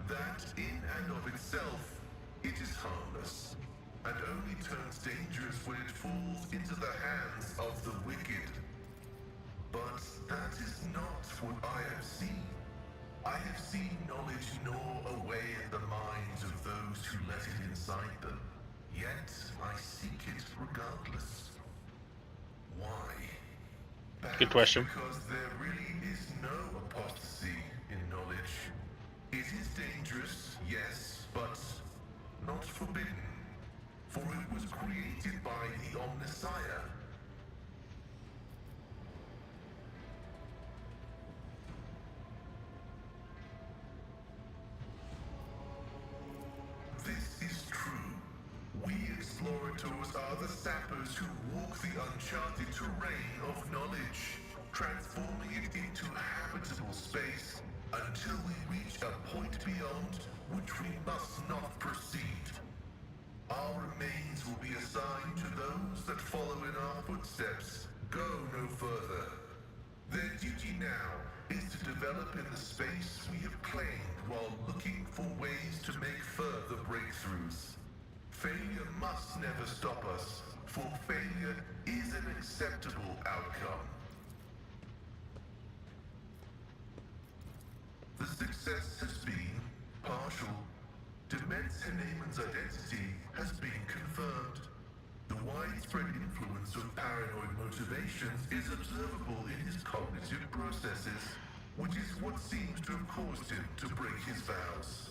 That in and of itself, it is harmless, and only turns dangerous when it falls into the hands of the wicked. But that is not what I have seen. I have seen knowledge gnaw away at the minds of those who let it inside them. Yet I seek it regardless. Why? Good question. Because there really is no apostasy in knowledge. It is dangerous, yes, but not forbidden. For it was created by the Omnissiah. This is true. We explorators are the sappers who walk the uncharted terrain of knowledge, transforming it into habitable space until we reach a point beyond which we must not proceed. Our remains will be assigned to those that follow in our footsteps. Go no further. Their duty now is to develop in the space we have claimed while looking for ways to make further breakthroughs. Failure must never stop us, for failure is an acceptable outcome. The success has been partial. Dement's Haneman's identity has been confirmed. The widespread influence of paranoid motivations is observable in his cognitive processes, which is what seems to have caused him to break his vows.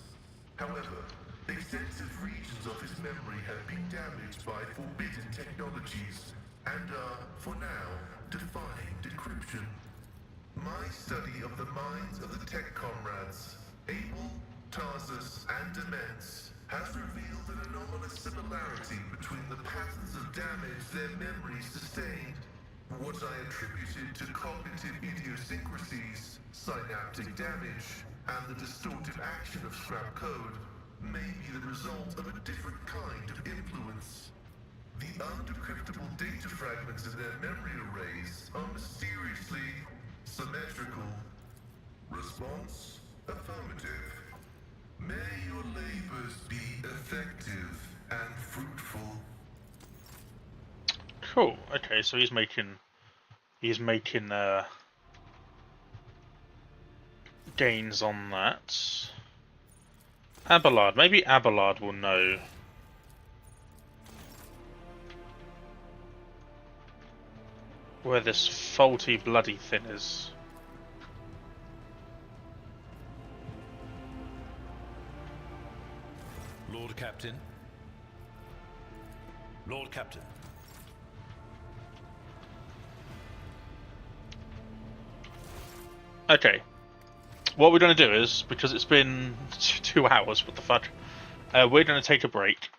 However, extensive regions of his memory have been damaged by forbidden technologies and are, for now, defying decryption. My study of the minds of the tech comrades, Abel, Tarsus, and Demands, has revealed an anomalous similarity between the patterns of damage their memories sustained. What I attributed to cognitive idiosyncrasies, synaptic damage, and the distortive action of scrap code may be the result of a different kind of influence. The undecryptable data fragments in their memory arrays are mysteriously symmetrical. Response? Affirmative. May your labors be effective and fruitful. Cool. Okay, so he's making gains on that. Abelard. Maybe Abelard will know. Where this faulty bloody thing is. Lord Captain. Lord Captain. Okay. What we're going to do is, because it's been 2 hours, what the fuck, we're going to take a break.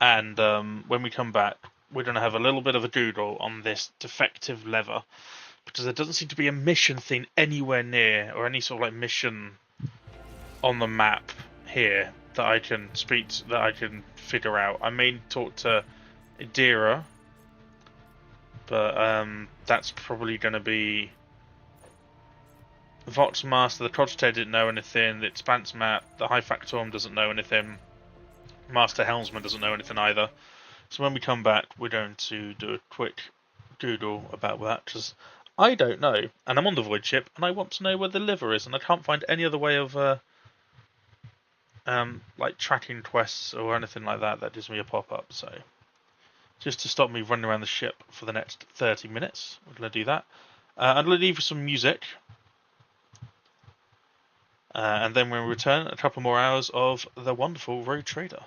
And when we come back, we're going to have a little bit of a doodle on this defective lever. Because there doesn't seem to be a mission thing anywhere near, or any sort of like mission on the map here that I can speak to, that I can figure out. I may talk to Idira, but that's probably going to be the Vox Master. The Cogitator didn't know anything. The Expanse map, the High Factorum doesn't know anything. Master Helmsman doesn't know anything either. So when we come back, we're going to do a quick Google about that, because I don't know, and I'm on the Void ship, and I want to know where the liver is, and I can't find any other way of like tracking quests or anything like that that gives me a pop-up. So just to stop me running around the ship for the next 30 minutes, we're going to do that. I'm going to leave you some music, and then when we return, a couple more hours of the wonderful Road Trader.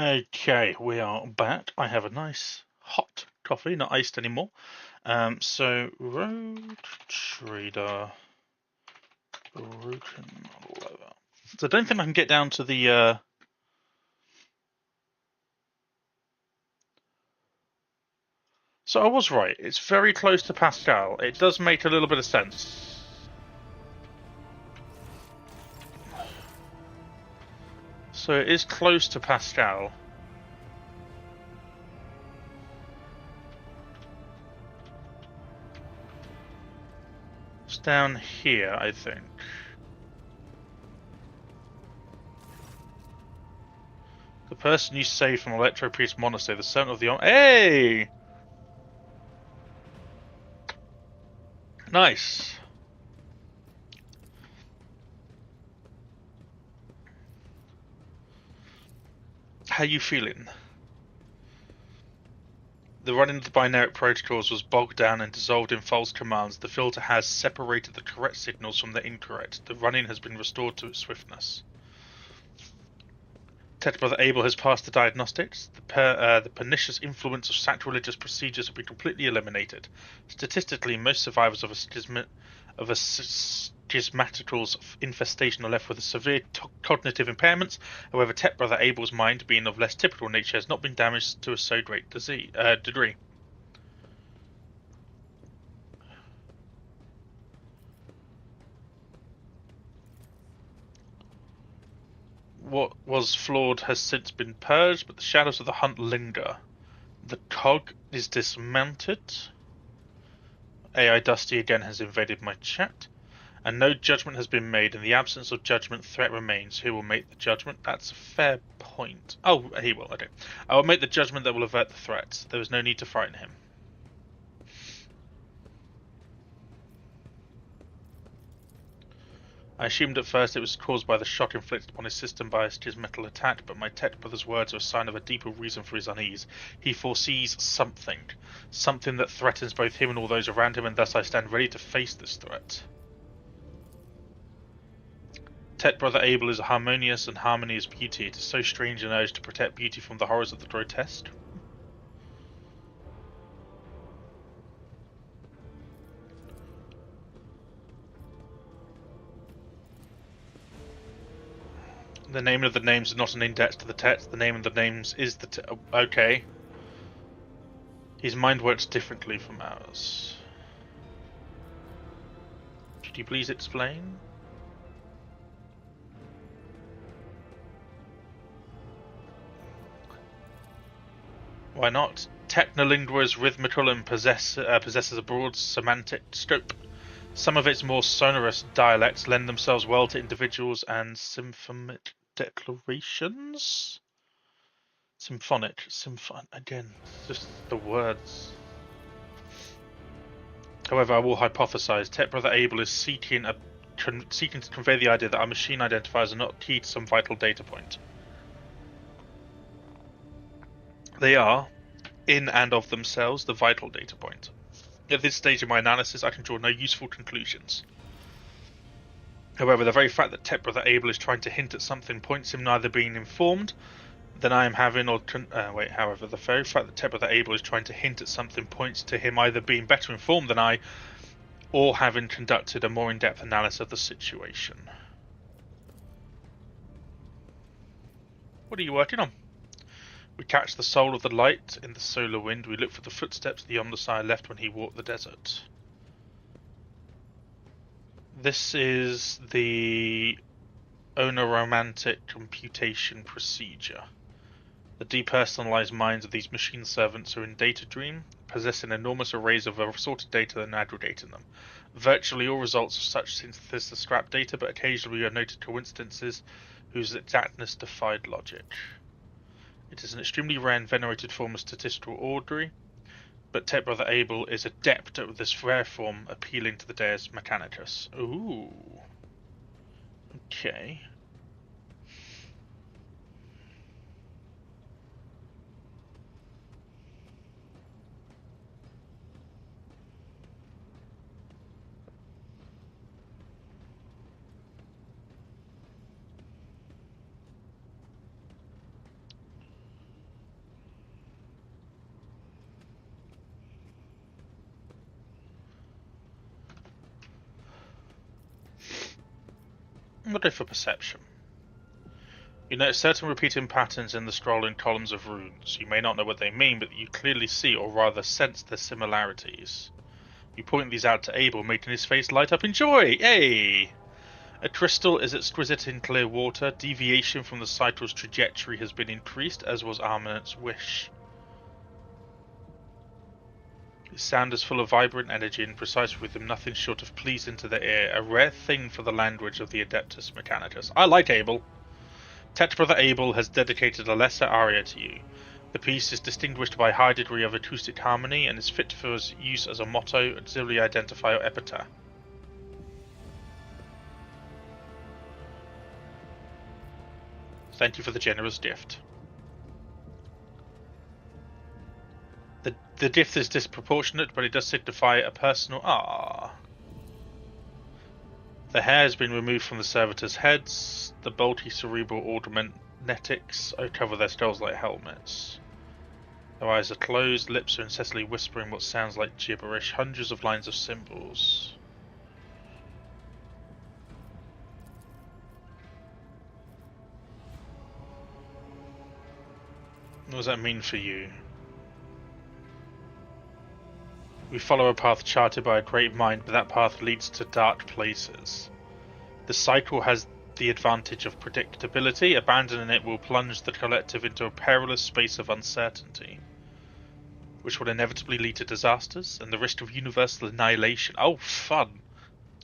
Okay, we are back. I have a nice hot coffee, not iced anymore. So road trader broken leather. So I don't think I can get down to the. So I was right. It's very close to Pascal. It does make a little bit of sense. So it is close to Pascal. It's down here, I think. The person you saved from Electro Priest Monastery, the servant of the... Hey! Nice. How you feeling? The running of the binary protocols was bogged down and dissolved in false commands. The filter has separated the correct signals from the incorrect. The running has been restored to its swiftness. Tech Brother Abel has passed the diagnostics. The pernicious influence of sacrilegious procedures have been completely eliminated. Statistically, most survivors of a schismatical's infestation are left with severe cognitive impairments. However, Tech Brother Abel's mind, being of less typical nature, has not been damaged to a so great degree. What was flawed has since been purged, but the shadows of the hunt linger. The cog is dismounted. AI Dusty again has invaded my chat. And no judgment has been made. In the absence of judgment, threat remains. Who will make the judgment? That's a fair point. Oh, he will. Okay. I will make the judgment that will avert the threat. There is no need to frighten him. I assumed at first it was caused by the shock inflicted upon his system by his metal attack, but my tech brother's words are a sign of a deeper reason for his unease. He foresees something. Something that threatens both him and all those around him, and thus I stand ready to face this threat. Tech Brother Abel is harmonious, and harmony is beauty. It is so strange an urge to protect beauty from the horrors of the grotesque. The name of the names is not an index to the text. The name of the names is the okay. His mind works differently from ours. Could you please explain? Why not? Technolingua is rhythmical and possesses a broad semantic scope. Some of its more sonorous dialects lend themselves well to individuals and symphonic declarations. Symphonic, again, just the words. However, I will hypothesize. Tech Brother Abel is seeking to convey the idea that our machine identifiers are not key to some vital data point. They are, in and of themselves, the vital data point. At this stage of my analysis, I can draw no useful conclusions. However, the very fact that Tech Brother Abel is trying to hint at something points him neither being informed than I am having, or however, the very fact that Tech Brother Abel is trying to hint at something points to him either being better informed than I, or having conducted a more in-depth analysis of the situation. What are you working on? We catch the soul of the light in the solar wind. We look for the footsteps the Omnissiah left when he walked the desert. This is the onoromantic computation procedure. The depersonalized minds of these machine servants are in data dream, possessing enormous arrays of assorted data and aggregating them. Virtually all results of such synthesis are scrap data, but occasionally we have noted coincidences whose exactness defied logic. It is an extremely rare and venerated form of statistical orrery, but Tech Brother Abel is adept at this rare form, appealing to the Deus Mechanicus. Ooh. Okay. I'm going to go for perception. You notice certain repeating patterns in the scrolling columns of runes. You may not know what they mean, but you clearly see, or rather sense, their similarities. You point these out to Abel, making his face light up in joy. Yay! A crystal is exquisite in clear water. Deviation from the cycle's trajectory has been increased, as was Armanet's wish. Its sound is full of vibrant energy and precise rhythm, nothing short of pleasing to the ear. A rare thing for the language of the Adeptus Mechanicus. I like Abel. Tet Brother Abel has dedicated a lesser aria to you. The piece is distinguished by a high degree of acoustic harmony and is fit for use as a motto, auxiliary identifier, or epitaph. Thank you for the generous gift. The gift is disproportionate, but it does signify a personal... The hair has been removed from the servitors' heads. The bulky cerebral augmentics cover their skulls like helmets. Their eyes are closed, lips are incessantly whispering what sounds like gibberish, hundreds of lines of symbols. What does that mean for you? We follow a path charted by a great mind, but that path leads to dark places. The cycle has the advantage of predictability. Abandoning it will plunge the collective into a perilous space of uncertainty, which will inevitably lead to disasters and the risk of universal annihilation. Oh, fun!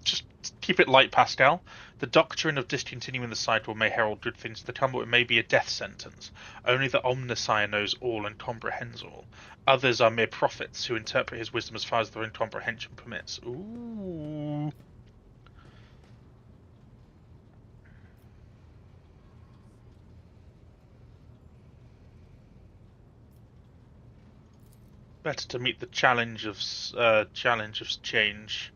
Just keep it light, Pascal. The doctrine of discontinuing the cycle may herald good things to come, but it may be a death sentence. Only the Omniscient knows all and comprehends all. Others are mere prophets who interpret his wisdom as far as their own comprehension permits. Ooh. Better to meet the challenge of change.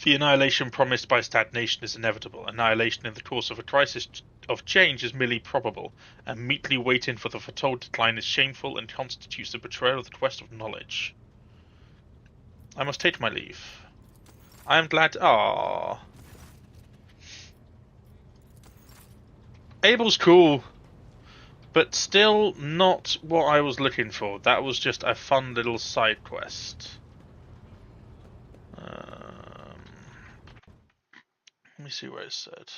The annihilation promised by stagnation is inevitable. Annihilation in the course of a crisis of change is merely probable, and meekly waiting for the foretold decline is shameful and constitutes the betrayal of the quest of knowledge. I must take my leave. I am glad... Abel's cool, but still not what I was looking for. That was just a fun little side quest. Let me see where it said.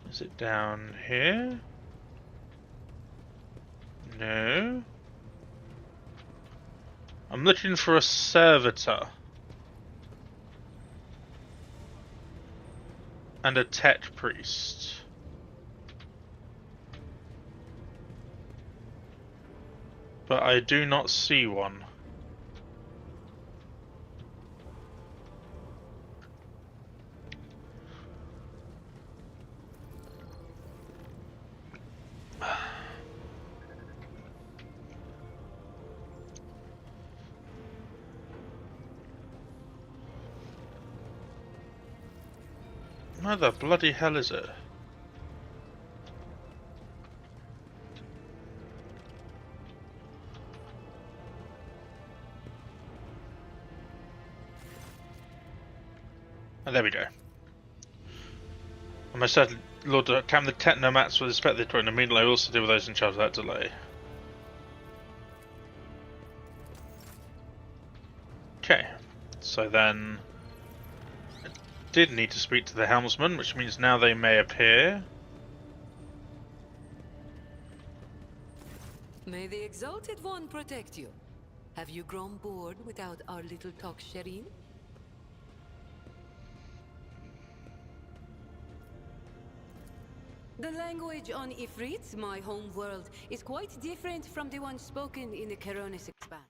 Is it down here? No. I'm looking for a servitor. And a Tet priest. But I do not see one. Where the bloody hell is it? Oh, there we go. And I said, Lord, can the technomats with respect the current immediately also deal with those in charge of that delay? Okay, so then I did need to speak to the helmsman, which means now they may appear. May the Exalted One protect you. Have you grown bored without our little talk, Shireen? The language on Ifrit, my home world, is quite different from the one spoken in the Keronis Expanse.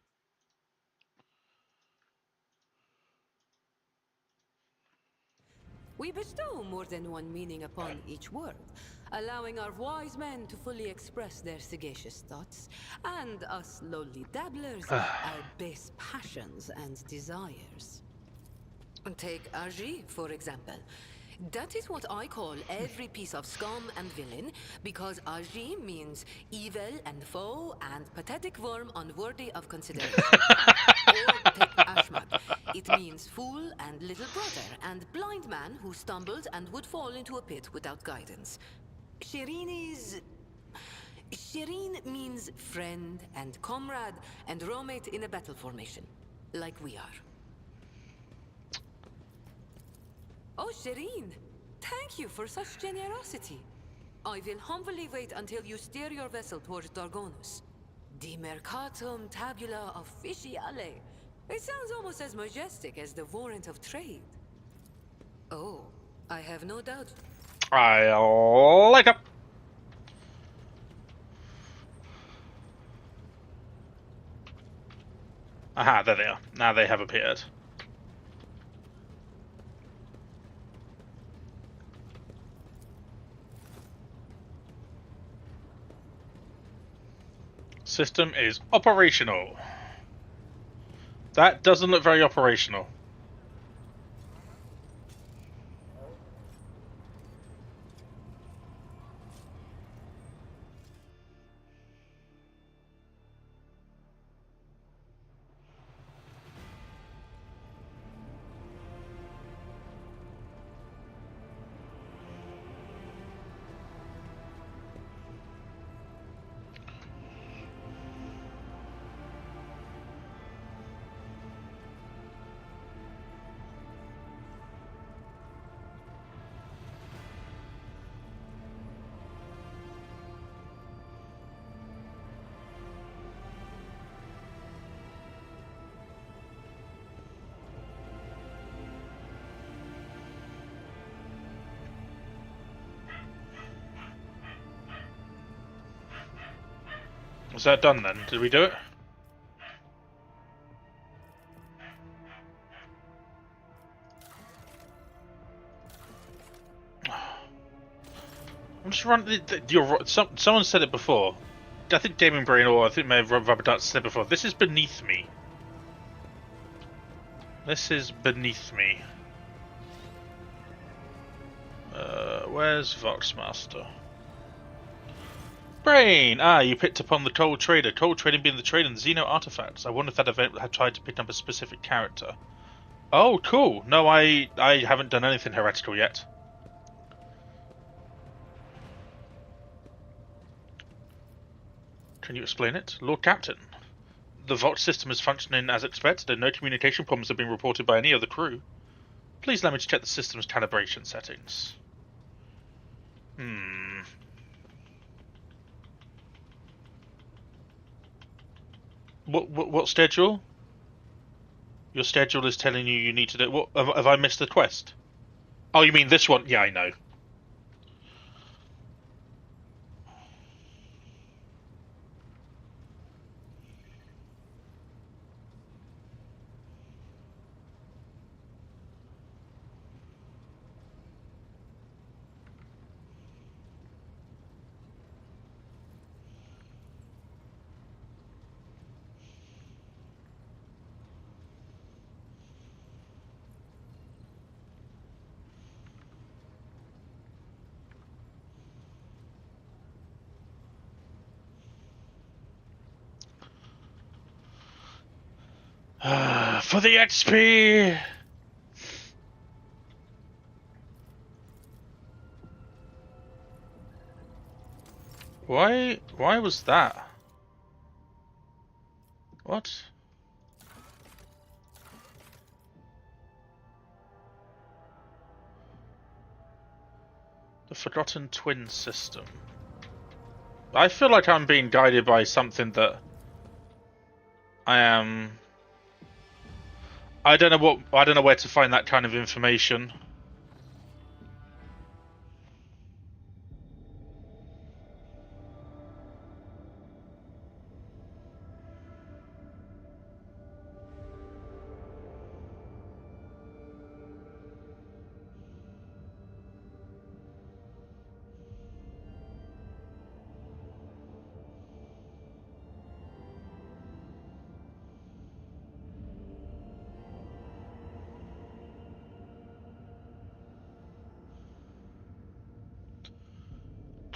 We bestow more than one meaning upon each word, allowing our wise men to fully express their sagacious thoughts, and us lowly dabblers, our base passions and desires. Take Argy, for example. That is what I call every piece of scum and villain, because Argy means evil and foe and pathetic worm unworthy of consideration. Or take Ashmat. It means fool and little brother and blind man who stumbled and would fall into a pit without guidance. Shireen means friend and comrade and roommate in a battle formation, like we are. Oh, Shireen, thank you for such generosity. I will humbly wait until you steer your vessel towards Dargonus. The Mercatum Tabula Officiale. It sounds almost as majestic as the warrant of trade. Oh, I have no doubt. I like it. Aha, there they are. Now they have appeared. System is operational. That doesn't look very operational. Was that done then? Did we do it? I'm just running. Someone said it before. I think Gaming Brain, or I think may have Rubber Duck said it before. This is beneath me. This is beneath me. Where's Voxmaster? Brain! Ah, you picked upon the Cold Trader. Cold Trading being the trade in Xeno artifacts. I wonder if that event had tried to pick up a specific character. Oh, cool. No, I haven't done anything heretical yet. Can you explain it? Lord Captain. The Vox system is functioning as expected and no communication problems have been reported by any of the crew. Please let me check the system's calibration settings. What schedule? Your schedule is telling you need to do... What, have I missed the quest? Oh, you mean this one? Yeah, I know. For the XP! Why was that? What? The Forgotten Twin System. I feel like I'm being guided by something that I am... I don't know where to find that kind of information.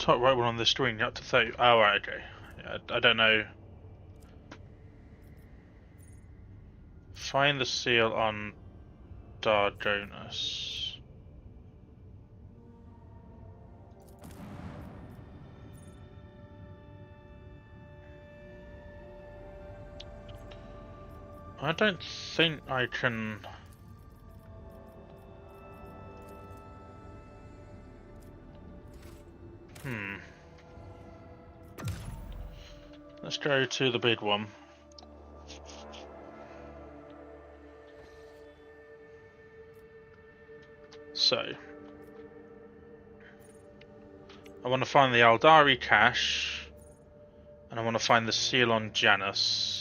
Top right one on the screen, up to 30. Oh, right, okay. Yeah, I don't know. Find the seal on Dardonis. I don't think I can... Let's go to the big one. So, I want to find the Aldari cache, and I want to find the seal on Janus.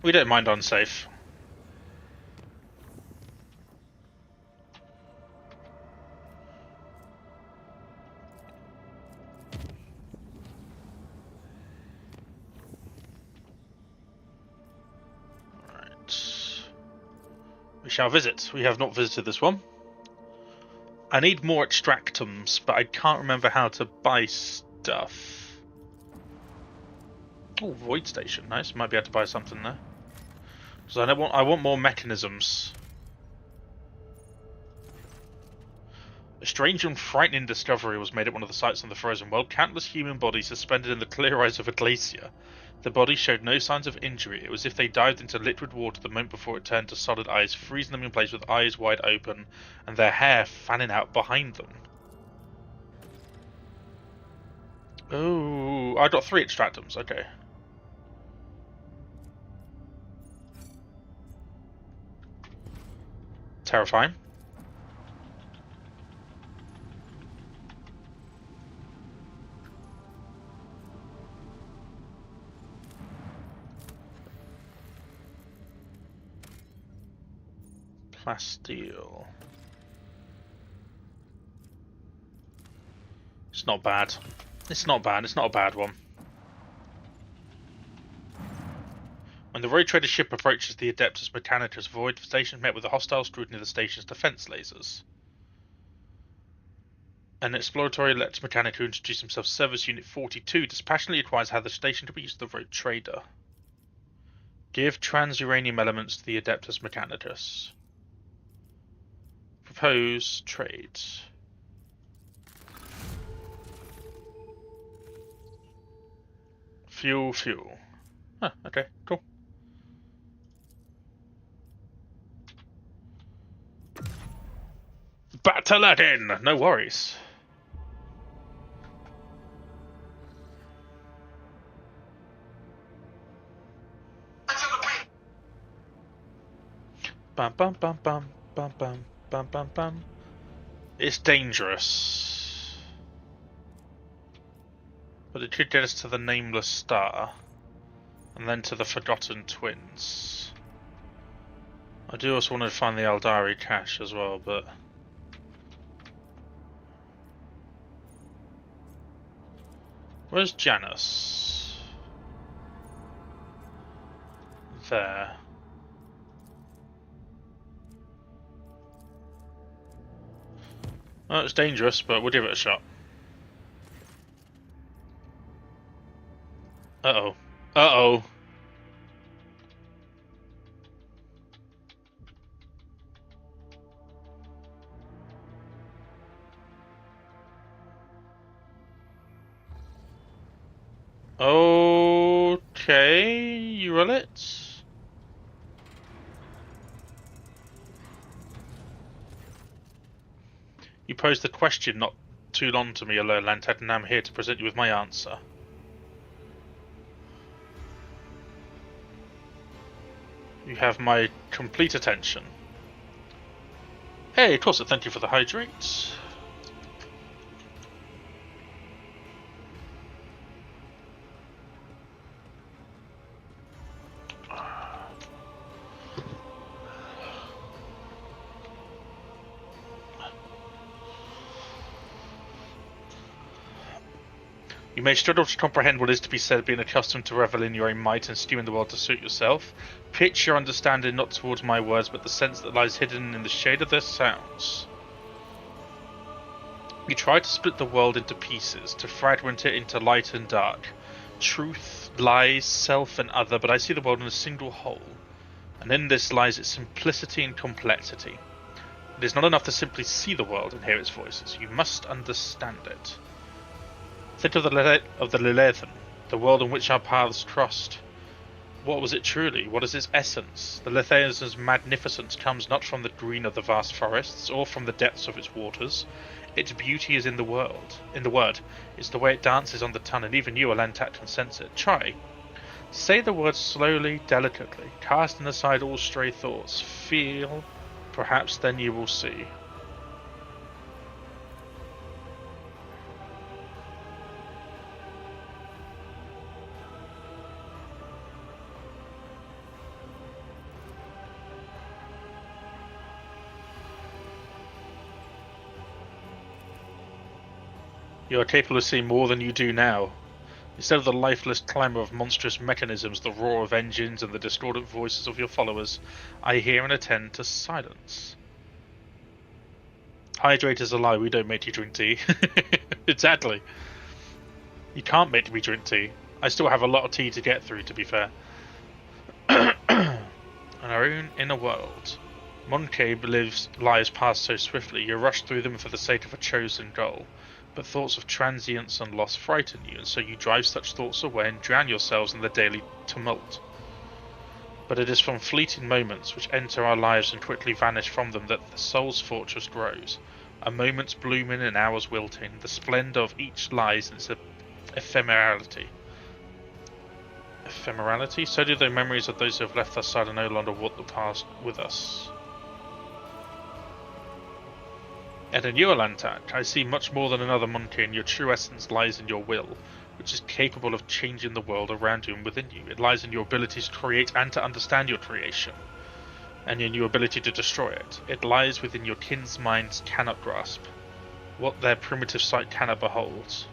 We don't mind unsafe. We shall visit. We have not visited this one. I need more extractums, but I can't remember how to buy stuff. Oh, Void Station, nice. Might be able to buy something there. So I want more mechanisms. A strange and frightening discovery was made at one of the sites on the frozen world. Countless human bodies suspended in the clear ice of a glacier. The bodies showed no signs of injury. It was as if they dived into liquid water the moment before it turned to solid ice, freezing them in place with eyes wide open and their hair fanning out behind them. Oh, I got 3 extractums, okay. Terrifying. Plasteel. It's not bad. It's not bad. It's not a bad one. When the Road Trader ship approaches the Adeptus Mechanicus void, the station is met with a hostile scrutiny of the station's defense lasers. An exploratory Adeptus Mechanicus who introduced himself to Service Unit 42 dispassionately inquires how the station could be used to the Road Trader. Give trans-uranium elements to the Adeptus Mechanicus. Propose trades. Fuel. Huh, okay, cool. Battle again! No worries. Bum bum bum bum bum bum bum bum bum. It's dangerous. But it could get us to the Nameless Star. And then to the Forgotten Twins. I do also want to find the Aldari cache as well, but... Where's Janus? There. Well, it's dangerous, but we'll give it a shot. Uh-oh. Uh-oh. Okay, you roll it. You posed the question not too long to me, Alolantet, and I'm here to present you with my answer. You have my complete attention. Hey, Corset, thank you for the hydrate. You may struggle to comprehend what is to be said, being accustomed to revel in your own might and stew in the world to suit yourself. Pitch your understanding not towards my words, but the sense that lies hidden in the shade of their sounds. You try to split the world into pieces, to fragment it into light and dark, truth, lies, self, and other, but I see the world in a single whole, and in this lies its simplicity and complexity. It is not enough to simply see the world and hear its voices. You must understand it. Think of the Lilithan, the world in which our paths crossed. What was it truly? What is its essence? The Lithaeans' magnificence comes not from the green of the vast forests, or from the depths of its waters. Its beauty is in the world, in the word. It's the way it dances on the tongue, and even you, Alentat, can sense it. Try. Say the words slowly, delicately, casting aside all stray thoughts. Feel. Perhaps then you will see. You are capable of seeing more than you do now. Instead of the lifeless clamour of monstrous mechanisms, the roar of engines, and the discordant voices of your followers, I hear and attend to silence. Hydrate is a lie, we don't make you drink tea. Exactly. You can't make me drink tea. I still have a lot of tea to get through, to be fair. In our own inner world, Moncabe lives past so swiftly, you rush through them for the sake of a chosen goal. But thoughts of transience and loss frighten you, and so you drive such thoughts away and drown yourselves in the daily tumult. But it is from fleeting moments which enter our lives and quickly vanish from them that the soul's fortress grows. A moment's blooming and hours wilting, the splendour of each lies in its ephemerality. Ephemerality? So do the memories of those who have left our side and no longer walk the past with us. And in you, Alantak, I see much more than another monkey, and your true essence lies in your will, which is capable of changing the world around you and within you. It lies in your ability to create and to understand your creation, and in your ability to destroy it. It lies within your kin's minds cannot grasp, what their primitive sight cannot behold.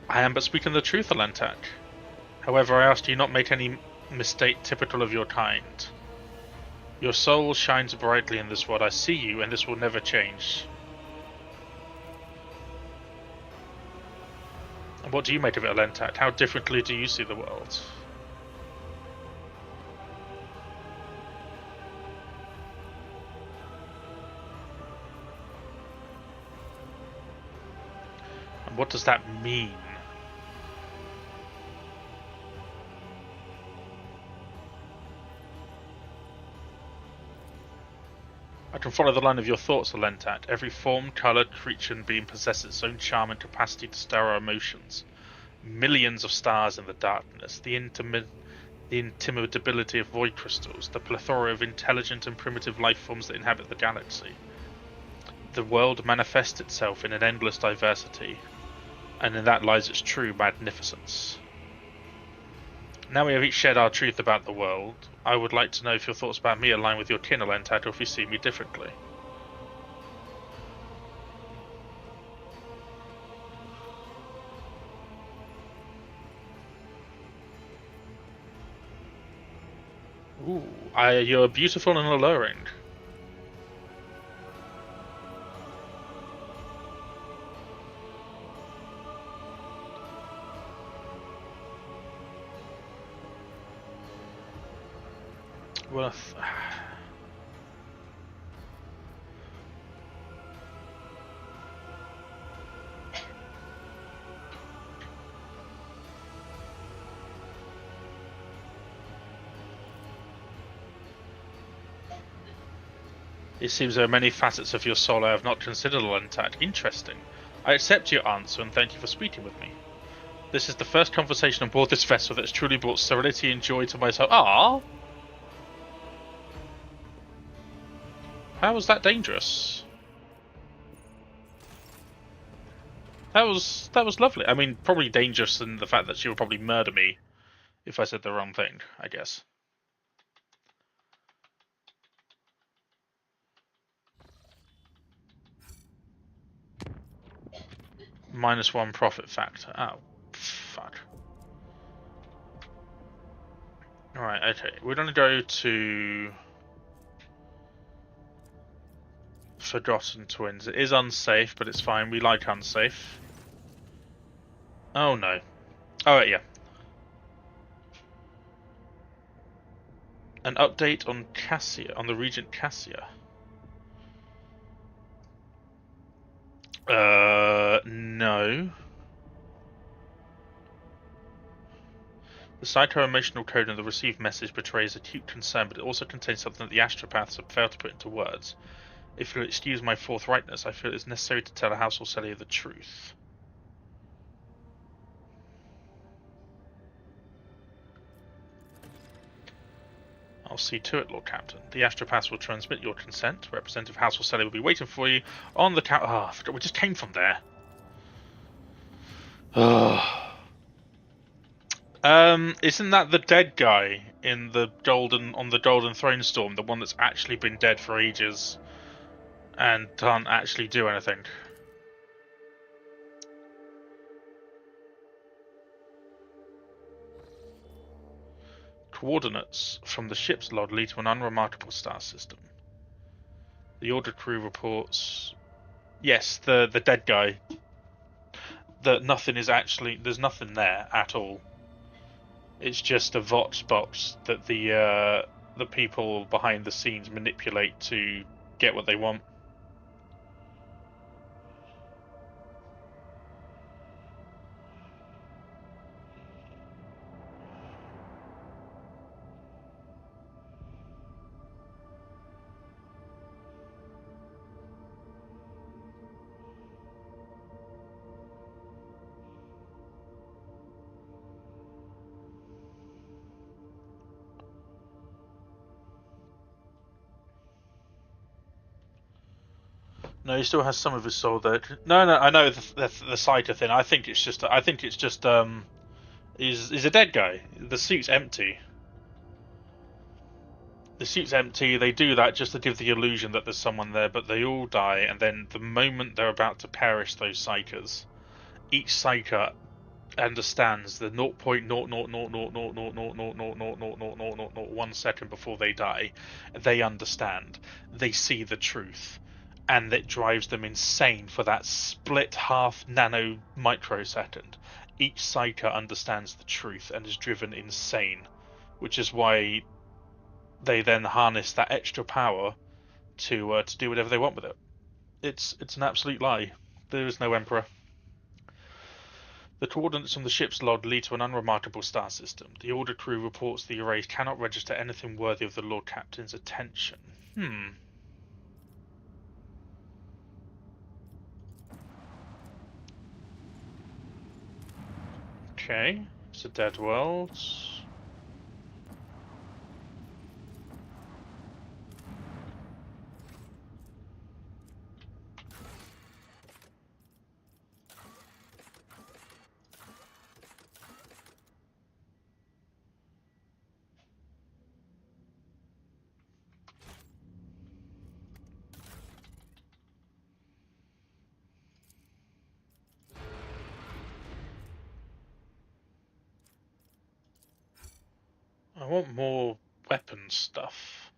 I am but speaking the truth, Alantak. However, I ask you not make any mistake typical of your kind. Your soul shines brightly in this world. I see you, and this will never change. And what do you make of it, Alentat? How differently do you see the world? And what does that mean? I can follow the line of your thoughts, Alentat. Every form, colour, creature and being possesses its own charm and capacity to stir our emotions. Millions of stars in the darkness, the intimidability of void crystals, the plethora of intelligent and primitive life forms that inhabit the galaxy. The world manifests itself in an endless diversity, and in that lies its true magnificence. Now we have each shared our truth about the world, I would like to know if your thoughts about me align with your kin, Alentat, or if you see me differently. Ooh, you're beautiful and alluring. Worth. It seems there are many facets of your soul I have not considered, Alentat. Interesting. I accept your answer and thank you for speaking with me. This is the first conversation on board this vessel that has truly brought serenity and joy to my soul. Ah! How was that dangerous? That was lovely. I mean, probably dangerous in the fact that she would probably murder me if I said the wrong thing, I guess. -1 profit factor. Oh, fuck. Alright, okay. We're gonna go to Forgotten Twins. It is unsafe, but it's fine. We like unsafe. Oh no. Oh yeah. An update on Cassia, on the Regent Cassia. No. The psycho-emotional code in the received message betrays acute concern, but it also contains something that the astropaths have failed to put into words. If you'll excuse my forthrightness, I feel it is necessary to tell a household Celia the truth. I'll see to it, Lord Captain. The astropaths will transmit your consent. Representative Household Celia will be waiting for you on the I forgot we just came from there. Isn't that the dead guy in the Golden Throne Storm, the one that's actually been dead for ages and can't actually do anything? Coordinates from the ship's log lead to an unremarkable star system. The order crew reports. Yes, the dead guy. That nothing is actually. There's nothing there at all. It's just a vox box that the people behind the scenes manipulate to get what they want. No, he still has some of his soul there. No, I know the Psyker thing. I think it's just he's a dead guy. The suit's empty. The suit's empty. They do that just to give the illusion that there's someone there, but they all die. And then the moment they're about to perish, those Psykers, each Psyker understands the 0.000000000000001 second before they die. They understand. They see the truth. And that drives them insane for that split half nano microsecond. Each Psyker understands the truth and is driven insane, which is why they then harness that extra power to do whatever they want with it. It's an absolute lie. There is no Emperor. The coordinates from the ship's log lead to an unremarkable star system. The order crew reports the arrays cannot register anything worthy of the Lord Captain's attention. Okay, it's a dead world. I want more weapon stuff.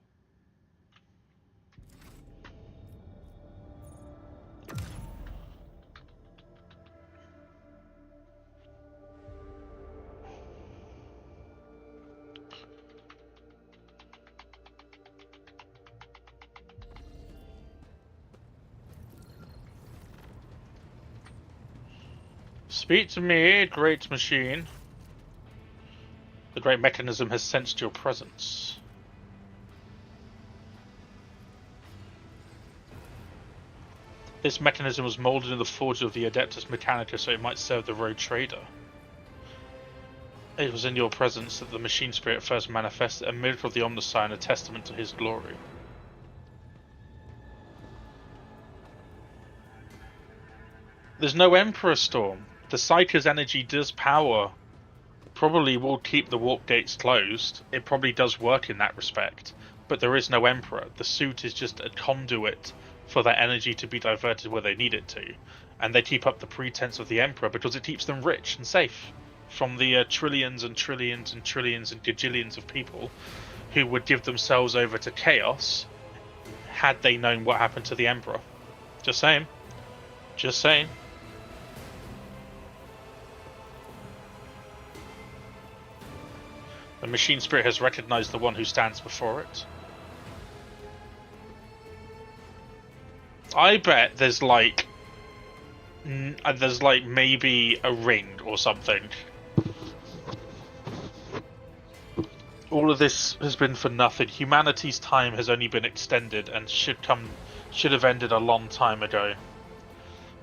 Speak to me, great machine. The great mechanism has sensed your presence. This mechanism was molded in the forge of the Adeptus Mechanica so it might serve the road trader. It was in your presence that the machine spirit first manifested, a miracle of the Omnissiah and a testament to his glory. There's no Emperor Storm. The Psyker's energy does power. Probably will keep the warp gates closed. It probably does work in that respect. But there is no Emperor. The suit is just a conduit for that energy to be diverted where they need it to. and they keep up the pretense of the Emperor because it keeps them rich and safe from the trillions and trillions and trillions and gajillions of people who would give themselves over to chaos had they known what happened to the Emperor. Just saying. Just saying. The machine spirit has recognized the one who stands before it. I bet there's like maybe a ring or something. All of this has been for nothing. Humanity's time has only been extended and should have ended a long time ago.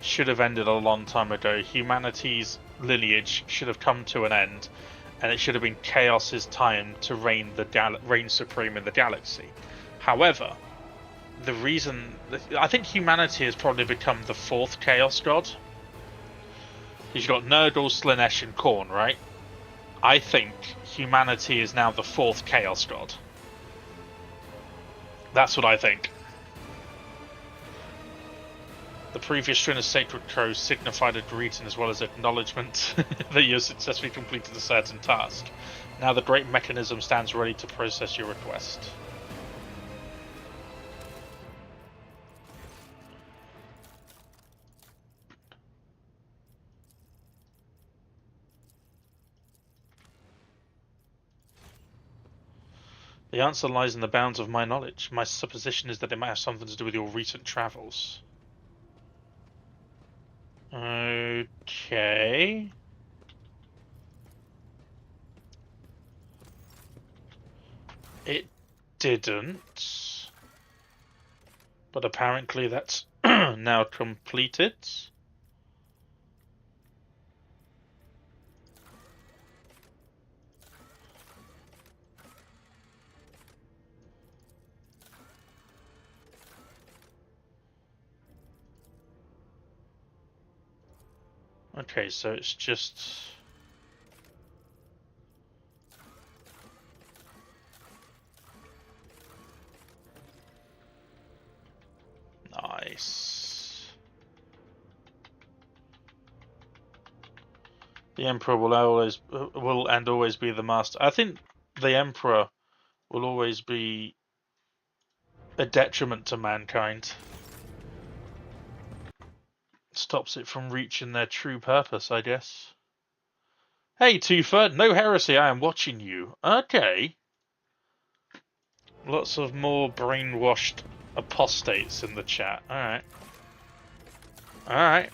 Should have ended a long time ago. Humanity's lineage should have come to an end, and it should have been Chaos's time to reign supreme in the galaxy. However, the reason I think humanity has probably become the fourth Chaos God. You've got Nurgle, Slaanesh, and Khorne, right? I think humanity is now the fourth Chaos God. That's what I think. The previous string of sacred crows signified a greeting as well as acknowledgement that you have successfully completed a certain task. Now the great mechanism stands ready to process your request. The answer lies in the bounds of my knowledge. My supposition is that it might have something to do with your recent travels. Okay. It didn't. But apparently that's now completed. Okay, so it's just... Nice. The Emperor will always be the master. I think the Emperor will always be a detriment to mankind. Stops it from reaching their true purpose, I guess. Hey, Toofer, no heresy, I am watching you. Okay. Lots of more brainwashed apostates in the chat. Alright. Alright.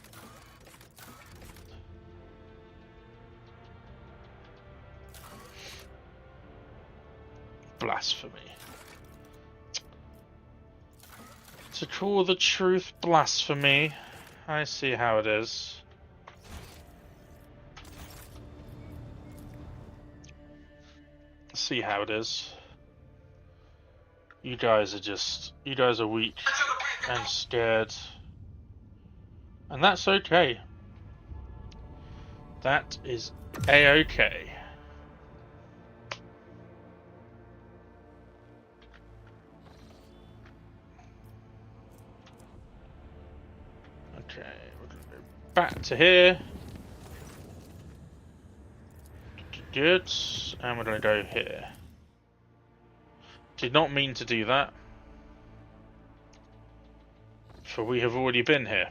Blasphemy. To call the truth blasphemy. I see how it is. See how it is. You guys are weak and scared. And that's okay. That is a-okay. Okay, we're gonna go back to here. Good, and we're gonna go here. Did not mean to do that, for we have already been here.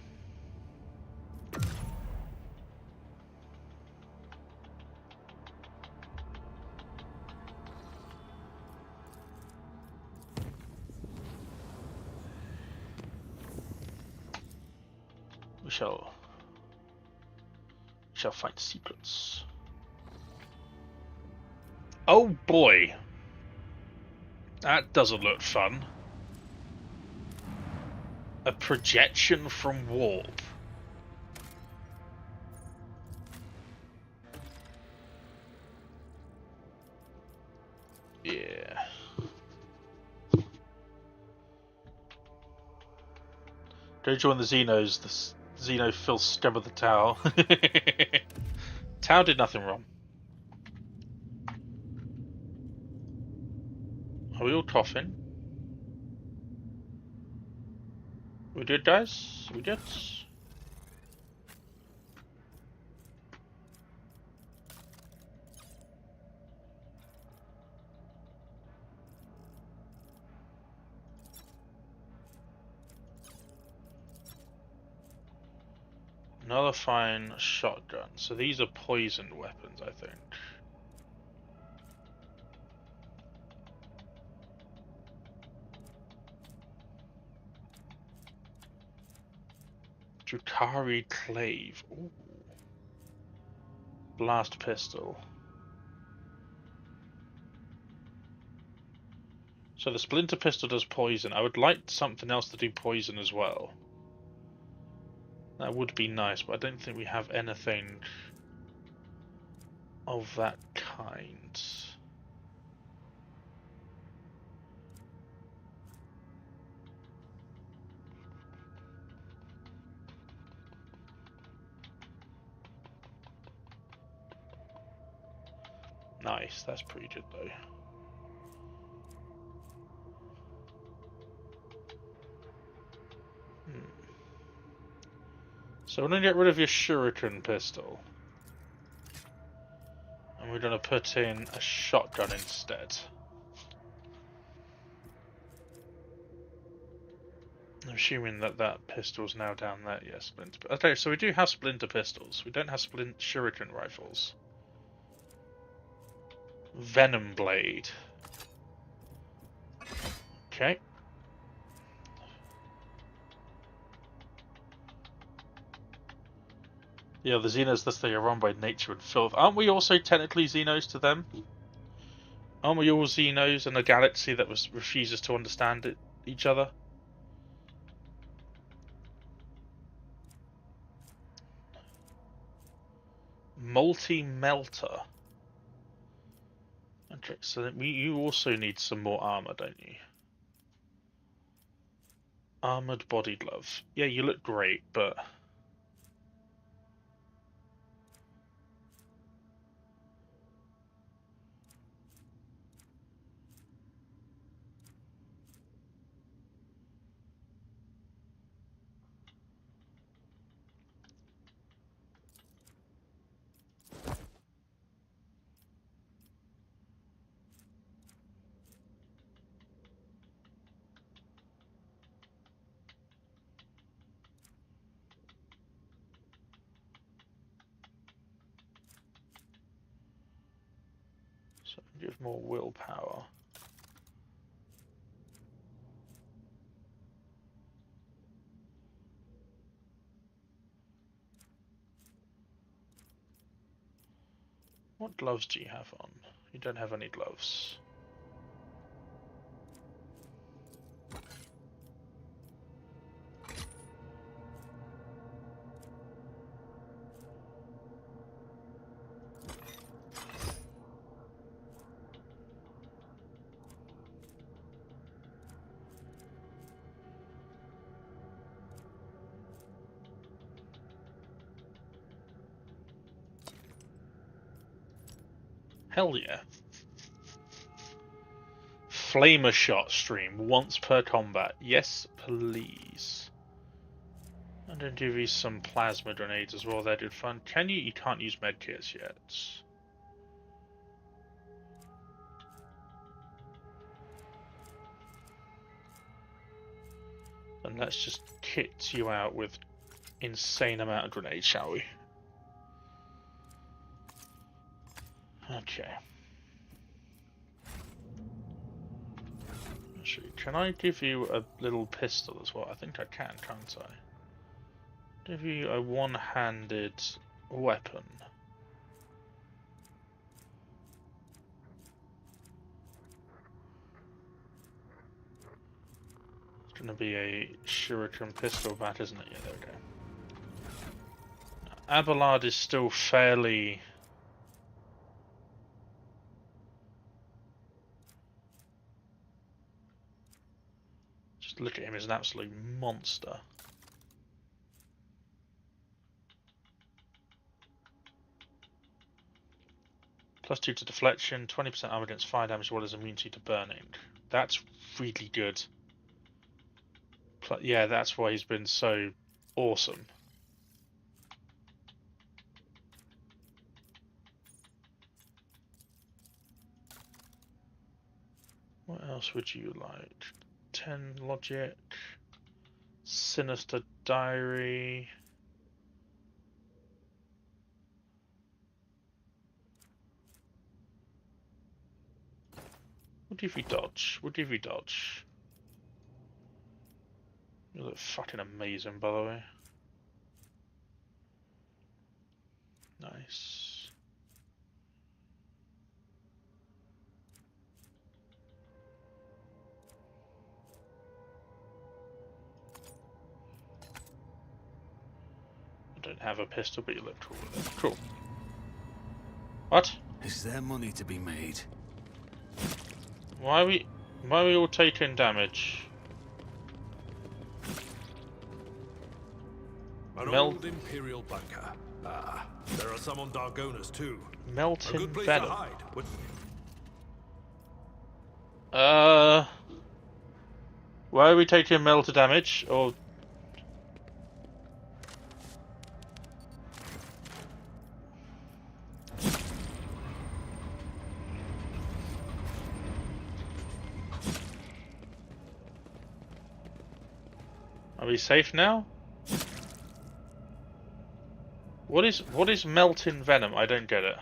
We shall find secrets. Oh boy! That doesn't look fun. A projection from warp. Yeah. Go join the Xenos. The Xeno fills scum of the Tau. Tau did nothing wrong. Are we all coughing? We did, guys? We did? Another fine shotgun. So these are poisoned weapons, I think. Drukari Clave. Ooh. Blast pistol. So the splinter pistol does poison. I would like something else to do poison as well. That would be nice, but I don't think we have anything of that kind. Nice, that's pretty good though. So we're going to get rid of your shuriken pistol. And we're going to put in a shotgun instead. I'm assuming that that pistol's now down there. Yes, splinter. Okay, so we do have splinter pistols. We don't have shuriken rifles. Venom blade. Okay. Yeah, the Xenos, this thing are run by nature and filth. Aren't we also technically Xenos to them? Aren't we all Xenos in a galaxy that refuses to understand each other? Multi-melter. Okay, so you also need some more armor, don't you? Armored body glove. Yeah, you look great, but... So give more willpower. What gloves do you have on? You don't have any gloves. Hell yeah. Flamer shot stream once per combat. Yes, please. And then give you some plasma grenades as well. They did fun. Can you? You can't use medkits yet. And let's just kit you out with insane amount of grenades, shall we? Okay. Actually, can I give you a little pistol as well? I think I can, can't I? Give you a one-handed weapon. It's going to be a shuriken pistol bat, isn't it? Yeah, there we go. Abelard is still fairly... Just look at him as an absolute monster. +2 to deflection, 20% armor against fire damage as well as immunity to burning. That's really good. Yeah, that's why he's been so awesome. What else would you like? 10 logic, sinister diary. Woodivy dodge. Woodivy dodge. You look fucking amazing, by the way. Nice. I don't have a pistol, but you look cool with it. Cool. What? Is there money to be made? Why are we all taking damage? An old Imperial bunker. Ah, there are some on Dargonas too. A Melting good place venom. to hide. Why are we taking melter damage? Or are we safe now? What is melting venom? I don't get it.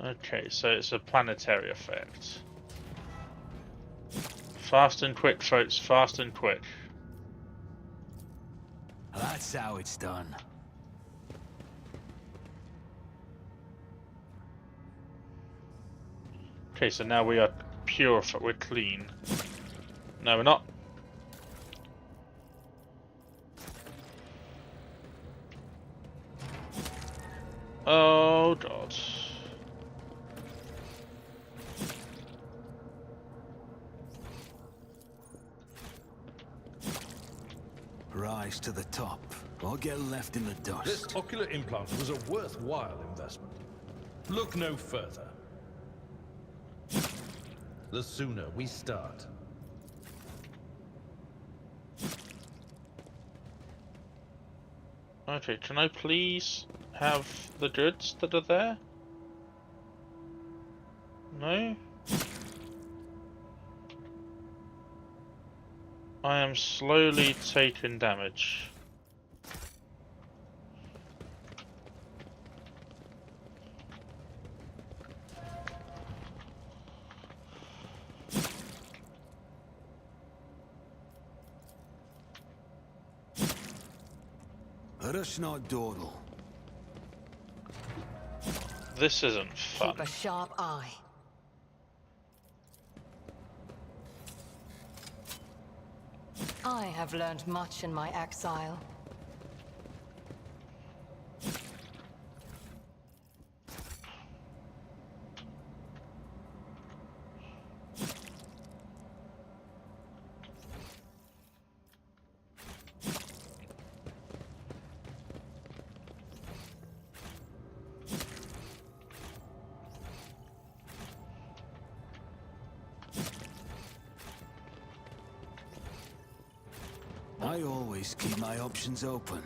Okay, so it's a planetary effect. Fast and quick, folks. Fast and quick. That's how it's done. Okay, so now we are pure. We're clean. No, we're not. Oh God. Rise to the top, or get left in the dust. This ocular implant was a worthwhile investment. Look no further. The sooner we start. Okay, can I please have the goods that are there? No? I am slowly taking damage. Let us not dawdle. This isn't fun. Keep a sharp eye. I have learned much in my exile. I always keep my options open.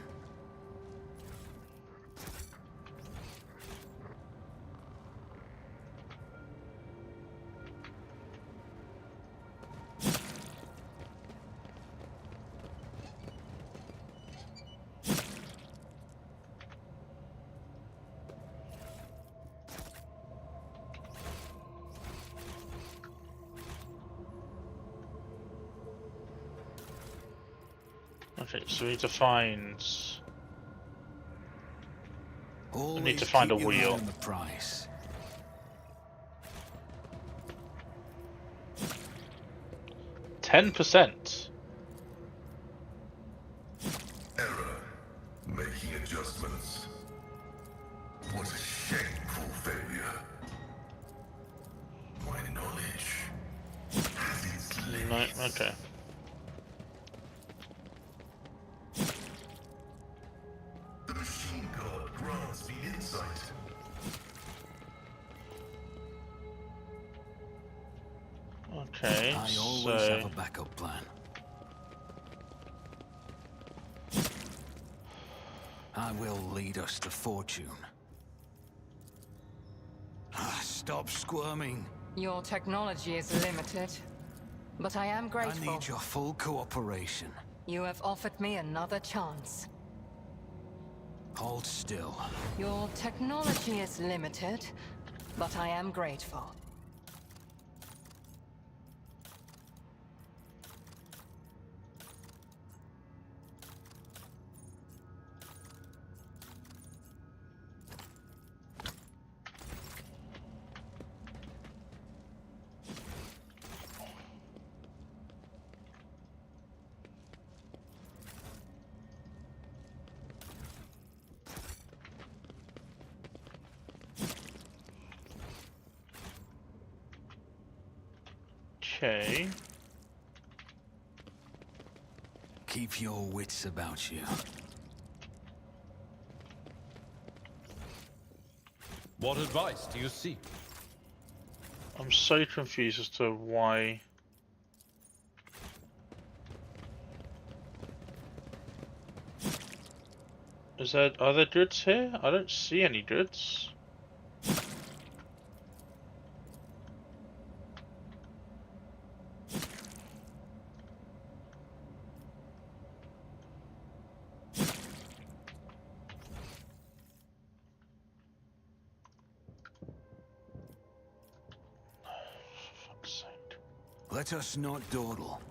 Okay, so we need to find. Always need to find keep a your eye wheel. on the price. 10%. Error. Making adjustments. What a shameful failure. My knowledge has its limits. No, okay. The machine god grants me insight. Okay, I always so have a backup plan. I will lead us to fortune. Stop squirming. Your technology is limited. but I am I grateful. need your full cooperation. You have offered me another chance. Hold still. Your technology is limited, but I am grateful. Okay. Keep your wits about you. What advice do you seek? I'm so confused as to why. Are there goods here? I don't see any goods. For fuck's sake. Let us not dawdle.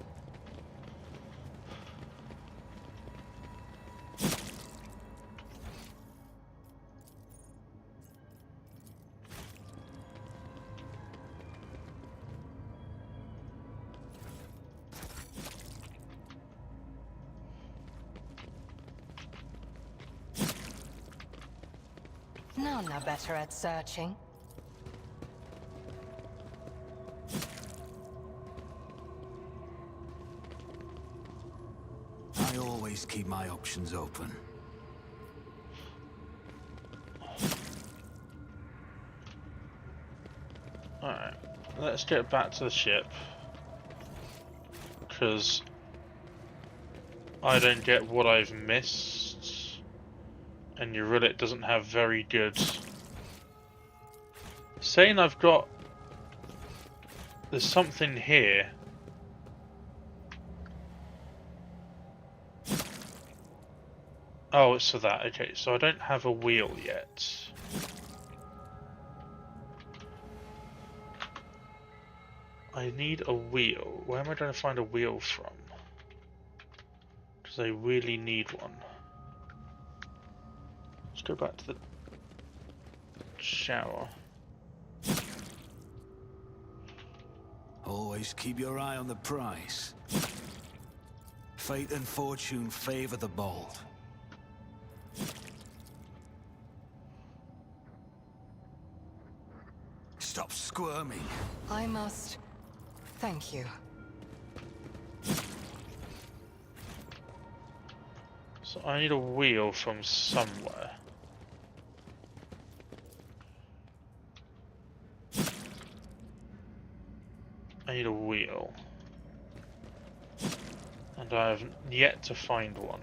None are better at searching. I always keep my options open. Alright, let's get back to the ship. Because I don't get what I've missed. And Eurylit doesn't have very good... Saying I've got... There's something here. Oh, it's for that. Okay, so I don't have a wheel yet. I need a wheel. Where am I going to find a wheel from? Because I really need one. Let's go back to the shower. Always keep your eye on the prize. Fate and fortune favor the bold. Stop squirming. I must... Thank you. So I need a wheel from somewhere. I need a wheel. And I have yet to find one.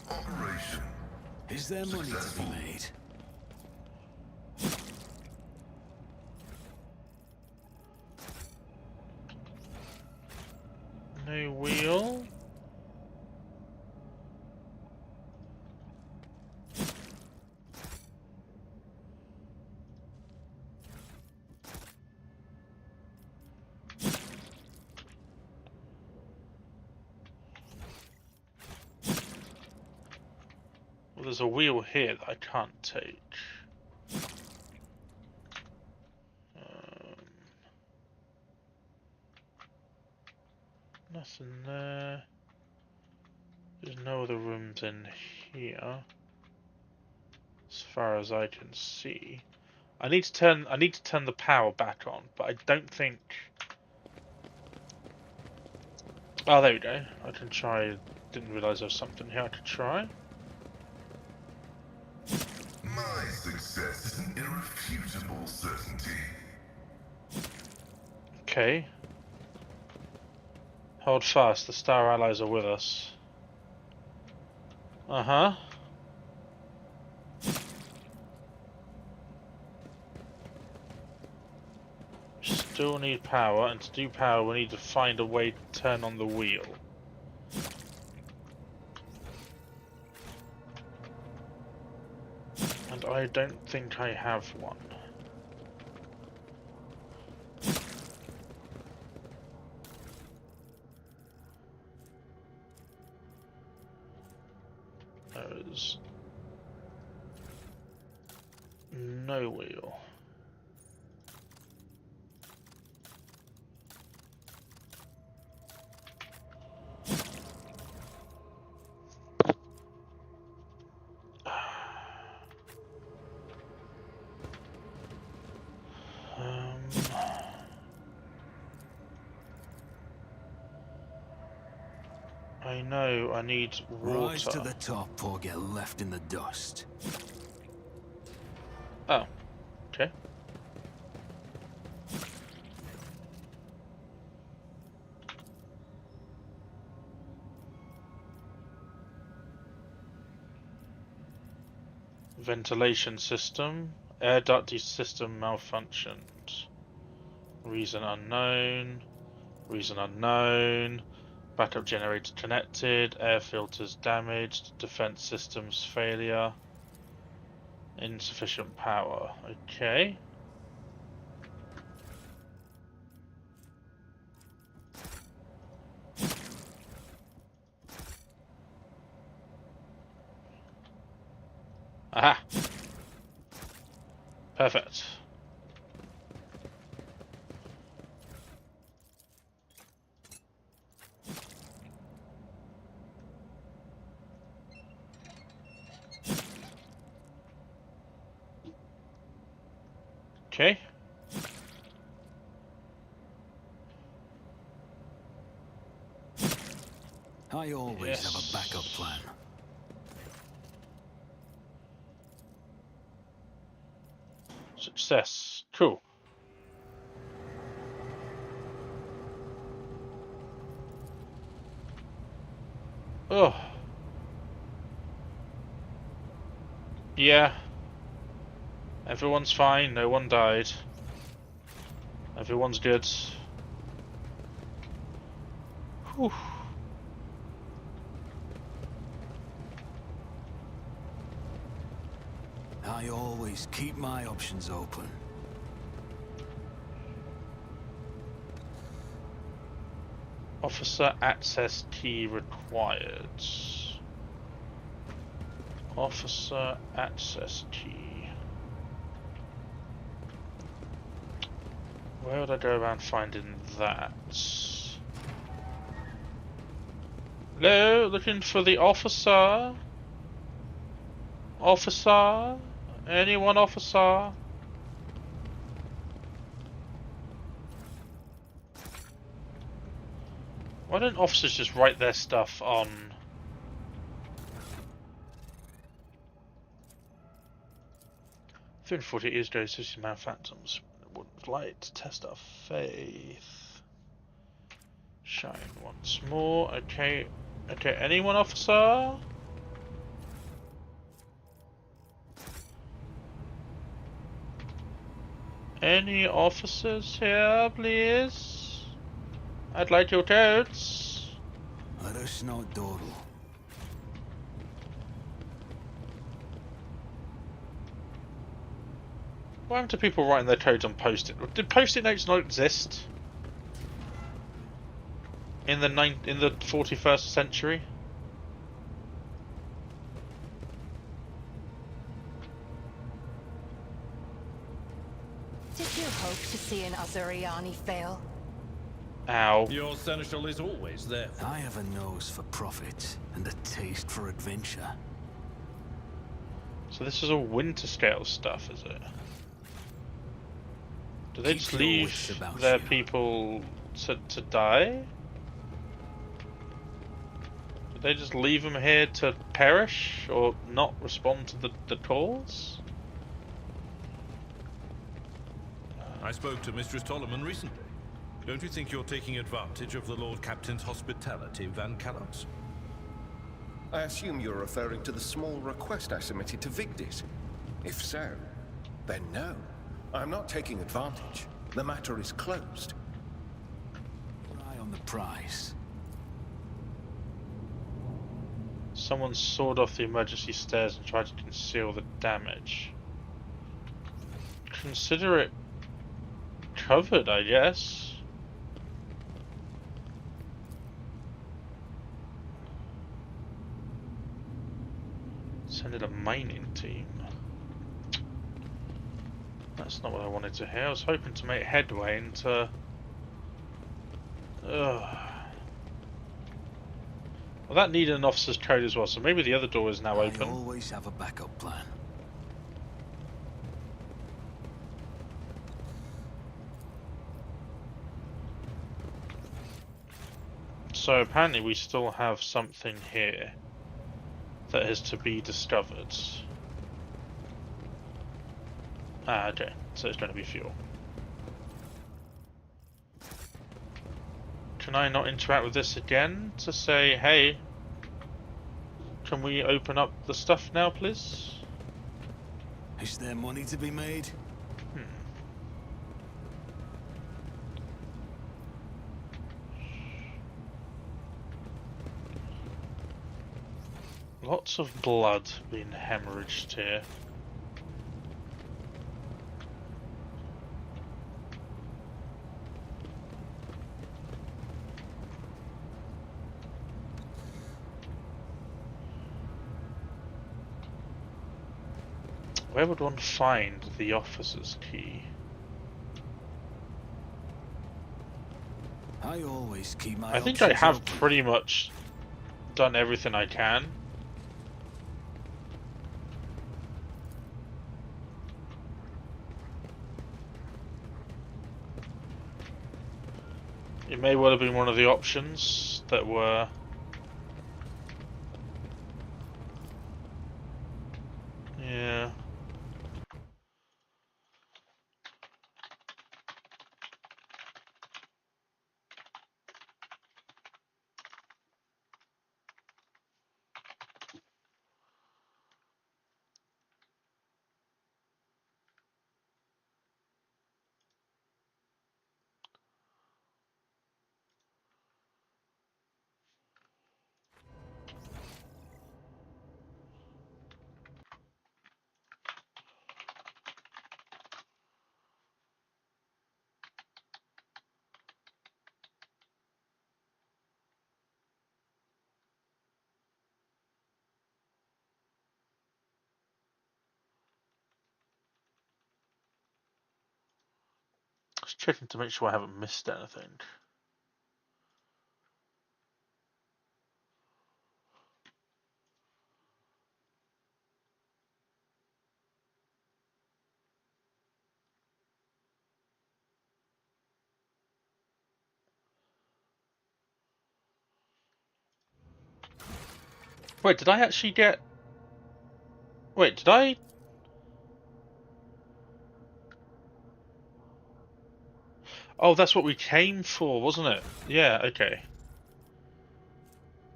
Operation. Is there money to be made? No wheel. Well, there's a wheel here that I can't take. Nothing there. There's no other rooms in here, as far as I can see. I need to turn the power back on, but I don't think. Oh, there we go. I can try. Didn't realise there was something here I could try. My success is an irrefutable certainty. Okay. Hold fast. The Star Allies are with us. Uh-huh. Just still need power, and to do power we need to find a way to turn on the wheel. And I don't think I have one. There is no wheel. I know I need water. Rise to the top or get left in the dust. Oh, okay. Ventilation system. Air duct system malfunctioned. Reason unknown. Reason unknown. Backup generator connected. Air filters damaged. Defense systems failure. Insufficient power. Okay. Aha! Perfect. Okay. I always have a backup plan. Success. Cool. Oh. Yeah. Everyone's fine, no one died. Everyone's good. Whew. I always keep my options open. Officer access key required. Officer access key. Where would I go around finding that? Hello, looking for the officer? Officer? Anyone, officer? Why don't officers just write their stuff on... Through 40 years ago, assisted man phantoms would like to test our faith. Shine once more. Okay. Okay, anyone, officer? Any officers here, please? I'd like your totes. Let us not dawdle. What happened to people writing their codes on post-it? Did post-it notes not exist in the 41st century? Did you hope to see an Azuriani fail? Ow. Your seneschal is always there. I have a nose for profit and a taste for adventure. So this is all winter scale stuff, is it? Do they just Keep your leave wits about their you. people to die? Do they just leave them here to perish or not respond to the calls? I spoke to Mistress Tolleman recently. Don't you think you're taking advantage of the Lord Captain's hospitality, Van Callops? I assume you're referring to the small request I submitted to Vigdis. If so, then no. I'm not taking advantage. The matter is closed. Eye on the prize. Someone sawed off the emergency stairs and tried to conceal the damage. Consider it covered, I guess. Send in a mining team. That's not what I wanted to hear. I was hoping to make headway into... Ugh. Well, that needed an officer's code as well, so maybe the other door is now open. I always have a backup plan. So apparently we still have something here that is to be discovered. Ah, okay. So it's going to be fuel. Can I not interact with this again to say, hey, can we open up the stuff now, please? Is there money to be made? Lots of blood being hemorrhaged here. Where would one find the officer's key? I always keep my I think I options have open. pretty much done everything I can. It may well have been one of the options that were... Yeah. Just checking to make sure I haven't missed anything. Wait, did I actually get... Wait, did I... Oh, that's what we came for, wasn't it? Yeah, okay.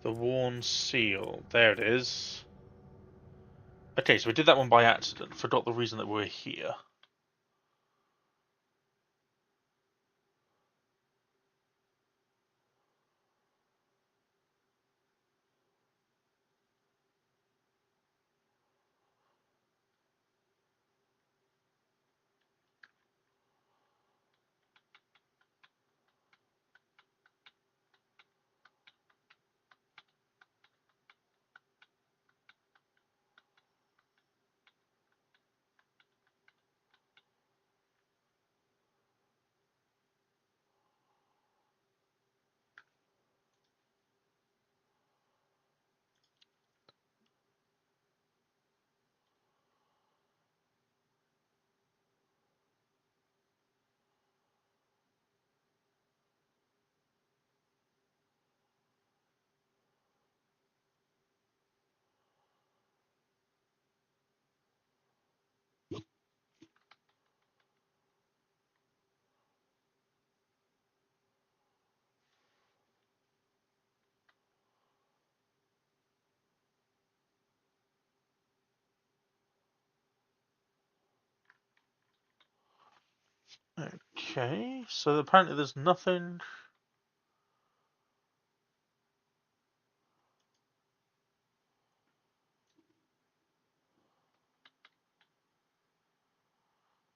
The worn seal. There it is. Okay, so we did that one by accident. Forgot the reason that we're here. Okay, so apparently there's nothing.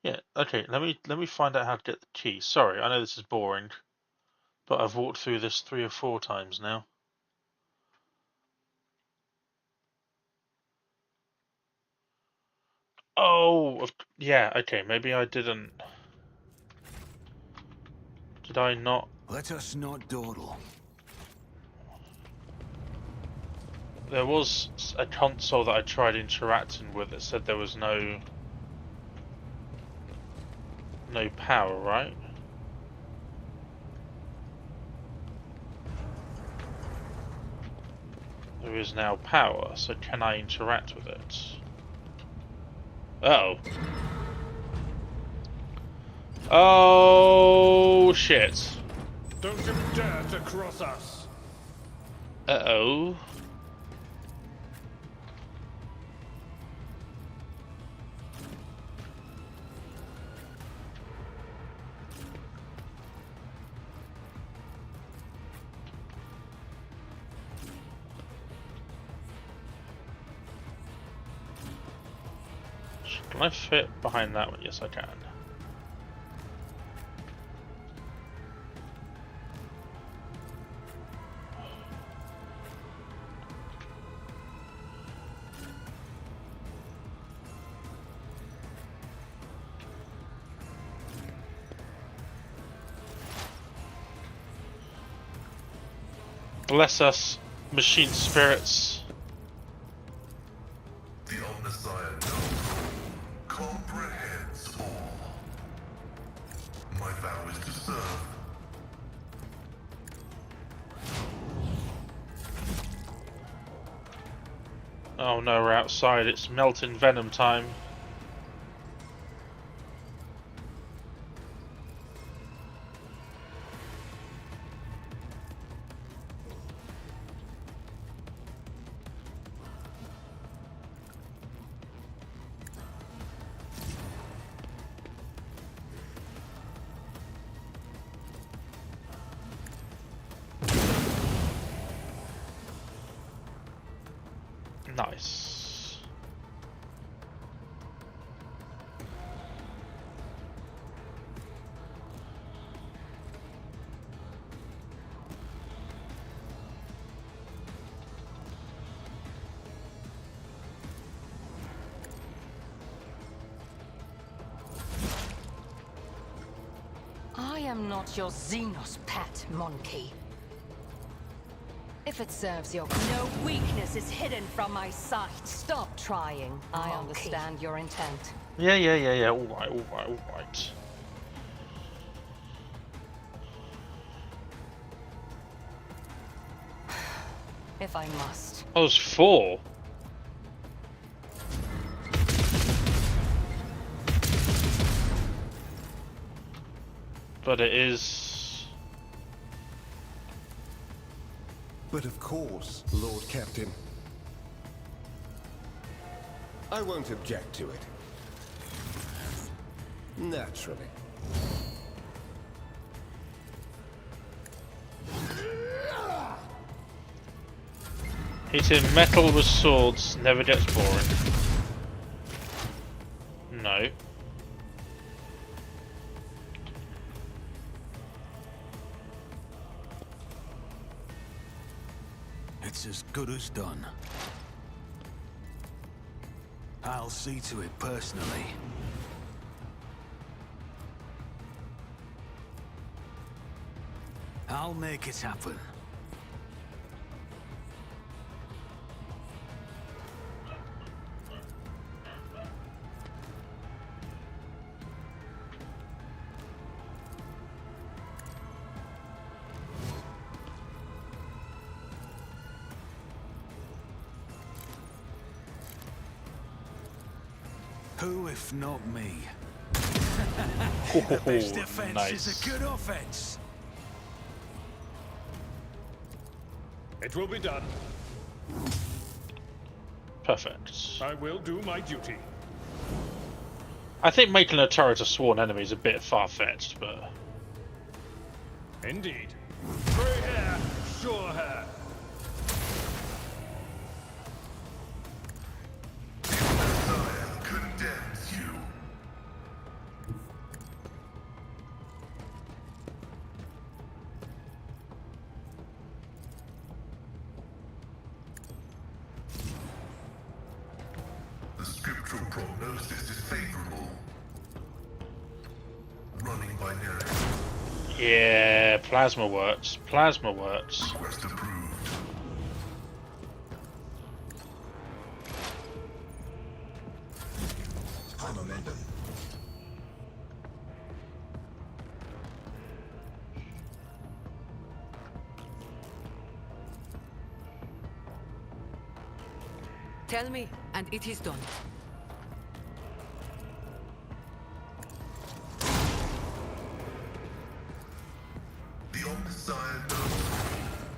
Yeah, okay, let me find out how to get the key. Sorry, I know this is boring, but I've walked through this 3 or 4 times now. Oh, yeah, okay, maybe I didn't. Did I not? Let us not dawdle. There was a console that I tried interacting with that said there was no power, right? There is now power, so can I interact with it? Uh-oh. Oh, shit. Don't you dare to cross us! Uh-oh. Can I fit behind that one? Yes, I can. Bless us, machine spirits. The Omnissiah comprehends all. My vow is to serve. Oh no, we're outside. It's melting venom time. Nice. I am not your Xenos pet, monkey. If it serves your... No weakness is hidden from my sight. Stop trying. I understand your intent. Yeah. Alright. If I must. Oh, there's 4. But it is... But of course, Lord Captain. I won't object to it. Naturally. Hitting metal with swords never gets boring. No. It's as good as done. I'll see to it personally. I'll make it happen. Who if not me? The best defense is a good offense. It will be done. Perfect. I will do my duty. I think making a turret a sworn enemy is a bit far-fetched, but... Indeed. Grey hair, sure hair. Messiah condemns you. The scriptural prognosis is favorable. Running binary. Yeah, plasma works. Plasma works. Request approved. High momentum. Tell me, and it is done. The Omnissiah knows,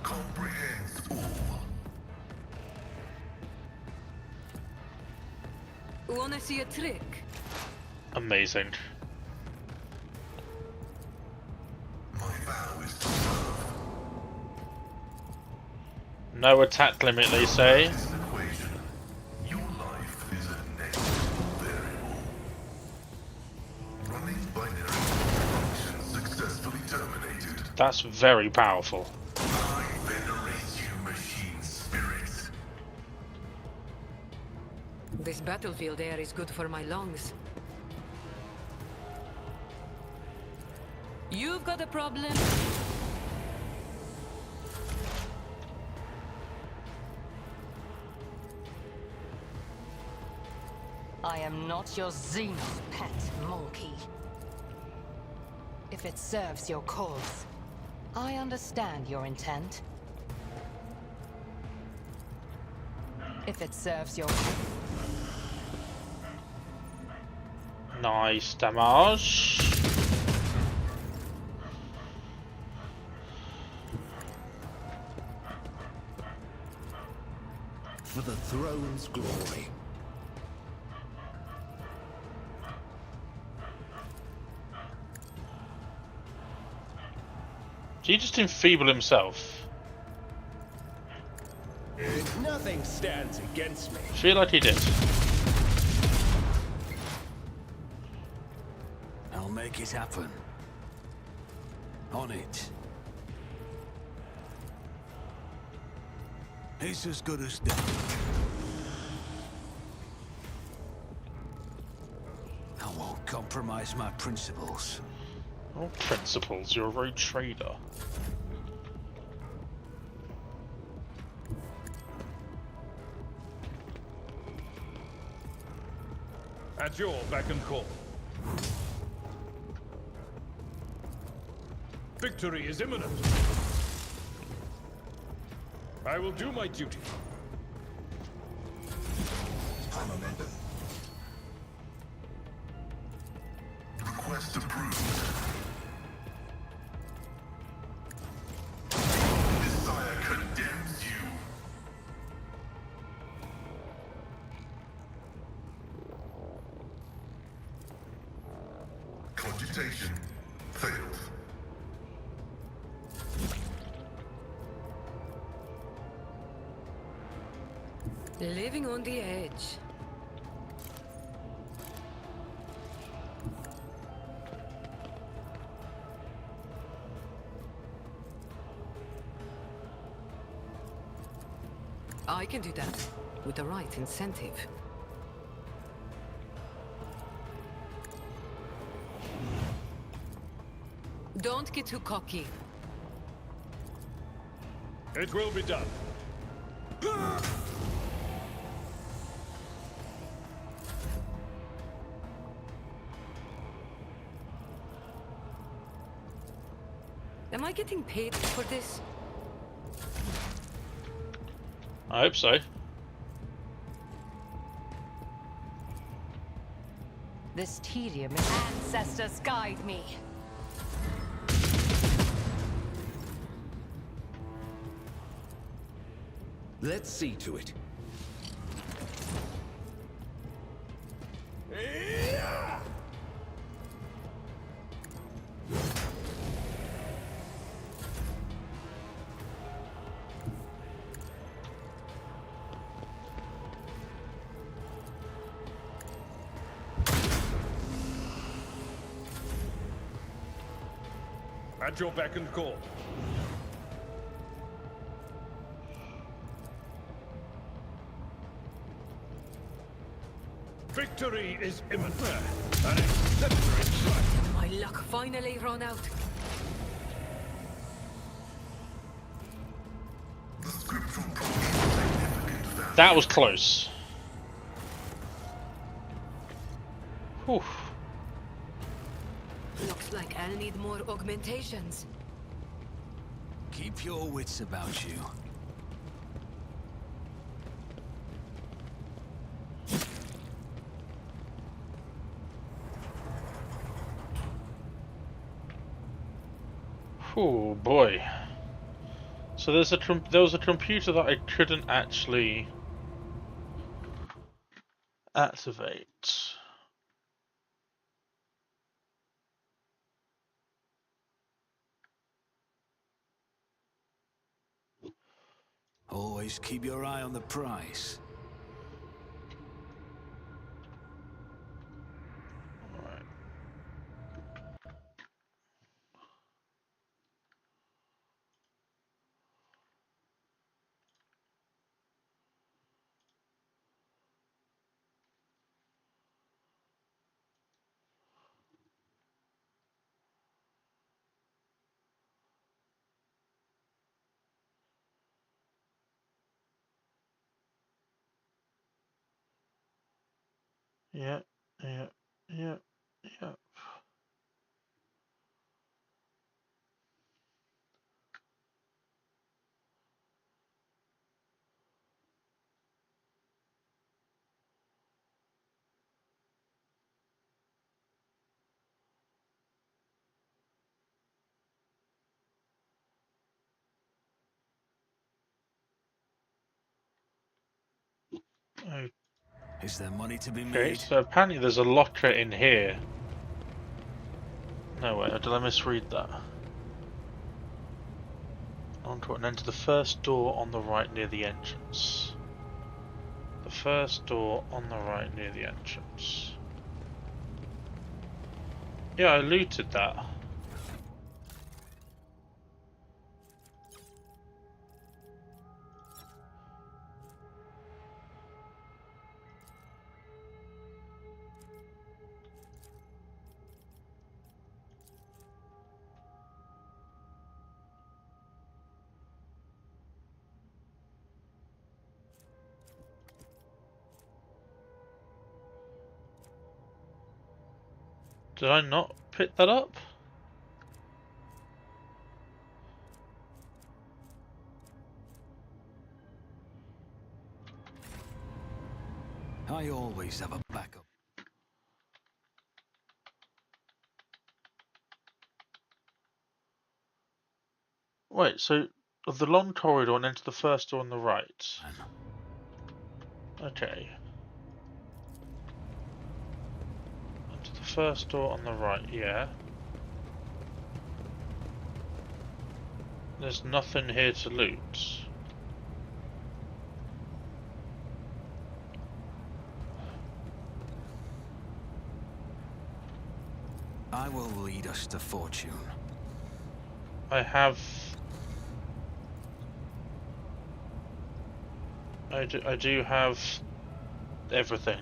comprehends all. Wanna see a trick? Amazing. My vow is to serve. No attack limit, they say. It's an equation. Your life is a negligible variable. Running binary function successfully terminated. That's very powerful. I venerate you, machine spirits. This battlefield air is good for my lungs. You've got a problem? I am not your Xenos pet, monkey. If it serves your cause, I understand your intent. If it serves your... Nice damage. For the throne's glory. Did he just enfeeble himself? Nothing stands against me. I feel like he did. I'll make it happen. On it. It's as good as done. I won't compromise my principles. Oh, principles, you're a rogue trader. At your beck and call. Victory is imminent. I will do my duty. High momentum. Request approved. Messiah condemns you. Cogitation failed. Living on the edge. I can do that with the right incentive. Don't get too cocky. It will be done. Am I getting paid for this? I hope so. This tedium is... Ancestors guide me. Let's see to it. At your beck and call. Victory is imminent. An exemplary strike. My luck finally run out. The scriptural promise of significant value. That was close. Whew. Looks like I'll need more augmentations. Keep your wits about you. Oh boy. So there was a computer that I couldn't actually activate. Always keep your eye on the prize. Alright. Yeah, yeah, yeah, yeah. Is there money to be Okay, made? so apparently there's a locker in here. No, wait, did I misread that? Onto and enter the first door on the right near the entrance. The first door on the right near the entrance. Yeah, I looted that. Did I not pick that up? I always have a backup. Wait, so of the long corridor and enter the first door on the right. Okay. Enter the first door on the right, yeah. There's nothing here to loot. I will lead us to fortune. I have... I do have everything.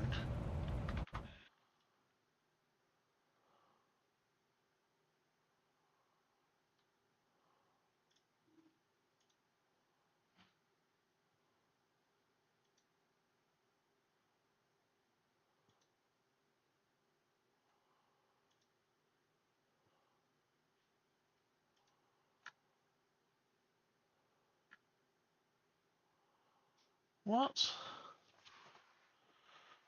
What?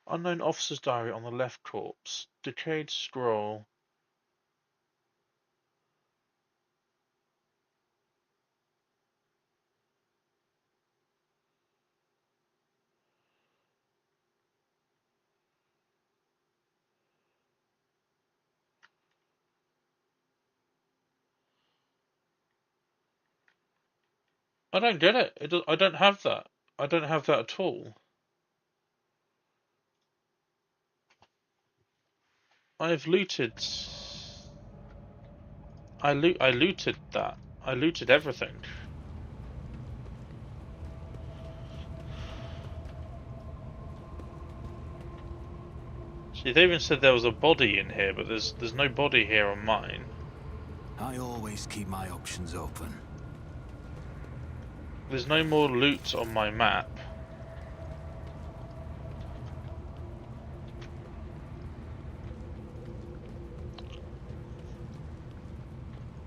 Unknown officer's diary on the left corpse. Decayed scroll. I don't get it. I don't have that. I don't have that at all. I have looted I looted that. I looted everything. See, they even said there was a body in here, but there's no body here on mine. I always keep my options open. There's no more loot on my map.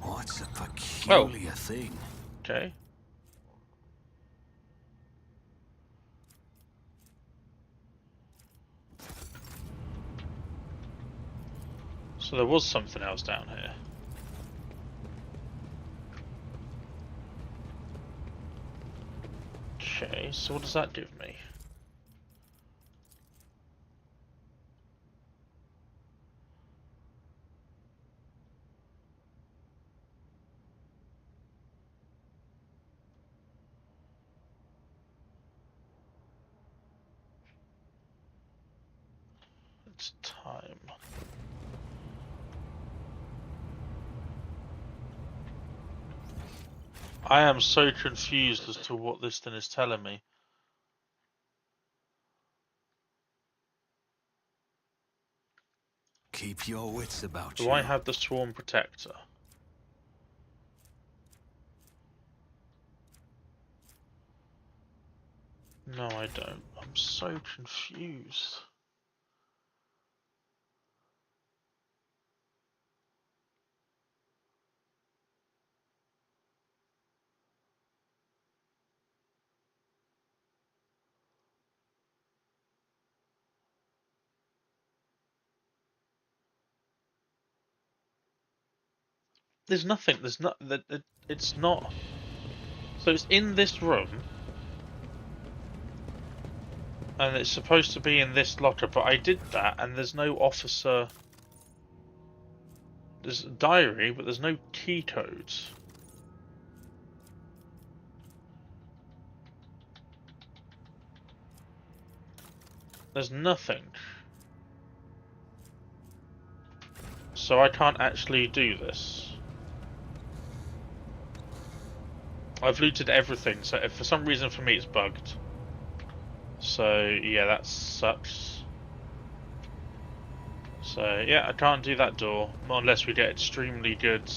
What's a peculiar thing? Okay. So there was something else down here. Okay, so what does that give me? It's time. I am so confused as to what this thing is telling me. Keep your wits about Do you. I have the Swarm Protector? No, I don't. I'm so confused. There's nothing. There's not. It's not. So it's in this room, and it's supposed to be in this locker. But I did that, and there's no officer. There's a diary, but there's no key codes. There's nothing. So I can't actually do this. I've looted everything, so if for some reason for me it's bugged. So yeah, that sucks. So yeah, I can't do that door, unless we get extremely good.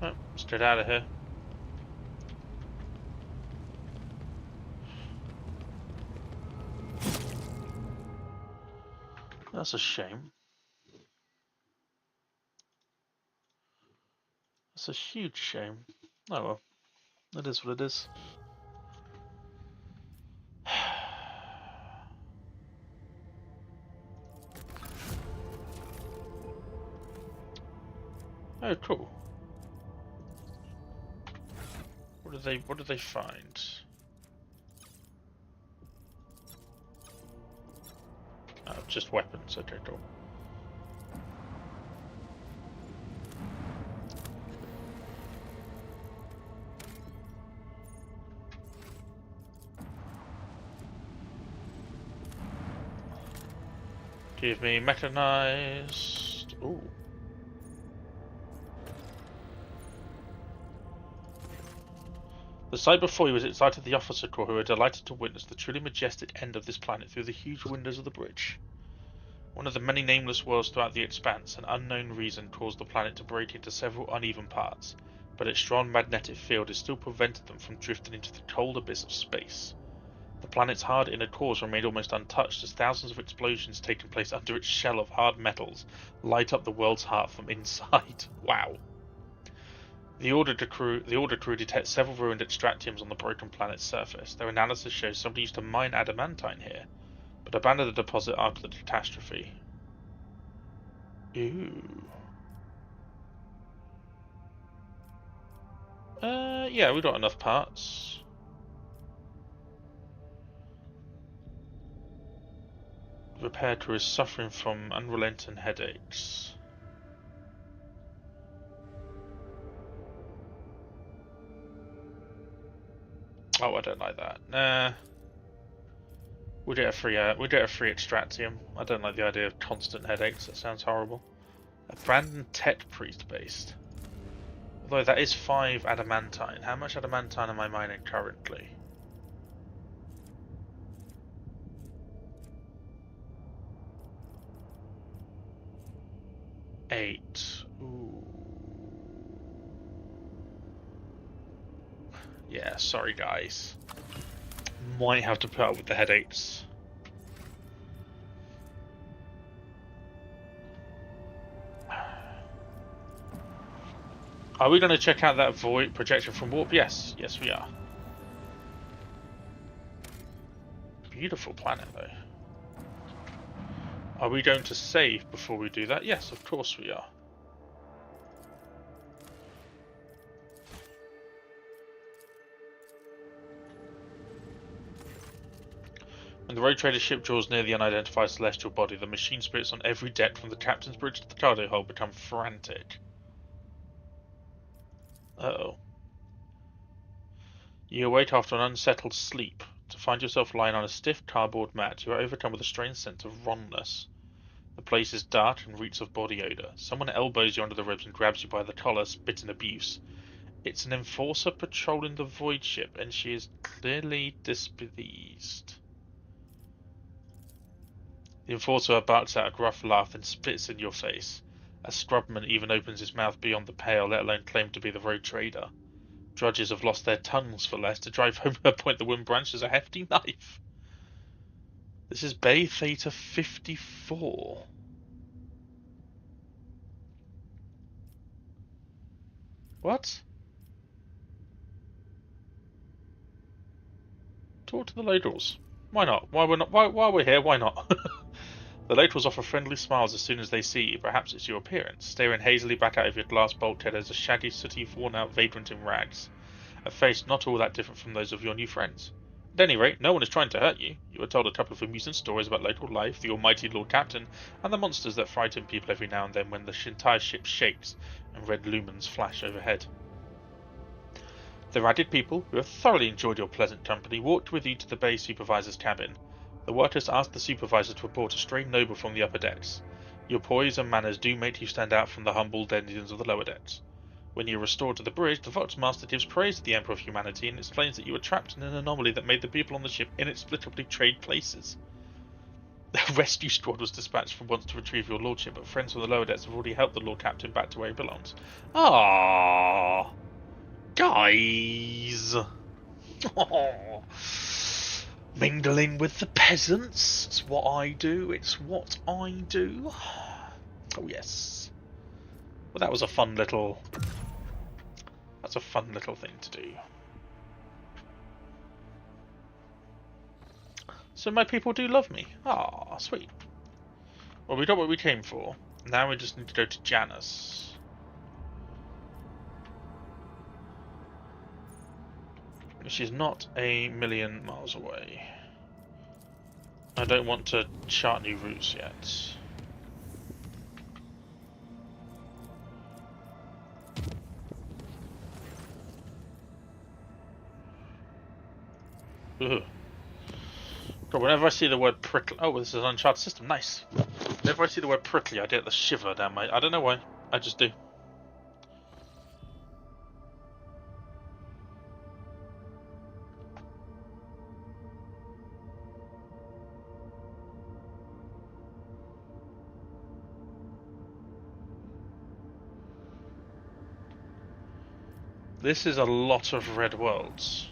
Oh, let's get out of here. That's a shame. That's a huge shame. Oh well, it is what it is. Oh, cool. What did they find? Oh, just weapons. Okay, cool. Give me mechanized. Ooh. The sight before you was excited the officer corps, who were delighted to witness the truly majestic end of this planet through the huge windows of the bridge. One of the many nameless worlds throughout the expanse, an unknown reason caused the planet to break into several uneven parts, but its strong magnetic field has still prevented them from drifting into the cold abyss of space. The planet's hard inner cores remained almost untouched as thousands of explosions taking place under its shell of hard metals light up the world's heart from inside. Wow. The Order crew detects several ruined extractiums on the broken planet's surface. Their analysis shows somebody used to mine adamantine here, but abandoned the deposit after the catastrophe. Ooh. Yeah, we got enough parts. Repair crew is suffering from unrelenting headaches. Oh, I don't like that. Nah. We'll get a free extractium. I don't like the idea of constant headaches. That sounds horrible. Abandoned tech priest based. Although that is 5 adamantine. How much adamantine am I mining currently? Eight. Ooh. Yeah, sorry guys. Might have to put up with the headaches. Are we going to check out that void projection from warp? Yes, yes we are. Beautiful planet though. Are we going to save before we do that? Yes, of course we are. When the road trader ship draws near the unidentified celestial body, the machine spirits on every deck from the captain's bridge to the cargo hold become frantic. Uh-oh. You awake after an unsettled sleep. To find yourself lying on a stiff cardboard mat, you are overcome with a strange sense of wrongness. The place is dark and reeks of body odor. Someone elbows you under the ribs and grabs you by the collar, spitting abuse. It's an enforcer patrolling the void ship, and she is clearly displeased. The enforcer barks out a gruff laugh and spits in your face. A scrubman even opens his mouth beyond the pale, let alone claim to be the road trader. Drudges have lost their tongues for less. To drive home her point, the woman branches a hefty knife. This is Bay Theta 54. What? Talk to the locals. Why not? While we're here, why not? The locals offer friendly smiles as soon as they see you. Perhaps it's your appearance. Staring hazily back out of your glass bulkhead as a shaggy, sooty, worn-out vagrant in rags. A face not all that different from those of your new friends. At any rate, no one is trying to hurt you. You were told a couple of amusing stories about local life, the almighty Lord Captain, and the monsters that frighten people every now and then when the entire ship shakes and red lumens flash overhead. The ragged people, who have thoroughly enjoyed your pleasant company, walked with you to the bay supervisor's cabin. The workers asked the supervisor to report a stray noble from the upper decks. Your poise and manners do make you stand out from the humble denizens of the lower decks. When you are restored to the bridge, the Vox Master gives praise to the Emperor of Humanity and explains that you were trapped in an anomaly that made the people on the ship inexplicably trade places. A rescue squad was dispatched from once to retrieve your lordship, but friends from the lower decks have already helped the Lord Captain back to where he belongs. Ah, guys! Mingling with the peasants. It's what I do. It's what I do. Oh yes. Well, that was a fun little. That's a fun little thing to do. So my people do love me. Ah, sweet. Well, we got what we came for. Now we just need to go to Janus. She's not a million miles away. I don't want to chart new routes yet. Ugh. God, whenever I see the word prickly... Oh, this is an uncharted system. Nice. Whenever I see the word prickly, I get the shiver down my... I don't know why. I just do. This is a lot of red worlds.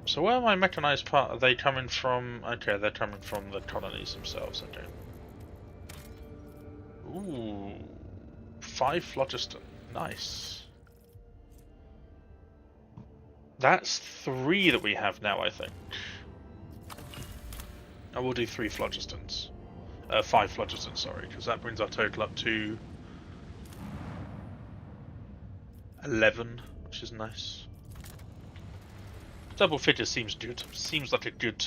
So where are my mechanized part? Are they coming from? Okay, they're coming from the colonies themselves. Okay. Ooh, 5 phlogiston. Nice. That's 3 that we have now, I think. I will do 3 phlogistons. 5 phlogistons, sorry, because that brings our total up to 11, which is nice. Double figure seems good. Seems like a good...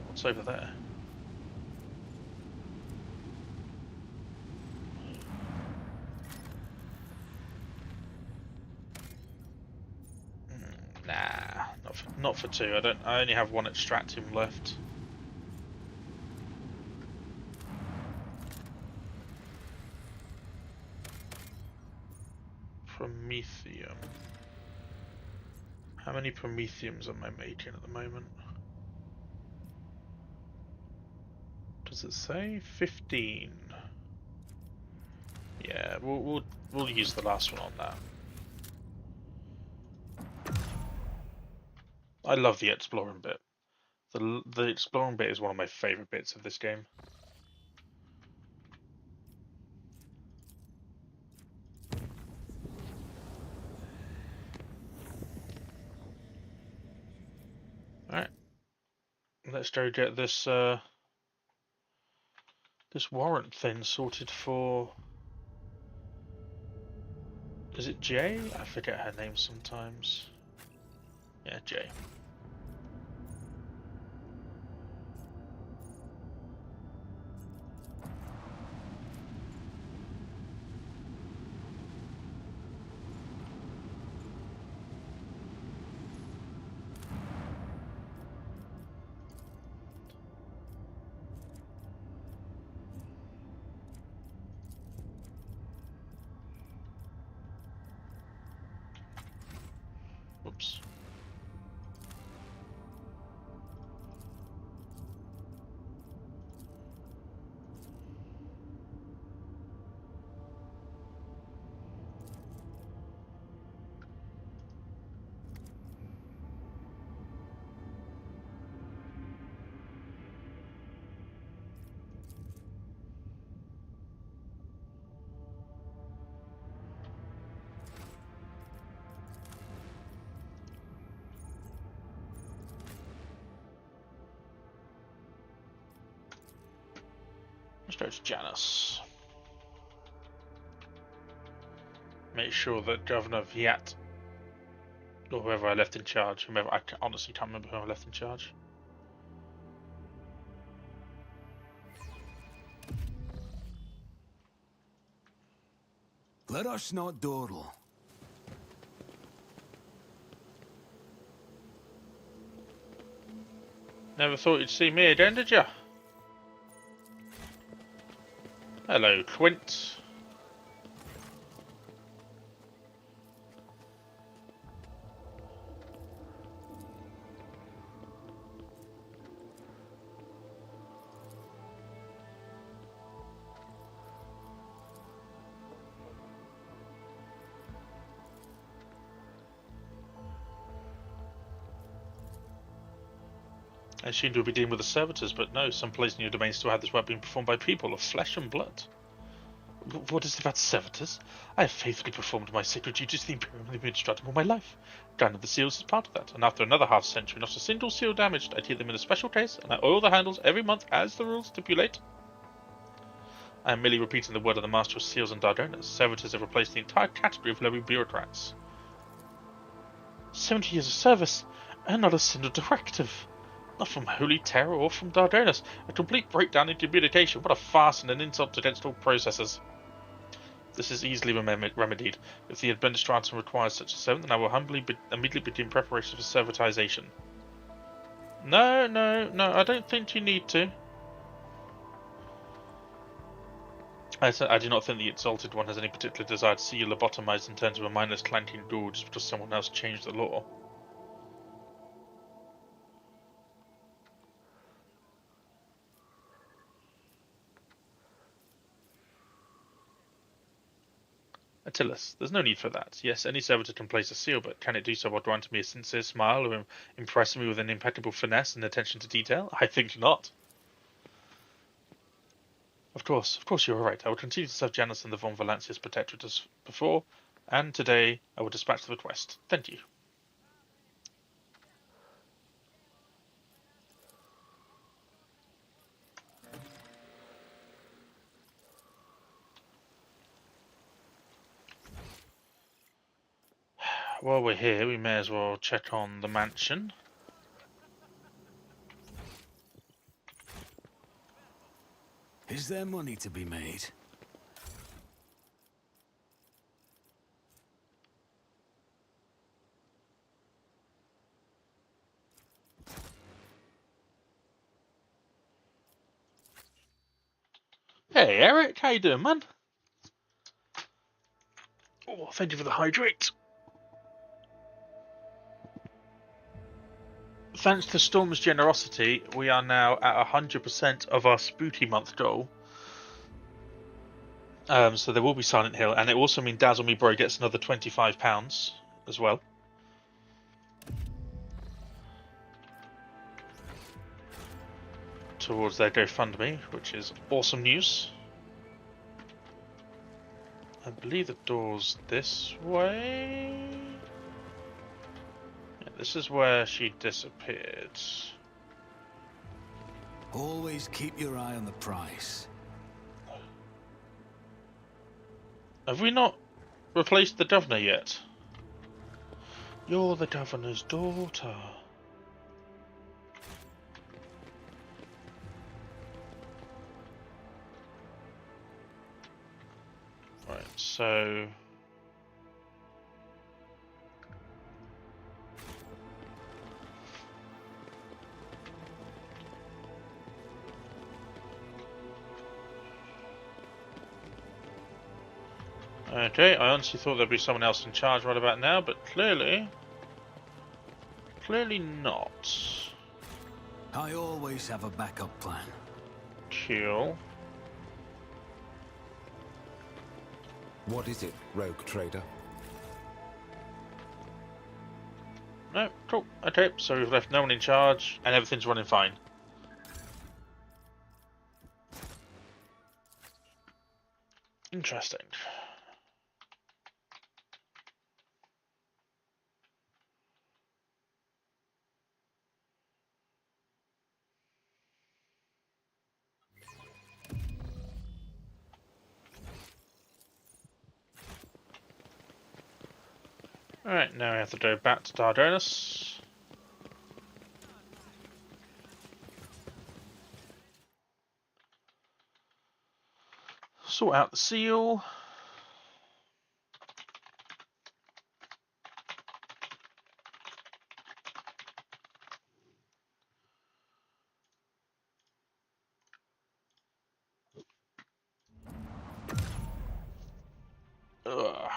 What's over there? not for 2. I don't. I only have 1 extractium left. Promethium. How many promethiums am I making at the moment? Does it say 15? Yeah, we'll use the last one on that. I love the exploring bit. The exploring bit is one of my favorite bits of this game. Alright. Let's go get this this warrant thing sorted for... Is it Jay? I forget her name sometimes. Yeah, Jay. Oops. Let's go to Janus. Make sure that Governor Viat, or whoever I left in charge, I honestly can't remember who I left in charge. Let us not dawdle. Never thought you'd see me again, did you? Hello, Quint. I assumed we'd be dealing with the servitors, but no, some place in your domain still had this work being performed by people of flesh and blood. What is it about servitors? I have faithfully performed my sacred duties to the Imperium Administratum all my life. Down of the seals is part of that, and after another half-century, not a single seal damaged. I keep them in a special case, and I oil the handles every month as the rules stipulate. I am merely repeating the word of the Master of Seals and Dardonas. Servitors have replaced the entire category of low bureaucrats. 70 years of service, and not a single directive. Not from Holy Terror or from Dardonas. A complete breakdown in communication. What a farce and an insult against all processors. This is easily remedied. If the Administratum requires such a servant, then I will immediately begin preparations for servitization. No, I don't think you need to. I do not think the Exalted One has any particular desire to see you lobotomized and turned to a mindless clanking ghoul just because someone else changed the law. Attilas, there's no need for that. Yes, any servitor can place a seal, but can it do so while granting me a sincere smile or impressing me with an impeccable finesse and attention to detail? I think not. Of course you are right. I will continue to serve Janus and the Von Valancius Protectorate as before, and today I will dispatch the request. Thank you. While we're here, we may as well check on the mansion. Is there money to be made? Hey Eric, how you doing, man? Oh, thank you for the hydrate. Thanks to Storm's generosity, we are now at 100% of our Spooky Month goal. So there will be Silent Hill, and it also means Dazzle Me Bro gets another £25 as well. Towards their GoFundMe, which is awesome news. I believe the door's this way. Yeah, this is where she disappeared. Always keep your eye on the price. Have we not replaced the governor yet? You're the governor's daughter. Right, so... Okay, I honestly thought there'd be someone else in charge right about now, but clearly not. I always have a backup plan. Cool. What is it, rogue trader? No, cool. Okay, so we've left no one in charge, and everything's running fine. Interesting. Alright, now we have to go back to Dardanus. Sort out the seal. Ugh.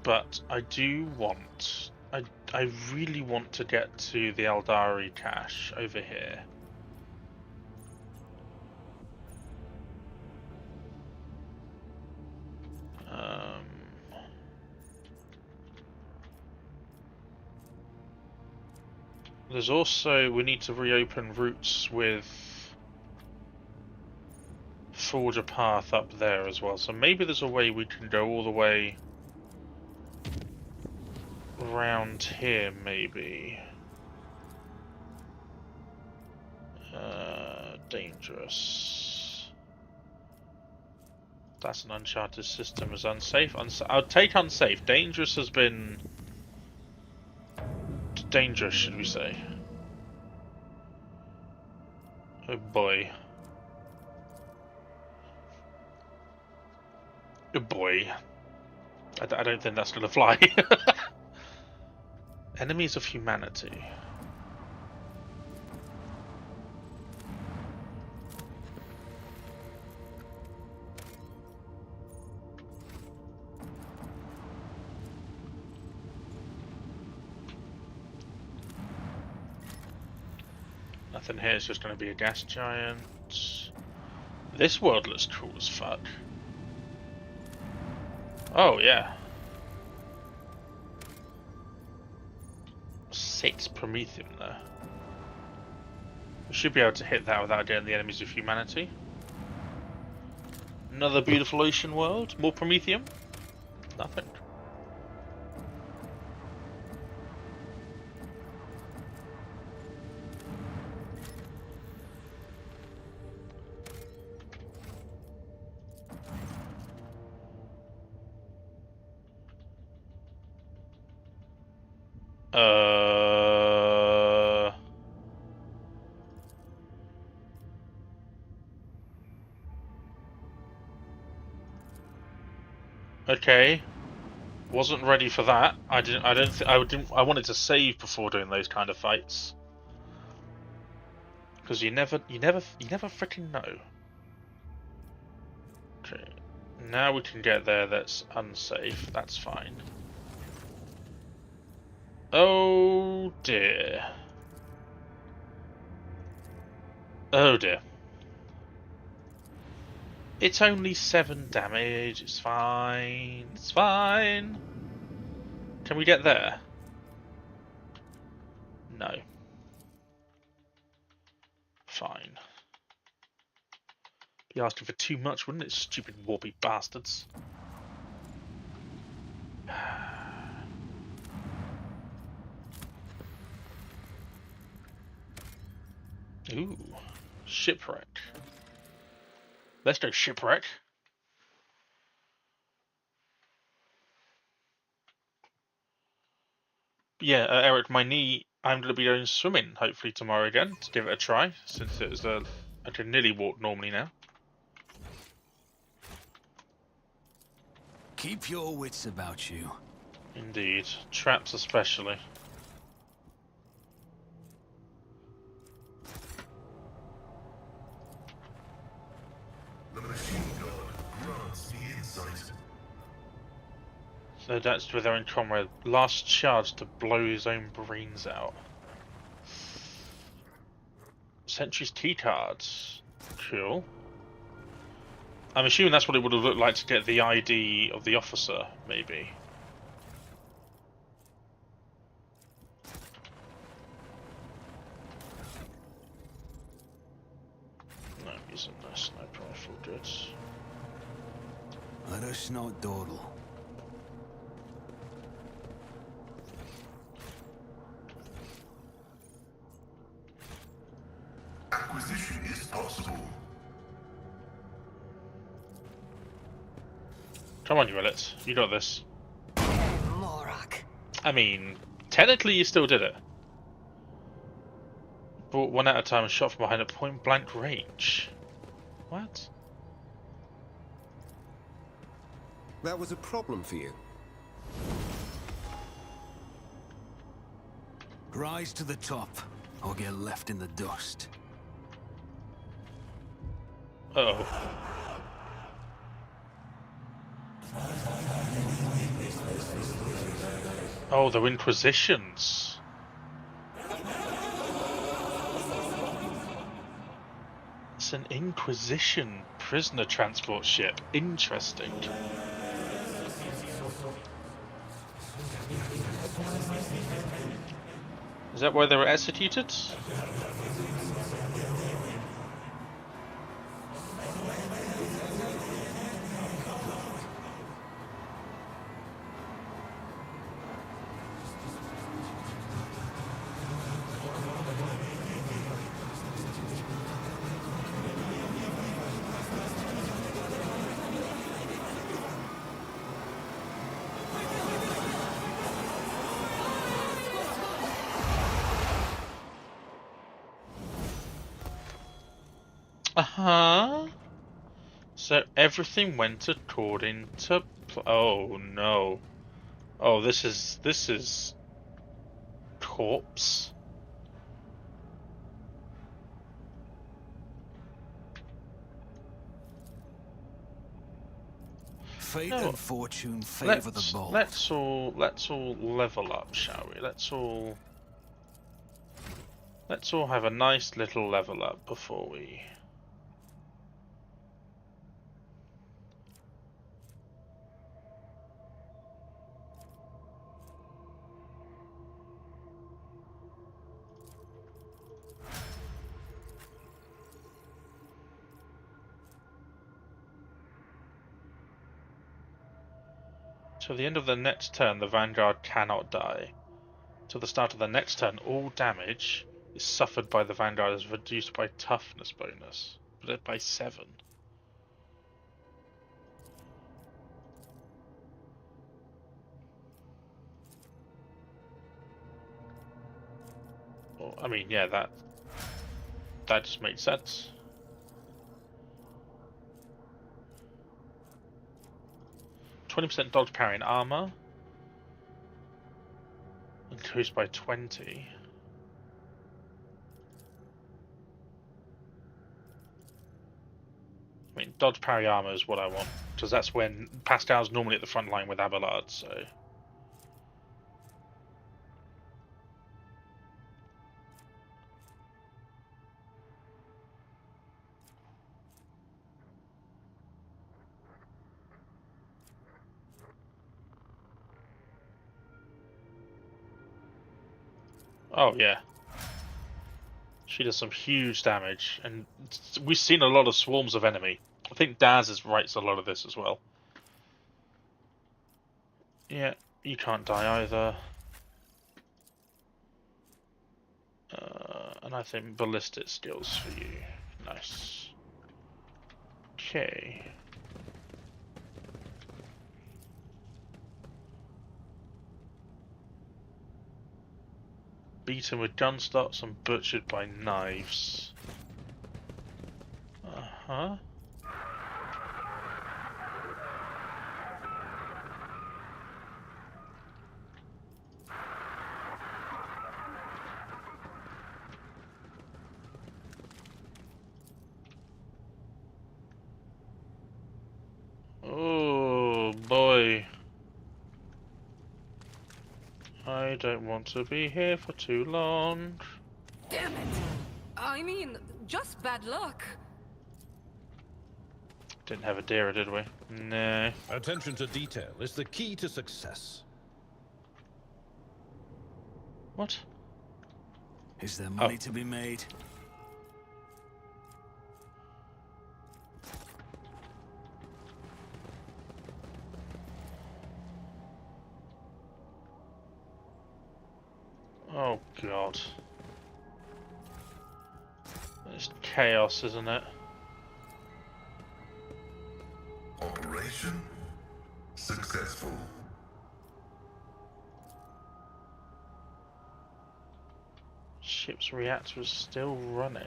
But I do want... I really want to get to the Eldari cache over here. There's also... we need to reopen routes with Forge a Path up there as well. So maybe there's a way we can go all the way around here, maybe. Dangerous. That's an uncharted system as unsafe. I'll take unsafe. Dangerous has been... dangerous, should we say. Oh boy. Oh boy. I don't think that's gonna fly. Enemies of humanity. Nothing here, it's just going to be a gas giant. This world looks cool as fuck. Oh, yeah. 6 Promethium there. We should be able to hit that without getting the enemies of humanity. Another beautiful ocean world. More Promethium. Nothing. Okay. Wasn't ready for that. I wanted to save before doing those kind of fights. Because you never freaking know. Okay, now we can get there. That's unsafe. That's fine. Oh dear. Oh dear. It's only 7 damage. It's fine. It's fine. Can we get there? No. Fine. Be asking for too much, wouldn't it? Stupid warpy bastards. Ooh. Shipwreck. Let's go shipwreck. Yeah, Eric, my knee, I'm going to be going swimming hopefully tomorrow again to give it a try, since it was I can nearly walk normally now. Keep your wits about you. Indeed. Traps especially. The machine god grants me insight. So that's with our own comrade. Last charge to blow his own brains out. Sentry's keycards. Cool. I'm assuming that's what it would have looked like to get the ID of the officer, maybe. No, isn't that sniper rifle good? Let us not dawdle. Acquisition is possible. Come on, you Willets. You got this. Morak. I mean, technically you still did it. Brought one at a time and shot from behind at point blank range. What? That was a problem for you. Rise to the top, or get left in the dust. Uh-oh. Oh, the Inquisitions. It's an Inquisition prisoner transport ship. Interesting. Is that why they were executed? Uh-huh. So everything went according to oh no. Oh, this is corpse. Fate No. and fortune favor the bold. Let's all level up, shall we? Let's all have a nice little level up before we. Till the end of the next turn, the Vanguard cannot die. Till the start of the next turn, all damage is suffered by the Vanguard is reduced by toughness bonus, but by 7. Well, I mean, yeah, that just makes sense. %, dodge parry and armor. Increased by 20. dodge parry armor is what I want, because that's when Pascal's normally at the front line with Abelard. So. Oh yeah. She does some huge damage, and we've seen a lot of swarms of enemy. I think Daz writes a lot of this as well. Yeah, you can't die either. And I think ballistic skills for you. Nice. Okay. Beaten with gun stocks and butchered by knives. Uh-huh. Oh boy. I don't want to be here for too long. Damn it! I mean, just bad luck. Didn't have a Dira, did we? No. Attention to detail is the key to success. What? Is there money to be made? Oh god. It's chaos, isn't it? Operation successful. Ship's reactor is still running.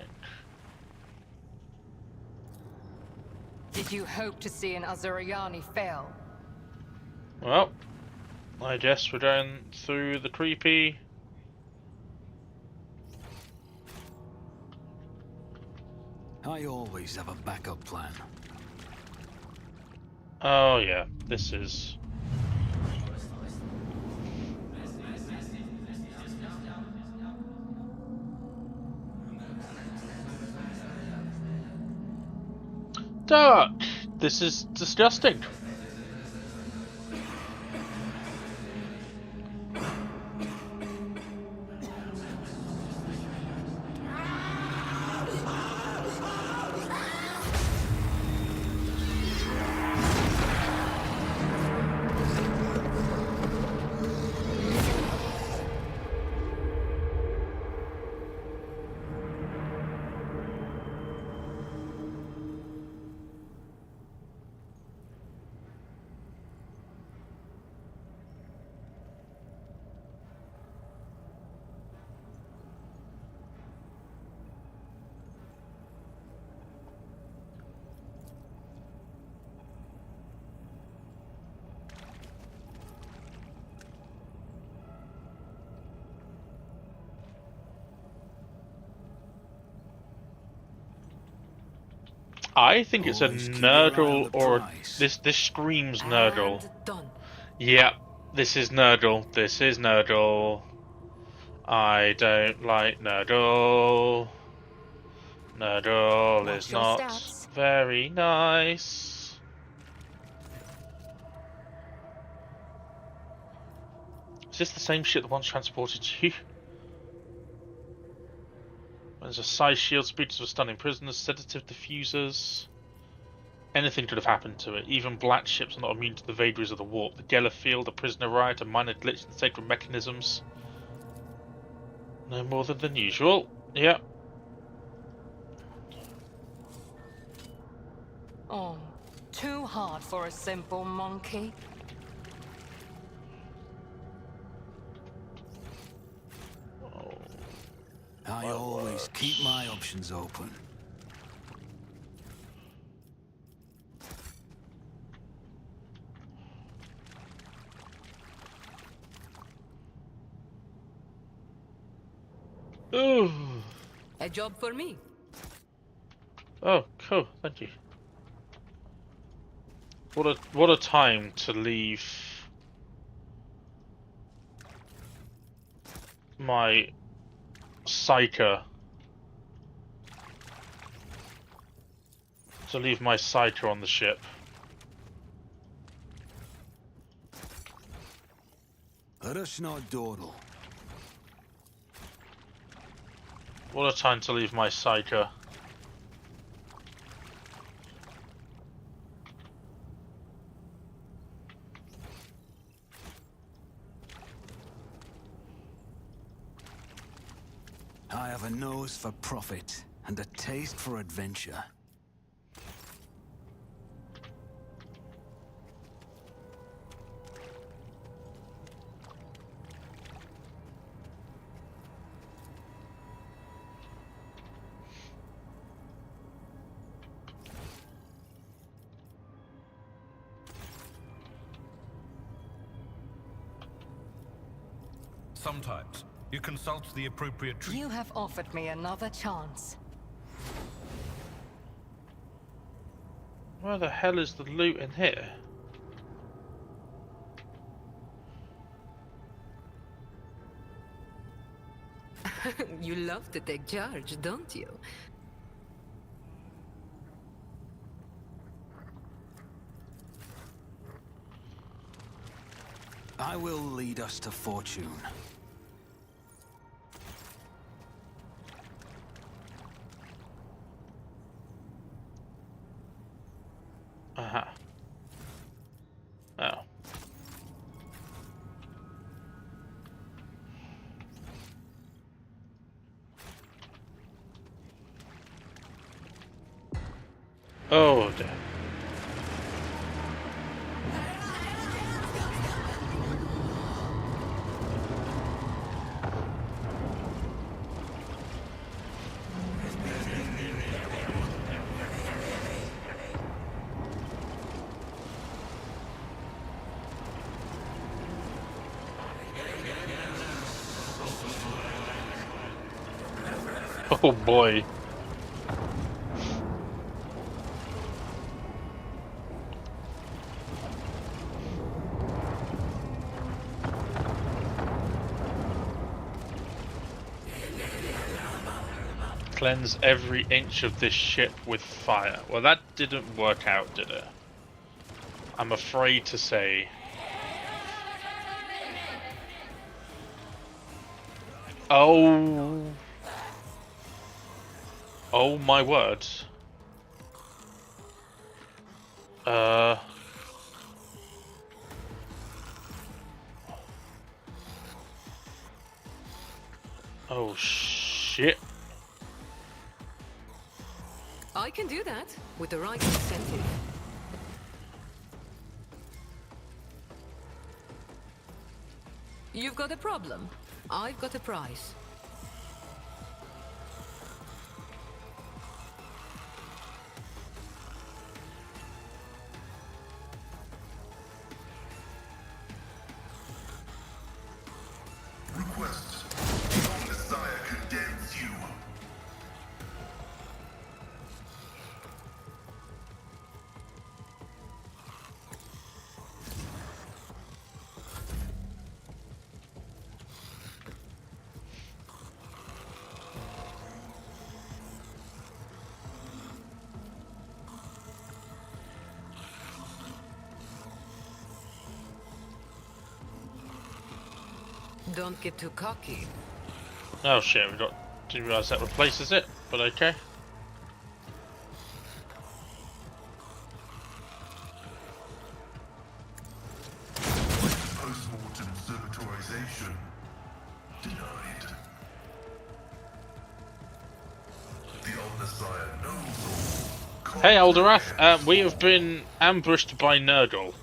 Did you hope to see an Azuriani fail? Well, I guess we're going through the creepy. I always have a backup plan. Oh yeah, this is... Dark! This is disgusting. I think it's a Always keep your eye on Nurdle, the or prize. this screams Nurdle. And done. Yep, this is Nurdle. This is Nurdle. I don't like Nurdle. Nurdle Watch is your not stats. very nice. Is this the same shit that once transported you? There's a size shield, speeches of stunning prisoners, sedative diffusers. Anything could have happened to it. Even black ships are not immune to the vagaries of the warp. The Geller field, a prisoner riot, a minor glitch in the sacred mechanisms. No more than usual. Yep. Oh, too hard for a simple monkey. I always keep my options open. Ooh. A job for me. Oh, cool. Thank you. What a time to leave my Psyker. To leave my Psyker on the ship. Let us not dawdle. What a time to leave my Psyker. I have a nose for profit and a taste for adventure. Sometimes you consult the appropriate tree. You have offered me another chance. Where the hell is the loot in here? You love to take charge, don't you? I will lead us to fortune. Aha. Oh. Oh dear. Oh boy. Cleanse every inch of this ship with fire. Well, that didn't work out, did it? I'm afraid to say. Oh. Oh my word. Oh shit. I can do that with the right incentive. You've got a problem. I've got a prize. Request. Your Messiah condemns you. Don't get too cocky. Oh shit, didn't realise that replaces it, but okay. Post-mortem servitorization denied. The Omnissiah knows all. Hey Alderath, we have been ambushed by Nurgle.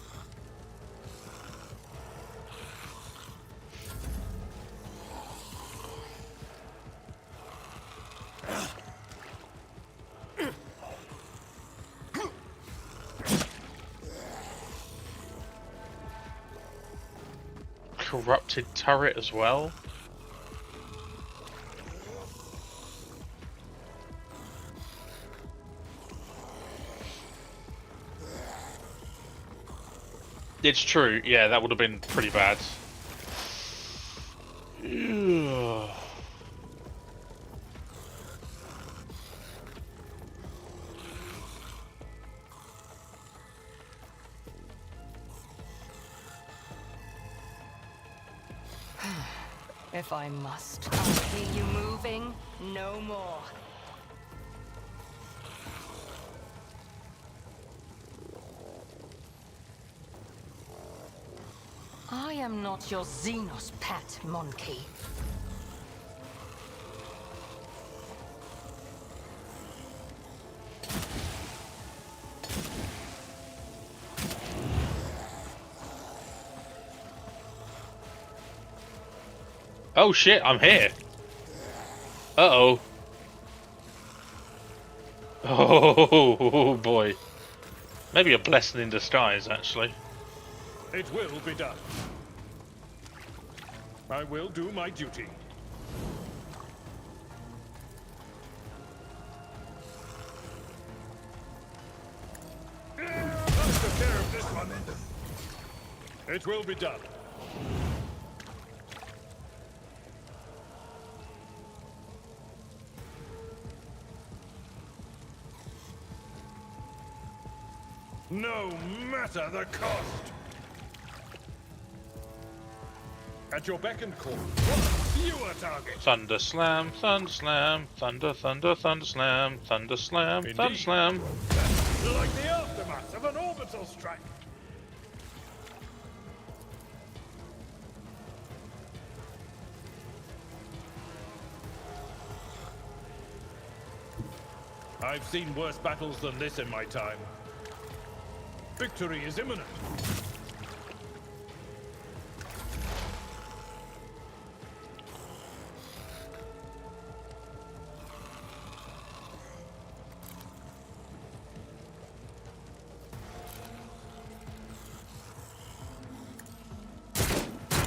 Corrupted turret as well. It's true. Yeah, that would have been pretty bad. If I must, I'll hear you moving no more. I am not your Xenos pet, monkey. Oh shit, I'm here. Uh-oh. Oh boy. Maybe a blessing in disguise, actually. It will be done. I will do my duty. I'll take care of this one. It will be done. No matter the cost. At your beck and call. Fewer targets. Thunder slam, thunder slam, thunder, thunder, thunder slam, thunder slam, Indeed. thunder slam. Like the aftermath of an orbital strike. I've seen worse battles than this in my time. Victory is imminent.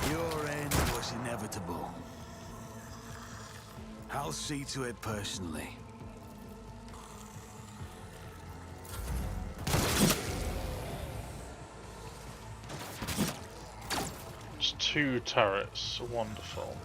Your end was inevitable. I'll see to it personally. It's 2 turrets. Wonderful.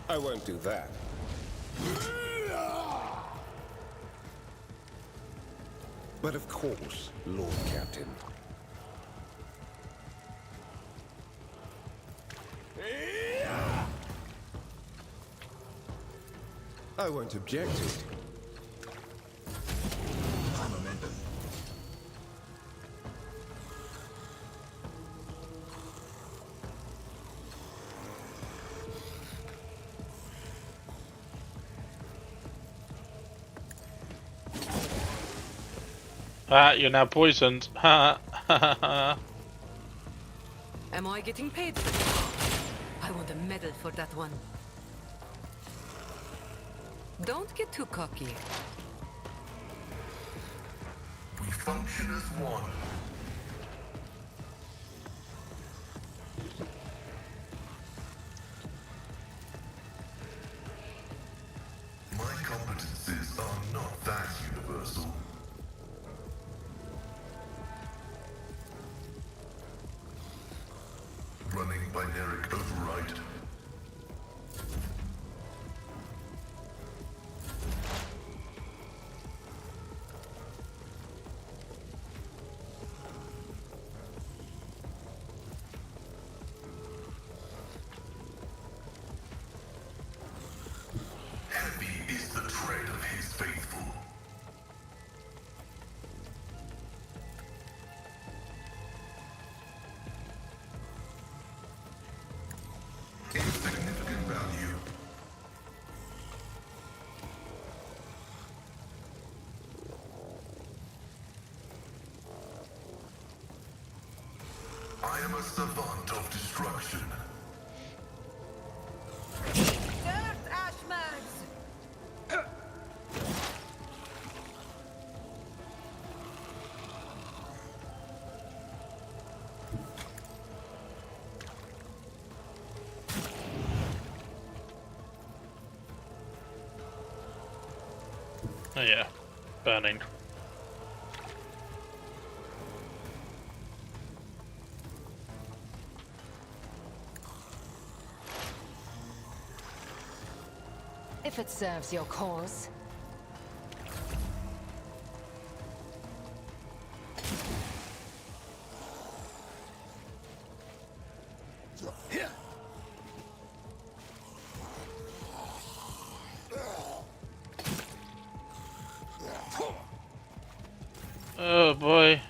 I won't do that. But of course, Lord Captain. I won't object to it. Ah, you're now poisoned. Ha ha ha. Am I getting paid? I want a medal for that one. Don't get too cocky. We function as one. My competencies are not that universal. Running binaric override. Heavy is the tread of his faithful. Insignificant value. I am a savant of destruction. Earth Ashmags! Oh yeah, burning. If it serves your cause. Oh boy.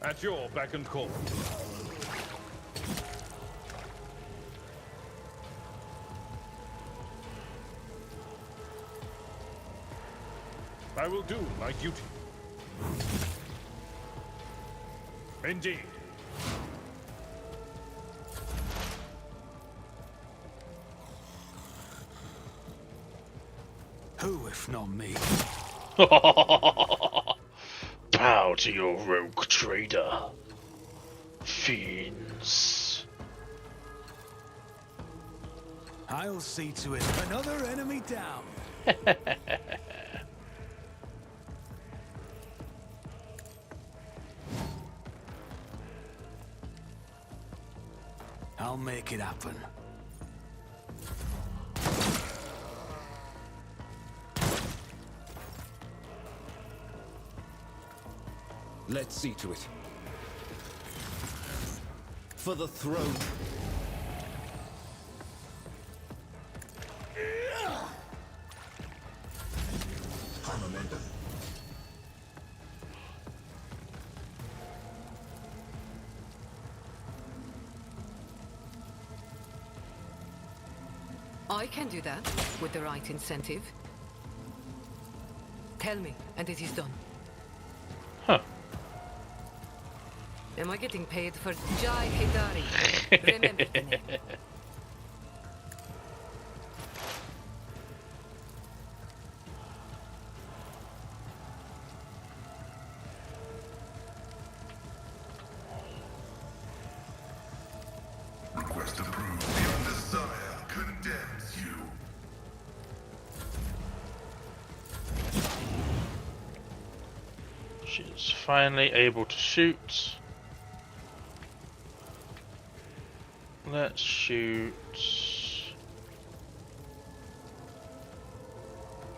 At your beck and call. I will do my duty. Indeed. Who, if not me? Bow to your rogue trader, fiends. I'll see to it. Another enemy down. I'll make it happen. Let's see to it. For the throne. I can do that with the right incentive. Tell me, and it is done. Huh. Am I getting paid for Jai Hidari? Remember the name. Request approved. Your desire condemns you. She's finally able to shoot. Let's shoot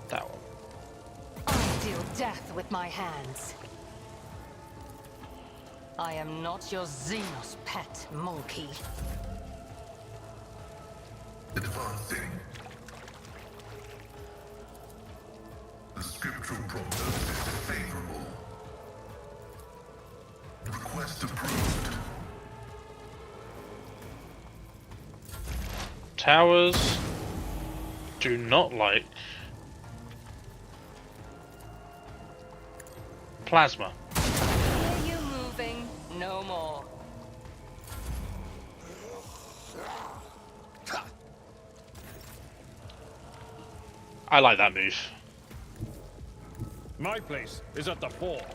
that one. I deal death with my hands. I am not your Xenos pet, monkey. Advancing. The scriptural prognosis is favorable. Request approved. Towers do not like plasma. Hear you moving, no more. I like that move. My place is at the fore.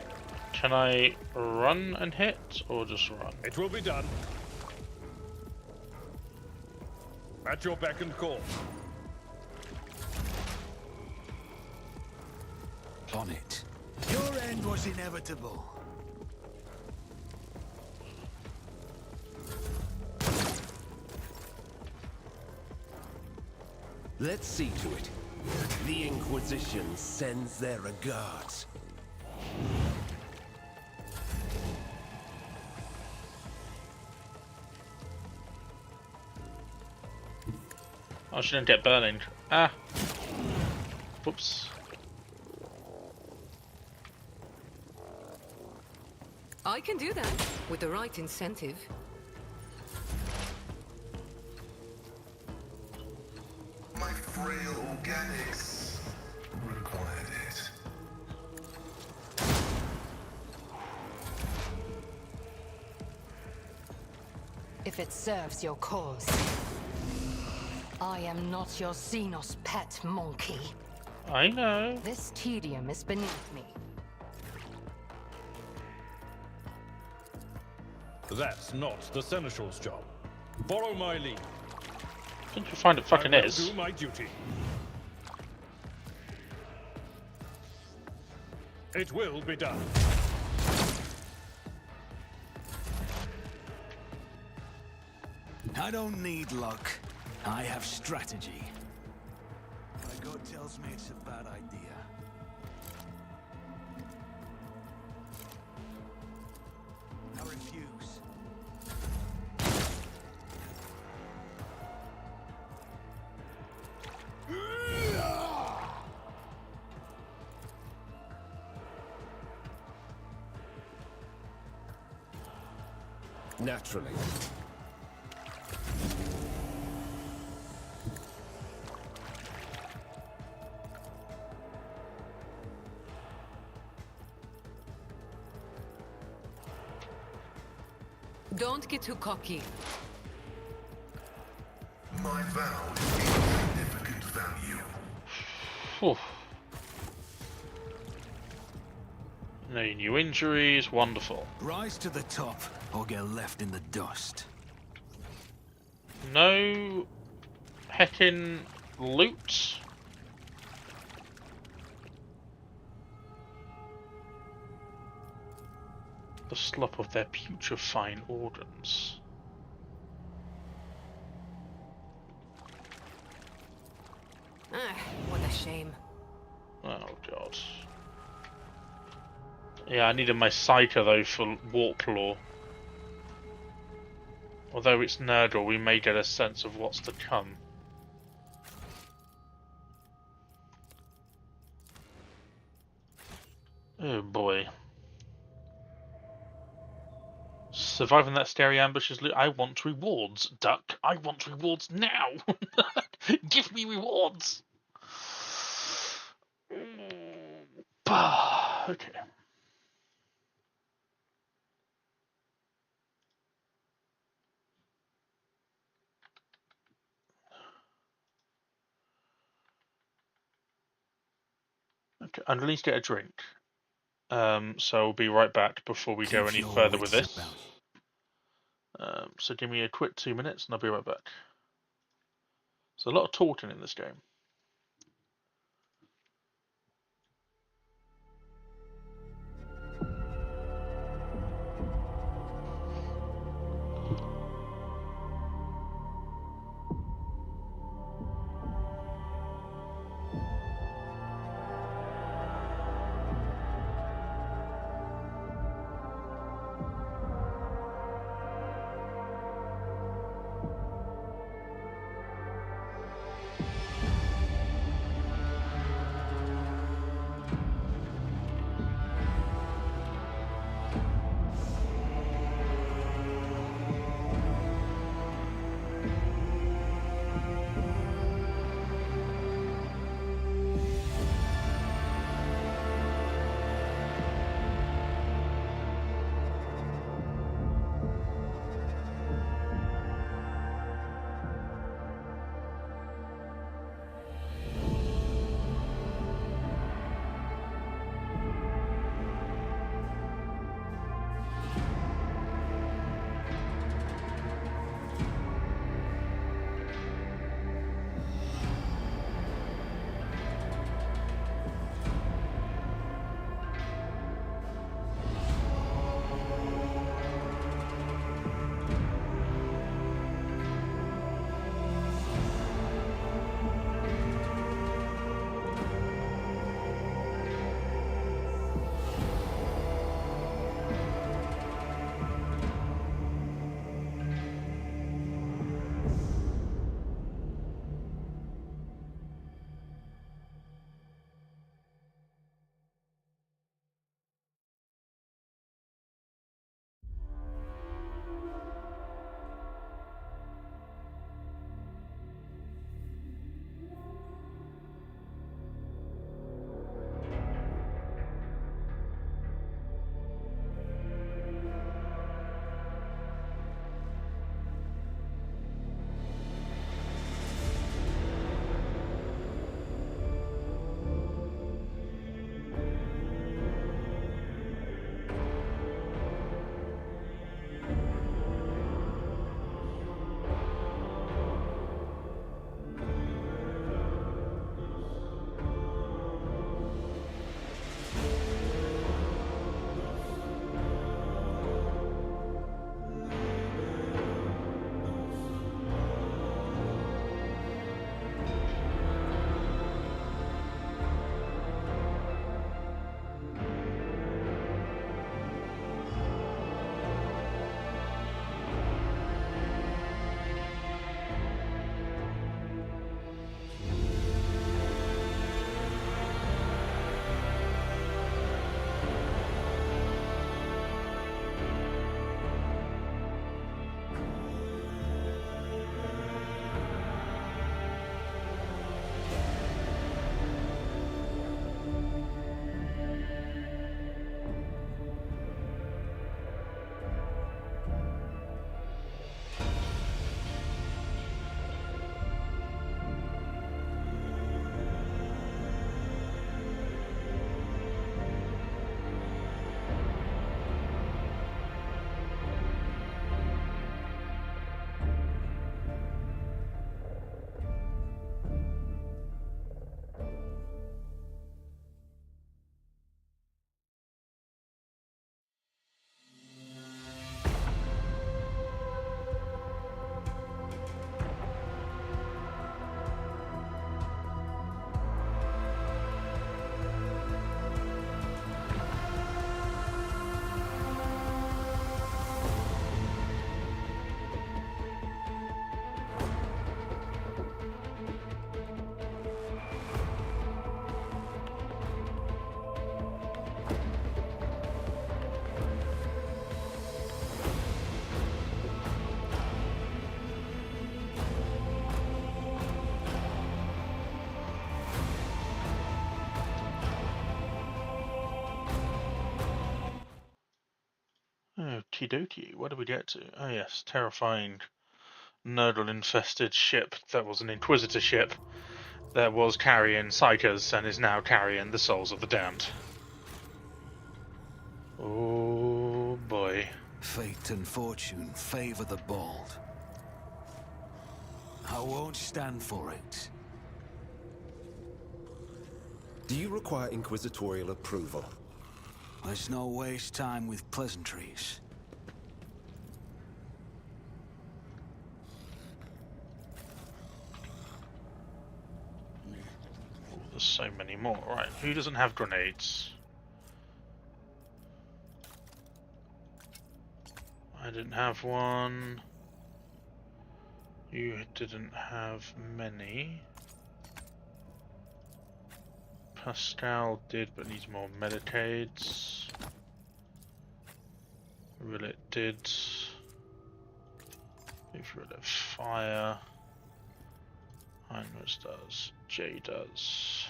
Can I run and hit, or just run? It will be done. At your beck and call. On it. Your end was inevitable. Let's see to it. The Inquisition sends their regards. I shouldn't get burning. Ah. Whoops. I can do that with the right incentive. My frail organics required it. If it serves your cause. I I am not your Xenos pet, monkey. I know. This tedium is beneath me. That's not the Seneschal's job. Follow my lead. I think you'll find it fucking I will is. do my duty. It will be done. I don't need luck. I have strategy. My gut tells me it's a bad idea. I refuse. Naturally. Don't get too cocky. My vow is of significant value. Whew. No new injuries, wonderful. Rise to the top, or get left in the dust. No heckin' loot. The slop of their putrefying organs. What a shame. Oh god. Yeah, I needed my Psyker though for Warp Law. Although it's Nurgle, we may get a sense of what's to come. Oh boy. Surviving that scary ambush is loot. I want rewards, Duck. I want rewards now. Give me rewards. Okay. Okay, and at least get a drink. So I'll be right back before we go Keep any your further with wits this. about. So give me a quick 2 minutes and I'll be right back. There's a lot of talking in this game. Okie dokie. Where do we get to? Oh yes, terrifying nurdle-infested ship that was an Inquisitor ship that was carrying Psychers and is now carrying the souls of the damned. Oh boy. Fate and fortune favor the bold. I won't stand for it. Do you require inquisitorial approval? Let's not waste time with pleasantries. Oh, there's so many more. Right, who doesn't have grenades? I didn't have one. You didn't have many. Pascal did, but needs more Medicaid. Rillet did. If Rillet fire. Heinrich does. Jay does.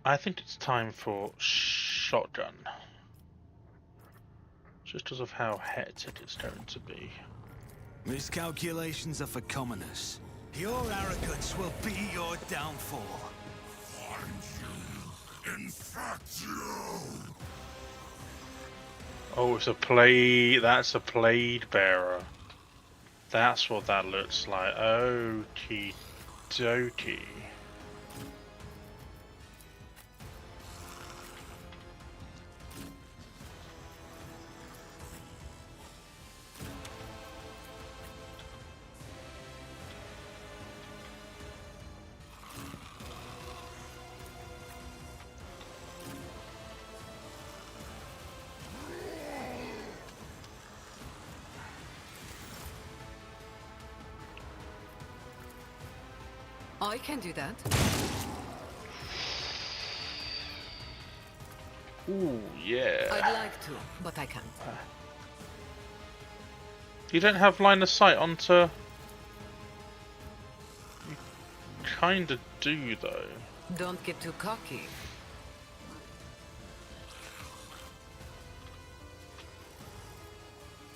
I think it's time for shotgun. Just because of how hectic it's going to be. Miscalculations are for commoners. Your arrogance will be your downfall. Infect you! Oh, it's a plague. That's a plague bearer. That's what that looks like. Okie dokie. I can do that. Ooh, yeah. I'd like to, but I can't. You don't have line of sight onto... You kinda do, though. Don't get too cocky.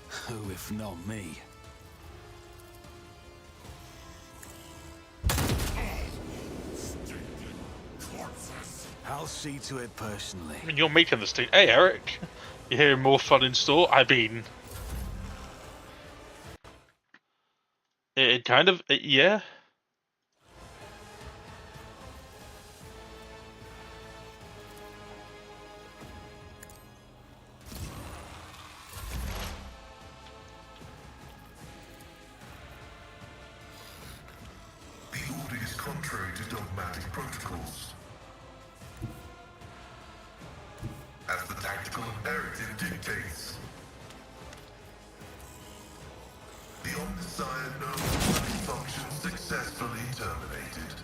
Who if not me? I'll see to it personally. I mean, you're making this thing. Hey, Eric. You hearing more fun in store? I mean... It kind of... yeah. The order is contrary to dogmatic protocols. As the tactical imperative dictates. The Omnissiah knows function successfully terminated.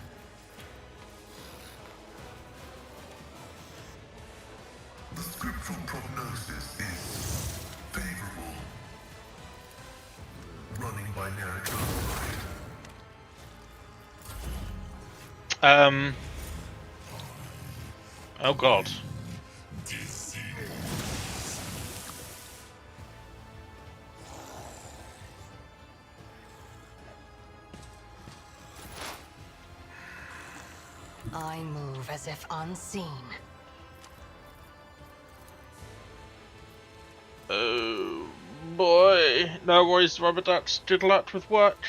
The scriptural prognosis is favorable. Running binary override. Oh god. I move as if unseen. Oh boy. No worries, Rubber Ducks. Good luck with work.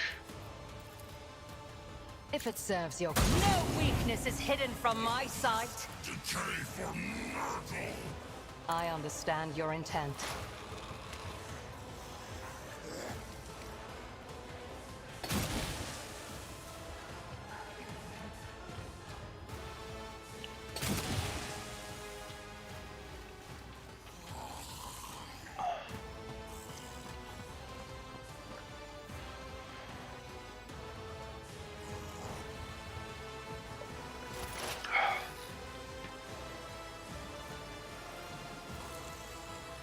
If it serves your... No weakness is hidden from my sight. Decay for murder. I understand your intent.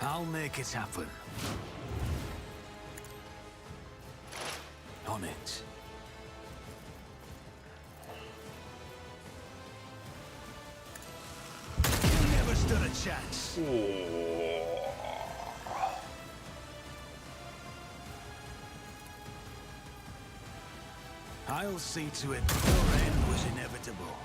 I'll make it happen. On it. You never stood a chance. I'll see to it your end was inevitable.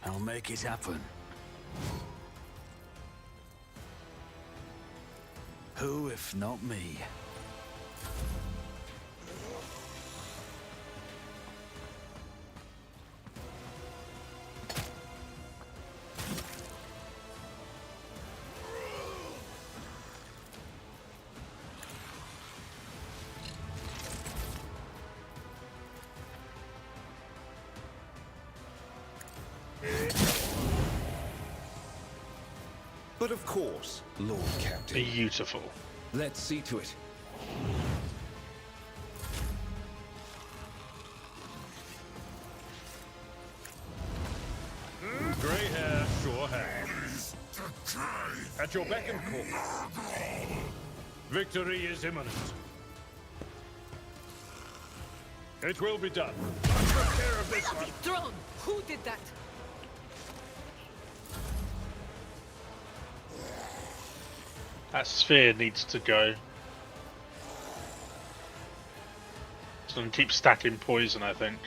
I'll make it happen. Who, if not me? But of course, Lord Captain. Beautiful. Let's see to it. Grey hair, sure hands. At your beck and call. Victory is imminent. It will be done. Take care of this one. Throne! Who did that? That sphere needs to go. It's gonna keep stacking poison, I think.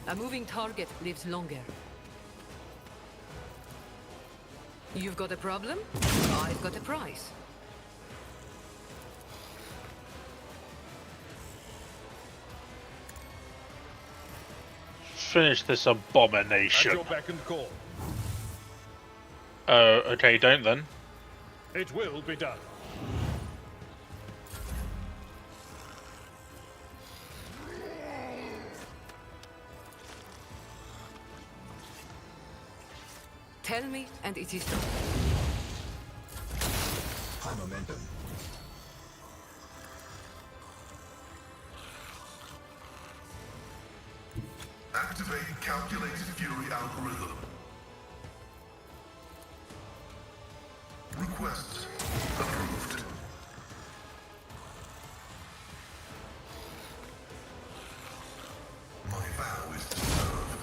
A moving target lives longer. You've got a problem? I've got a prize. Finish this At abomination. your beck and call. Oh, okay, don't then. It will be done. Tell me, and it is done. High momentum. Activate calculated fury algorithm. Request approved. My vow is to serve.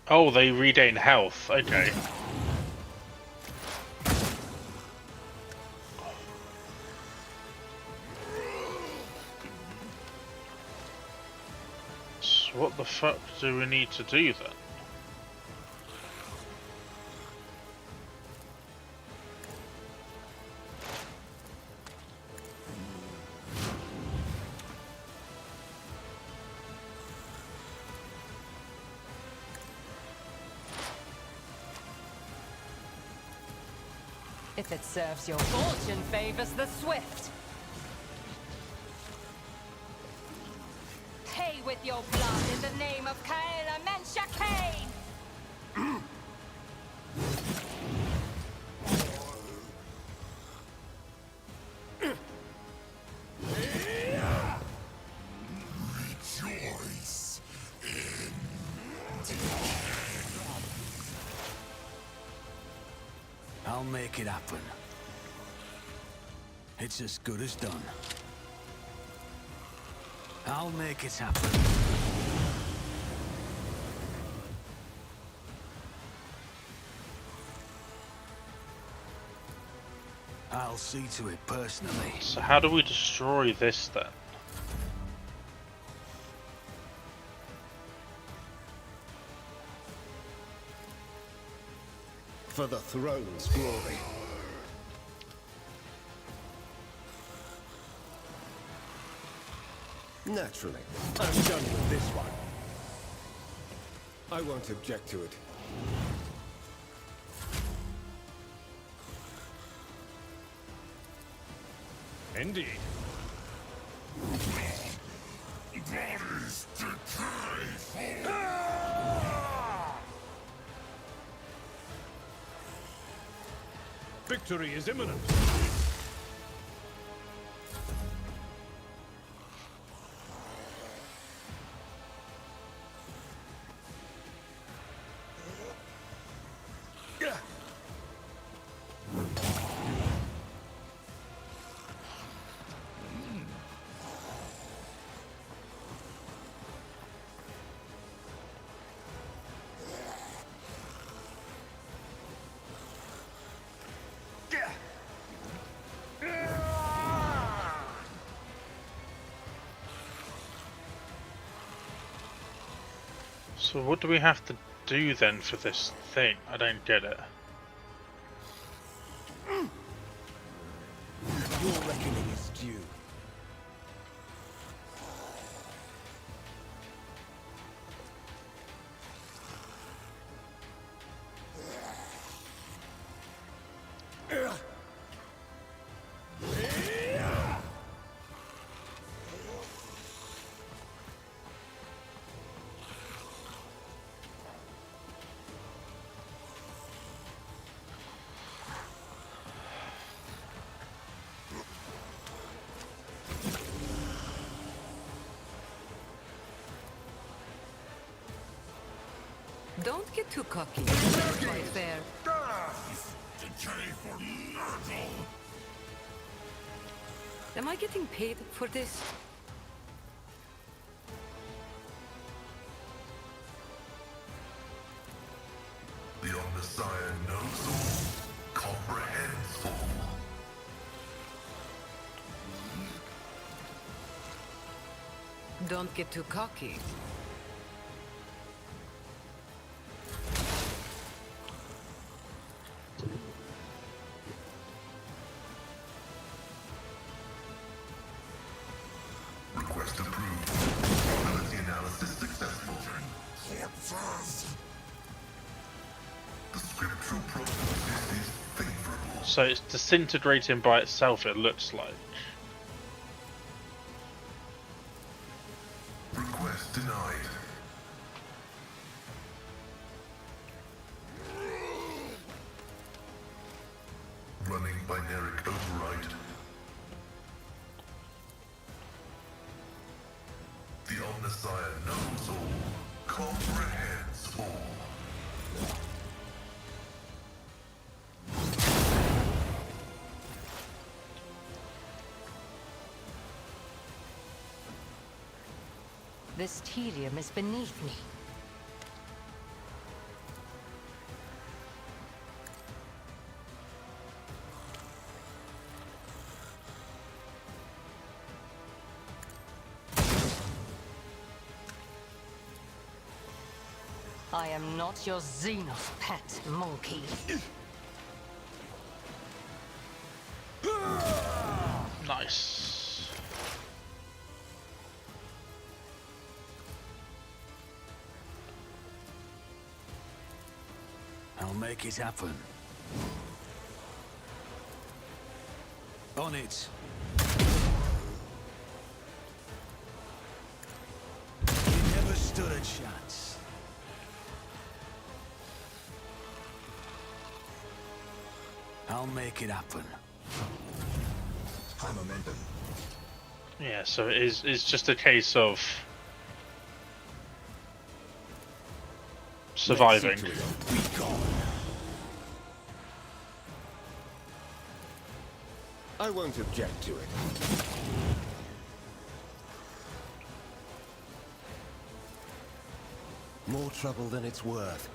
Oh, they regain health. Okay. So what the fuck do we need to do then? If it serves your fortune favors the swift. Pay with your blood in the name of Kaela Mensha Kane! Rejoice in I'll make it happen. It's as good as done. I'll make it happen. I'll see to it personally. So how do we destroy this then? For the throne's glory. Naturally. I'm done with this one. I won't object to it. Indeed. Victory is imminent. So what do we have to do then for this thing? I don't get it. Your reckoning is due. Don't get too cocky. It's quite fair. Am I getting paid for this? The Omnissiah knows all, comprehends all. Don't get too cocky. Request approved. Probability analysis successful. The scriptural prognosis is favorable. So it's disintegrating by itself, it looks like. Request denied. Running binaric override. The Omnissiah knows all, comprehends all. This tedium is beneath me. I am not your Xenos pet, monkey. Nice. I'll make it happen. On it. You never stood a chance. I'll make it happen. High momentum. Yeah, so it's just a case of surviving. Let's see to it. Be gone. I won't object to it. More trouble than it's worth.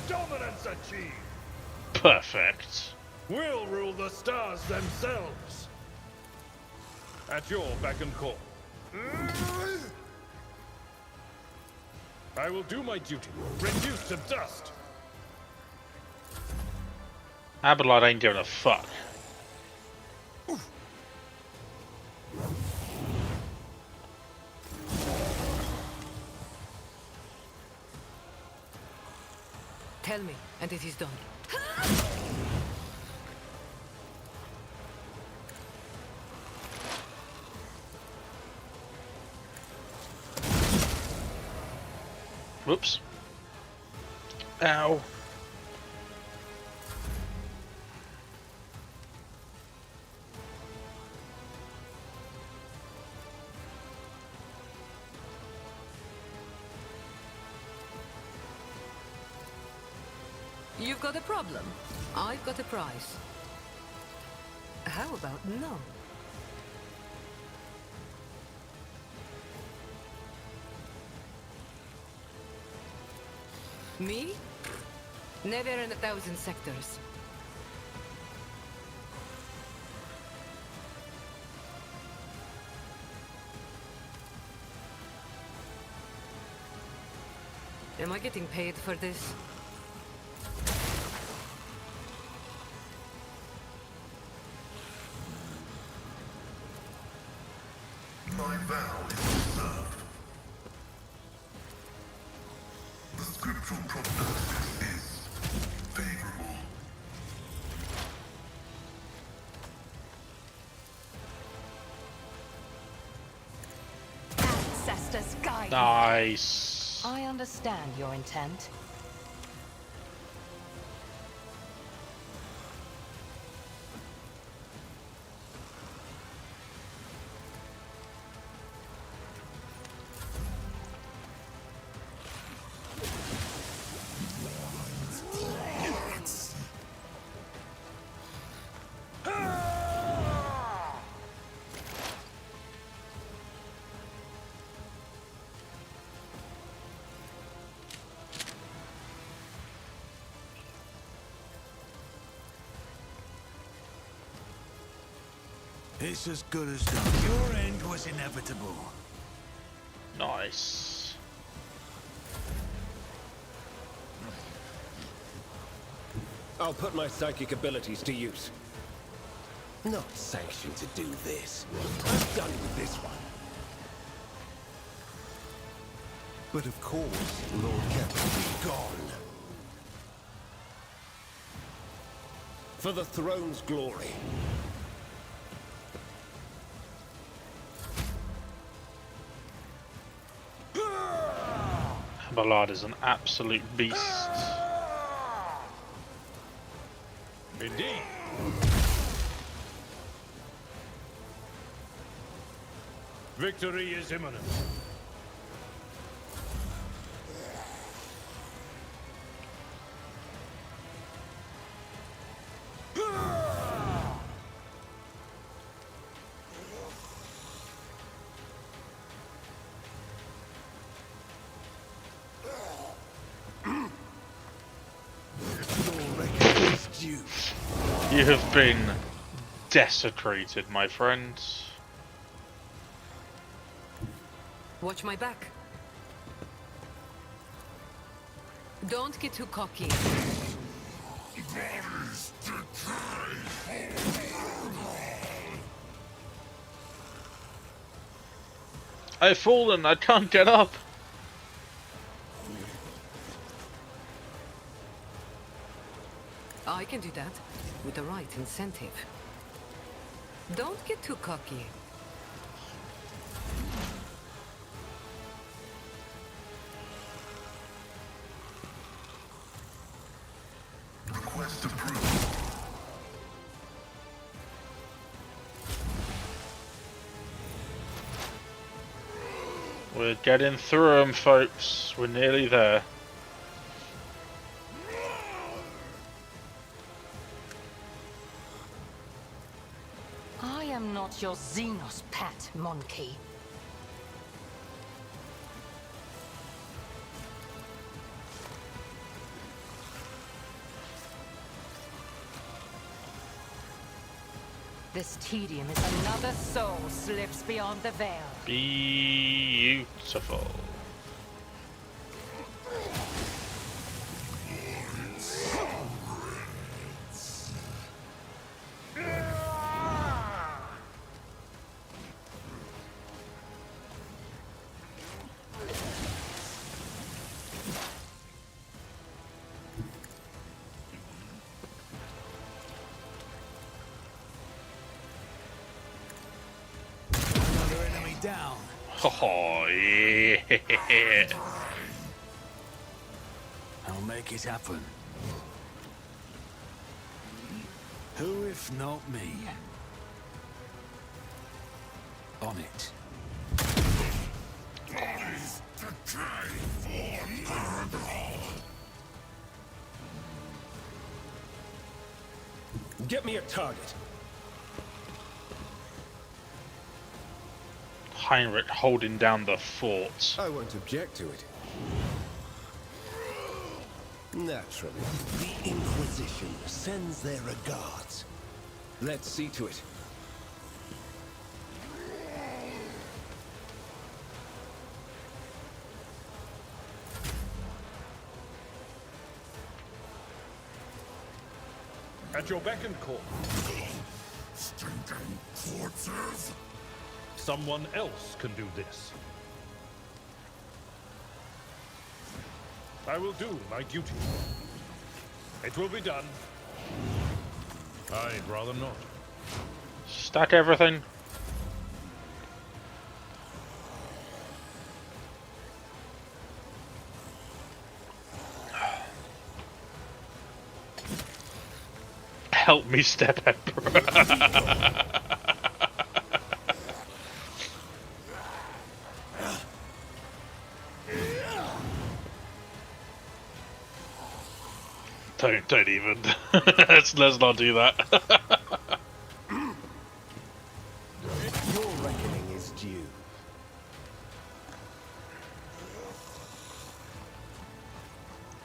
Dominance achieved. Perfect. We'll rule the stars themselves. At your beck and call. I will do my duty. Reduce to dust. Abelard ain't giving a fuck. Tell me, and it is done. Whoops. Ow. You've got a problem. I've got a prize. How about no? Me? Never in 1,000 sectors. Am I getting paid for this? My vow is observed. The scriptural prognosis is favorable. Ancestors guide me. Nice. I understand your intent. It's as good as done. Your end was inevitable. Nice. I'll put my psychic abilities to use. Not sanctioned to do this. I'm done with this one. But of course, Lord Captain be gone. For the throne's glory. Ballard is an absolute beast. Indeed. Victory is imminent. You have been desecrated, my friend. Watch my back. Don't get too cocky. I've fallen, I can't get up. I can do that with the right incentive. Don't get too cocky. Request approved. We're getting through them, folks. We're nearly there. I am not your Xenos pet, monkey. This tedium is another soul slips beyond the veil. Beautiful. down. Oh, yeah. I'll make it happen. Who if not me? On it. Get me a target. Heinrich holding down the fort. I won't object to it. Naturally. The Inquisition sends their regards. Let's see to it. At your beck and call. Stinking corpses! Someone else can do this. I will do my duty. It will be done. I'd rather not. Stack everything. Help me, Step Emperor. Don't even. let's not do that. Your reckoning is due.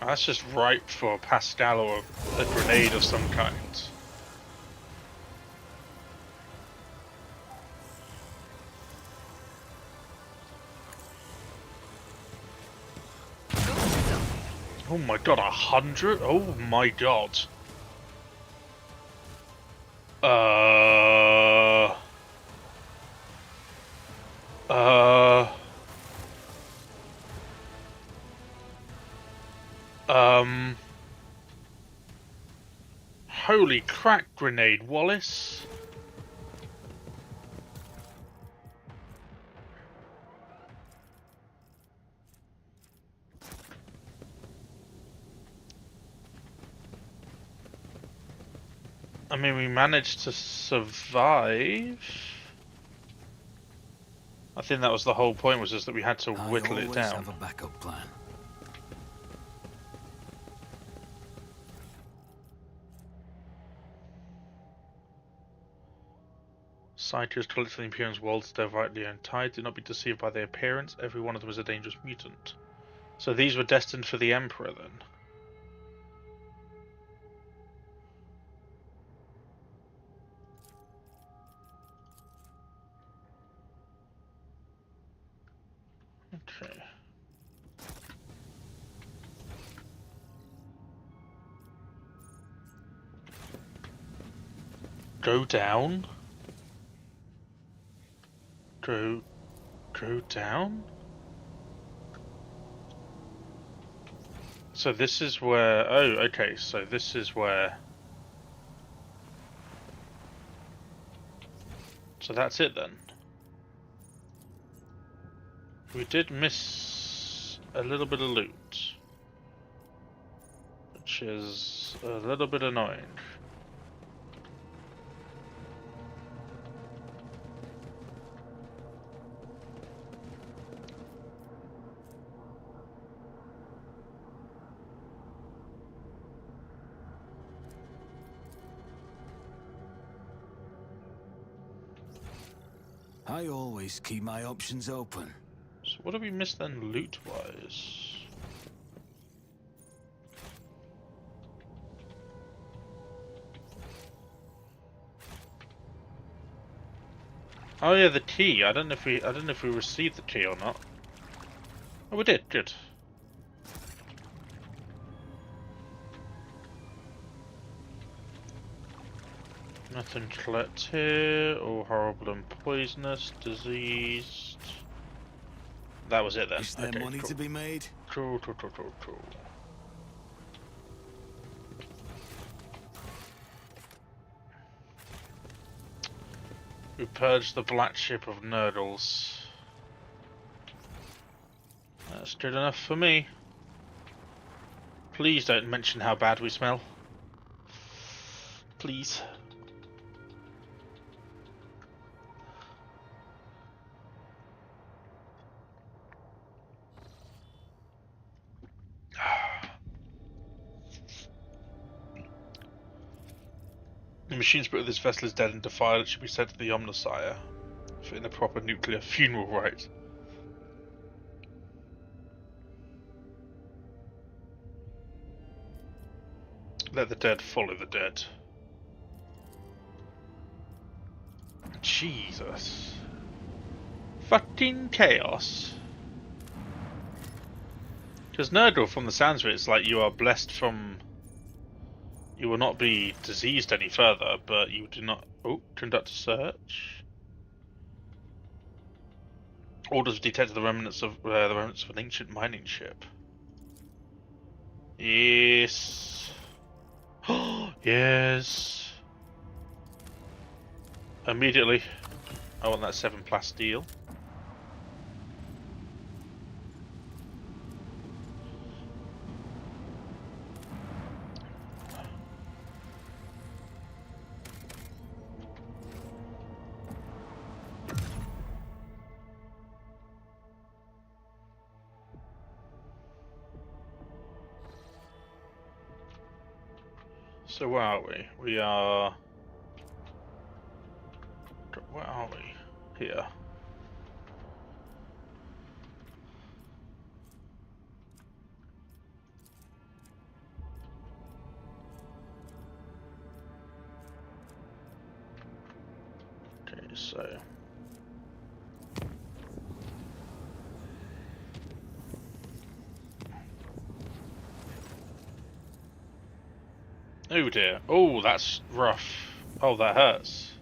That's just ripe for a Pascal or a grenade of some kind. Oh my god, 100? Oh my god. Holy crack grenade, Wallace. I mean, we managed to survive. I think that was the whole point, was just that we had to whittle it I down. always have a backup plan. Scientists collected the Imperium's worlds their rightly owned tide. Do not be deceived by their appearance. Every one of them is a dangerous mutant. So these were destined for the Emperor, then? Okay. Go down. Go down? So this is where... Oh, okay, so this is where... So that's it then. We did miss a little bit of loot, which is a little bit annoying. I always keep my options open. So what do we miss then, loot-wise? Oh yeah, the key. I don't know if we received the key or not. Oh, we did. Good. Nothing to collect here. All horrible and poisonous, diseased. That was it then. Is there Okay, money cool. to be made? Cool. We purged the black ship of Nurdles. That's good enough for me. Please don't mention how bad we smell. Please. The machine spirit of this vessel is dead and defiled. It should be sent to the Omnisire for in a proper nuclear funeral rite. Let the dead follow the dead. Jesus. Fucking chaos. Because Nurgle, from the sounds of it, it's like you are blessed from... You will not be diseased any further, but you do not... Oh, conduct a search. Orders have detected the remnants of an ancient mining ship. Yes. Yes. Immediately. I want that 7 plasteel. So where are we? We are... Where are we? Here. Okay, so... Oh dear. Oh, that's rough. Oh, that hurts.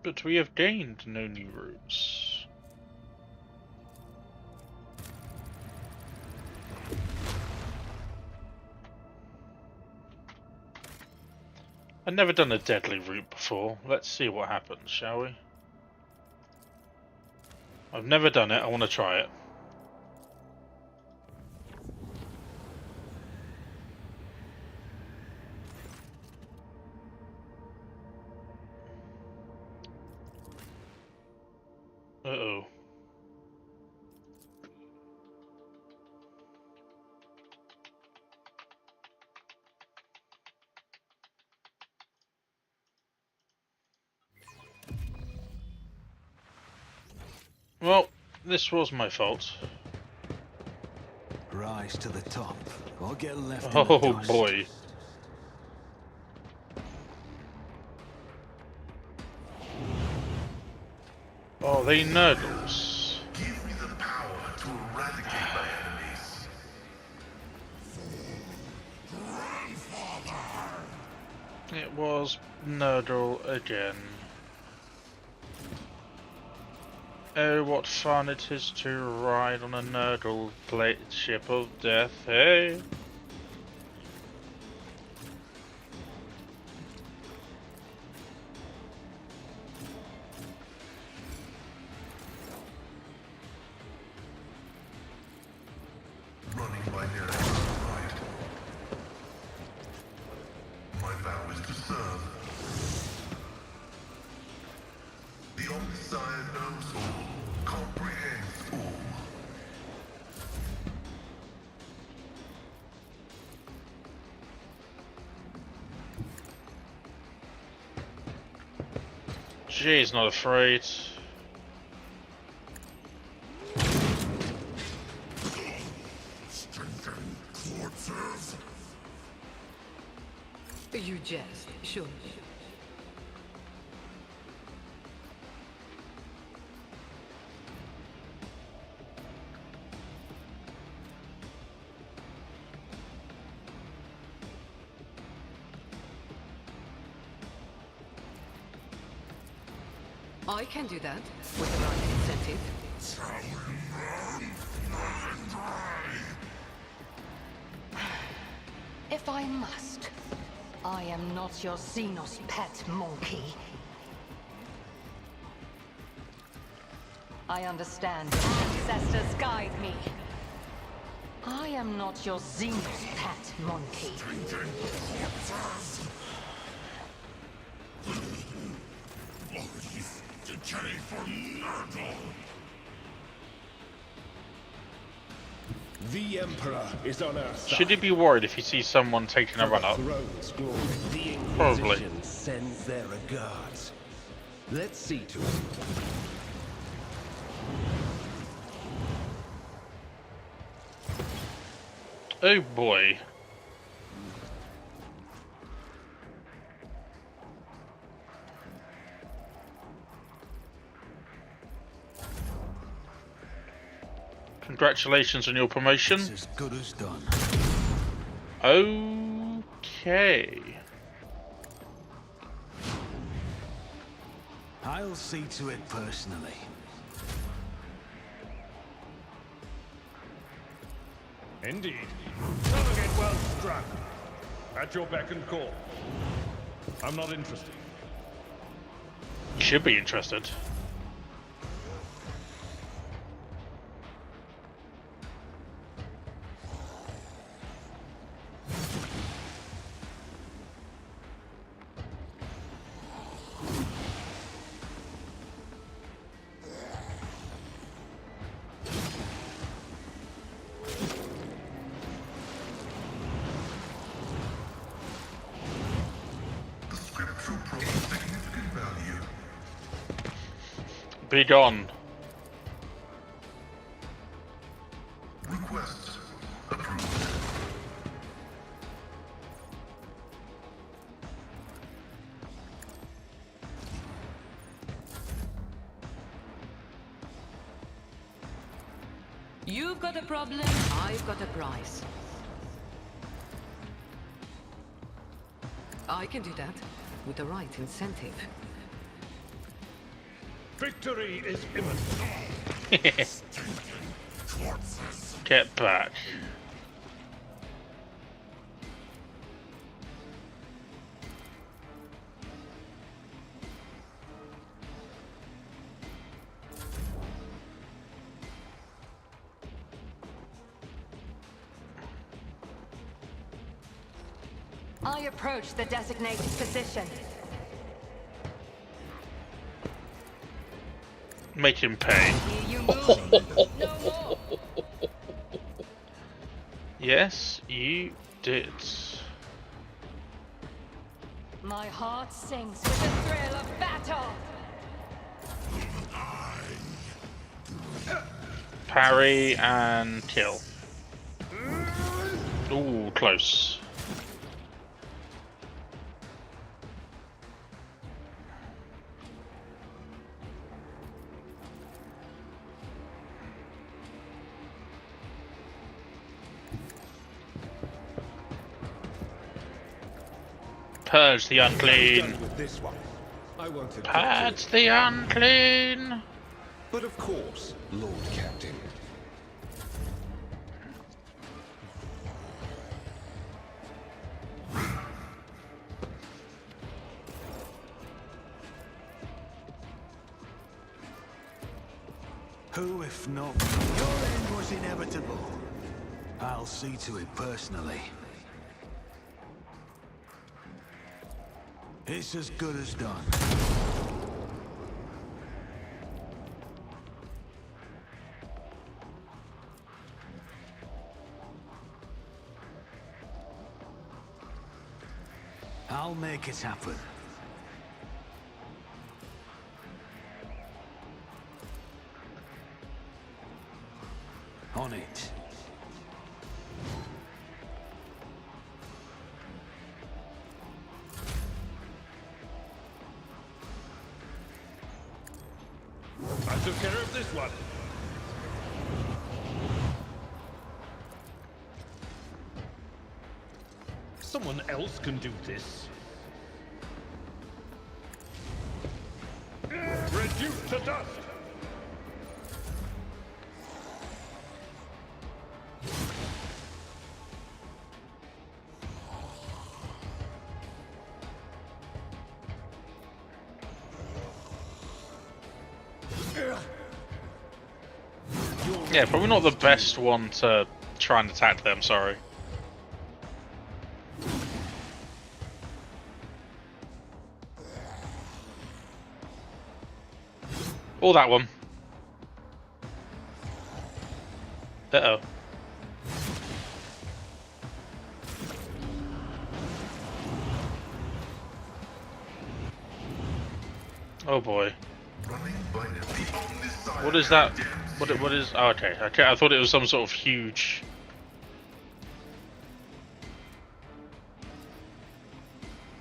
But we have gained no new routes. I've never done a deadly route before. Let's see what happens, shall we? I've never done it. I want to try it. Uh-oh. Well, this was my fault. Rise to the top, or get left in the Oh dust. boy. Oh, they nurdles. Give me the power to eradicate my enemies. It was Nurdle again. Oh, what fun it is to ride on a Nurdle plate ship of death, hey? Running my nearest pride. My vow is to serve. The Omnisire knows all, comprehends all. She's not afraid. Strengthen corpses. You jest, surely. I can do that with the right incentive. If I must, I am not your Xenos pet monkey. I understand your ancestors guide me. I am not your Xenos pet monkey. The Emperor is on our side. Should he be worried if he sees someone taking a run up? Throne's glory. The Probably. Inquisition sends their regards. Let's see to it. Oh boy. Congratulations on your promotion. It's as good as done. Okay. I'll see to it personally. Indeed. Target well struck. At your beck and call. I'm not interested. You should be interested. The scriptural proves significant value. Be gone. Request approved. You've got a problem, I've got a prize. I can do that with the right incentive. Victory is imminent. Get back. I approach the designated position. Make him pay. Here you move. No more. Yes, you did. My heart sings with the thrill of battle. Parry and kill. Ooh, close. Purge the unclean. Done with this one. I won't object to Purge it. the unclean. But of course, Lord Captain. Who, if not me? Your end was inevitable. I'll see to it personally. It's as good as done. I'll make it happen. On it. I took care of this one. Someone else can do this. Ready. reduced to dust! Yeah, probably not the best one to try and attack them, sorry. Or that one. Uh-oh. Oh boy. What is that? What is... Oh, okay, I thought it was some sort of huge...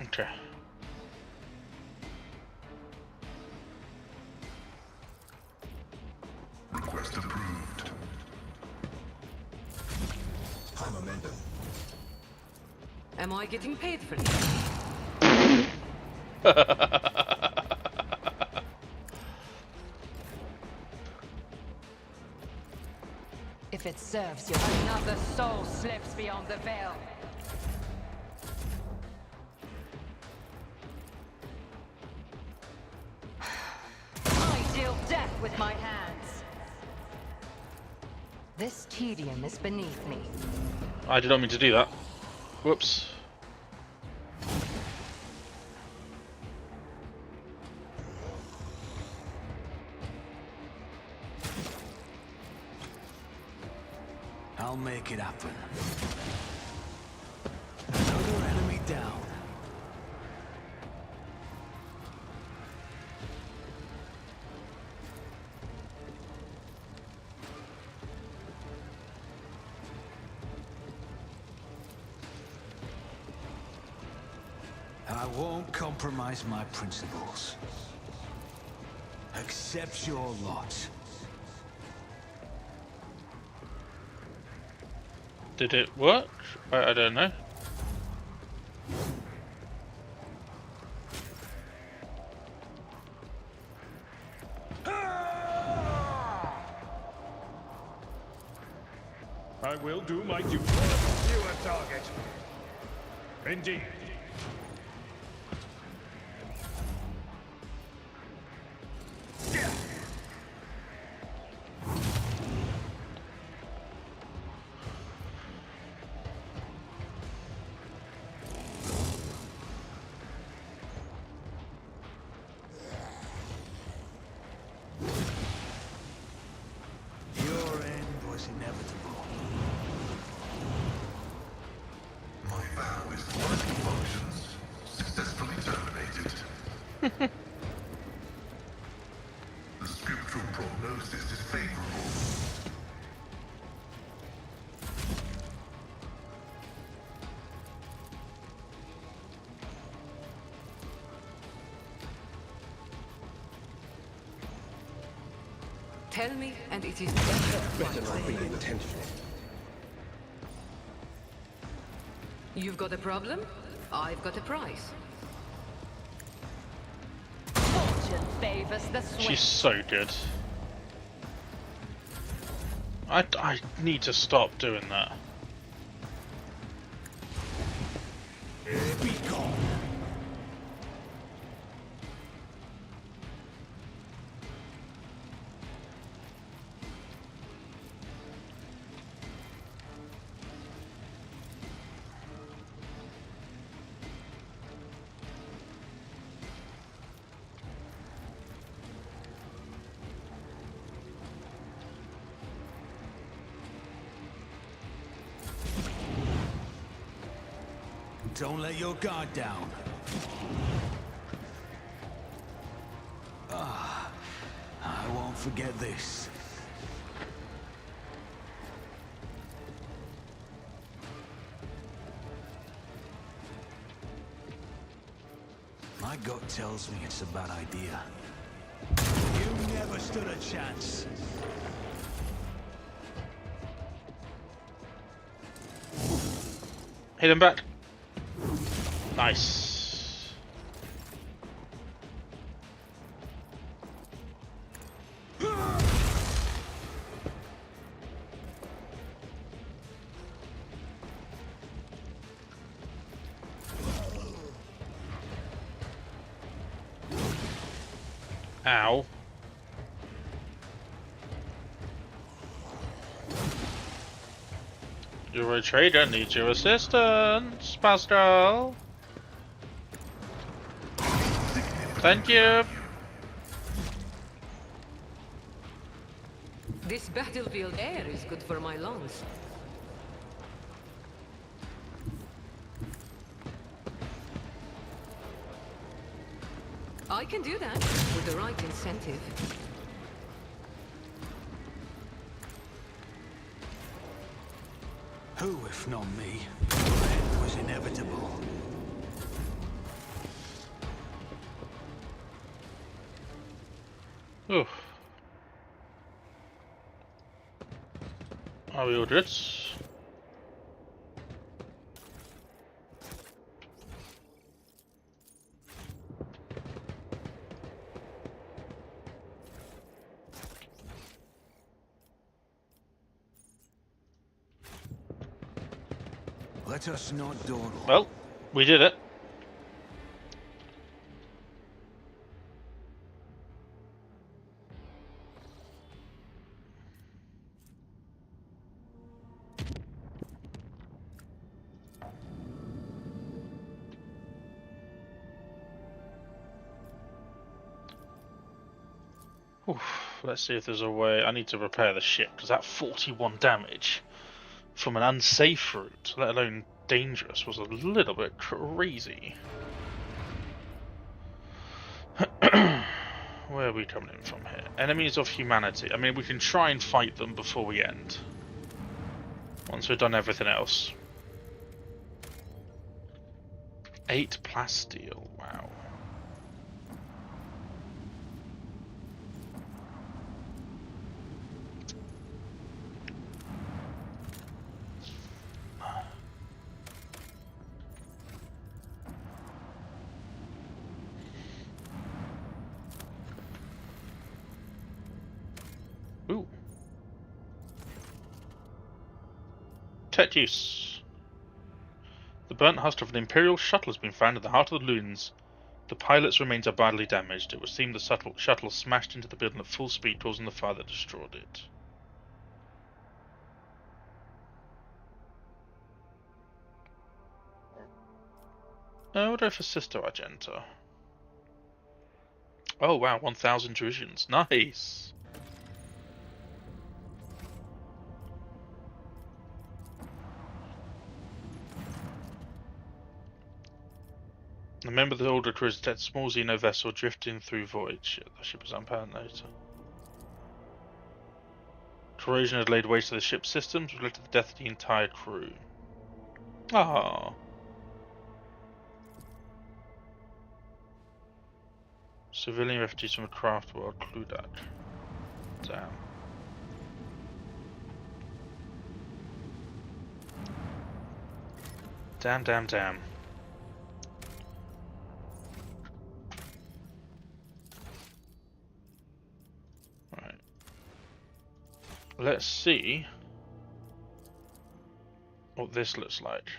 Okay. Request approved. High momentum. Am I getting paid for this? If it serves you, another soul slips beyond the veil. I deal death with my hands. This tedium is beneath me. I did not mean to do that. Whoops. I'll make it happen. Another enemy down. I won't compromise my principles. Accept your lot. Did it work? I don't know. I will do my duty. You a target. Indeed. Your end was inevitable. My vow is vital functions successfully terminated. The scriptural prognosis is favorable. Tell me, and it is Better not be intentional. You've got a problem? I've got a prize. Fortune favors the swift. She's so good. I need to stop doing that. Be gone. Don't let your guard down. Ah, I won't forget this. My gut tells me it's a bad idea. You never stood a chance. Hit him back. Nice. Ow. You're a trader, need your assistance, Pascal. Thank you. This battlefield air is good for my lungs. I can do that with the right incentive. Who, if not me? The end was inevitable. Oof. Are we all good? Let us not dawdle. Well, we did it. Oof. Let's see if there's a way. I need to repair the ship because that 41 damage from an unsafe route, let alone dangerous, was a little bit crazy. Where are we coming in from here? Enemies of humanity. I mean, we can try and fight them before we end. Once we've done everything else. 8 plasteel. Wow. Ooh. Tech use. The burnt husk of an Imperial shuttle has been found in the heart of the Lunes. The pilot's remains are badly damaged. It would seem the shuttle smashed into the building at full speed, causing the fire that destroyed it. Order for Sister Argenta. Oh wow, 1,000 Drusians. Nice! A member of the older crew detected a small Xeno vessel drifting through void. Shit, the ship is unpowered later. Corrosion had laid waste to the ship's systems, which led to the death of the entire crew. Ah. Civilian refugees from the craft world, Cludak. Damn. Damn, damn, damn. Right. Let's see what this looks like.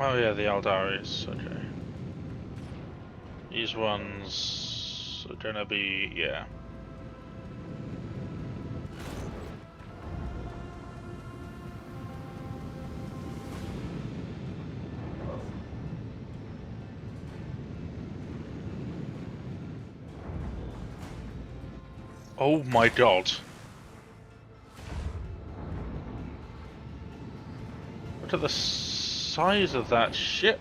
Oh yeah, the Aldaris, okay. These ones are gonna be, yeah. Oh my god. Look at the size of that ship.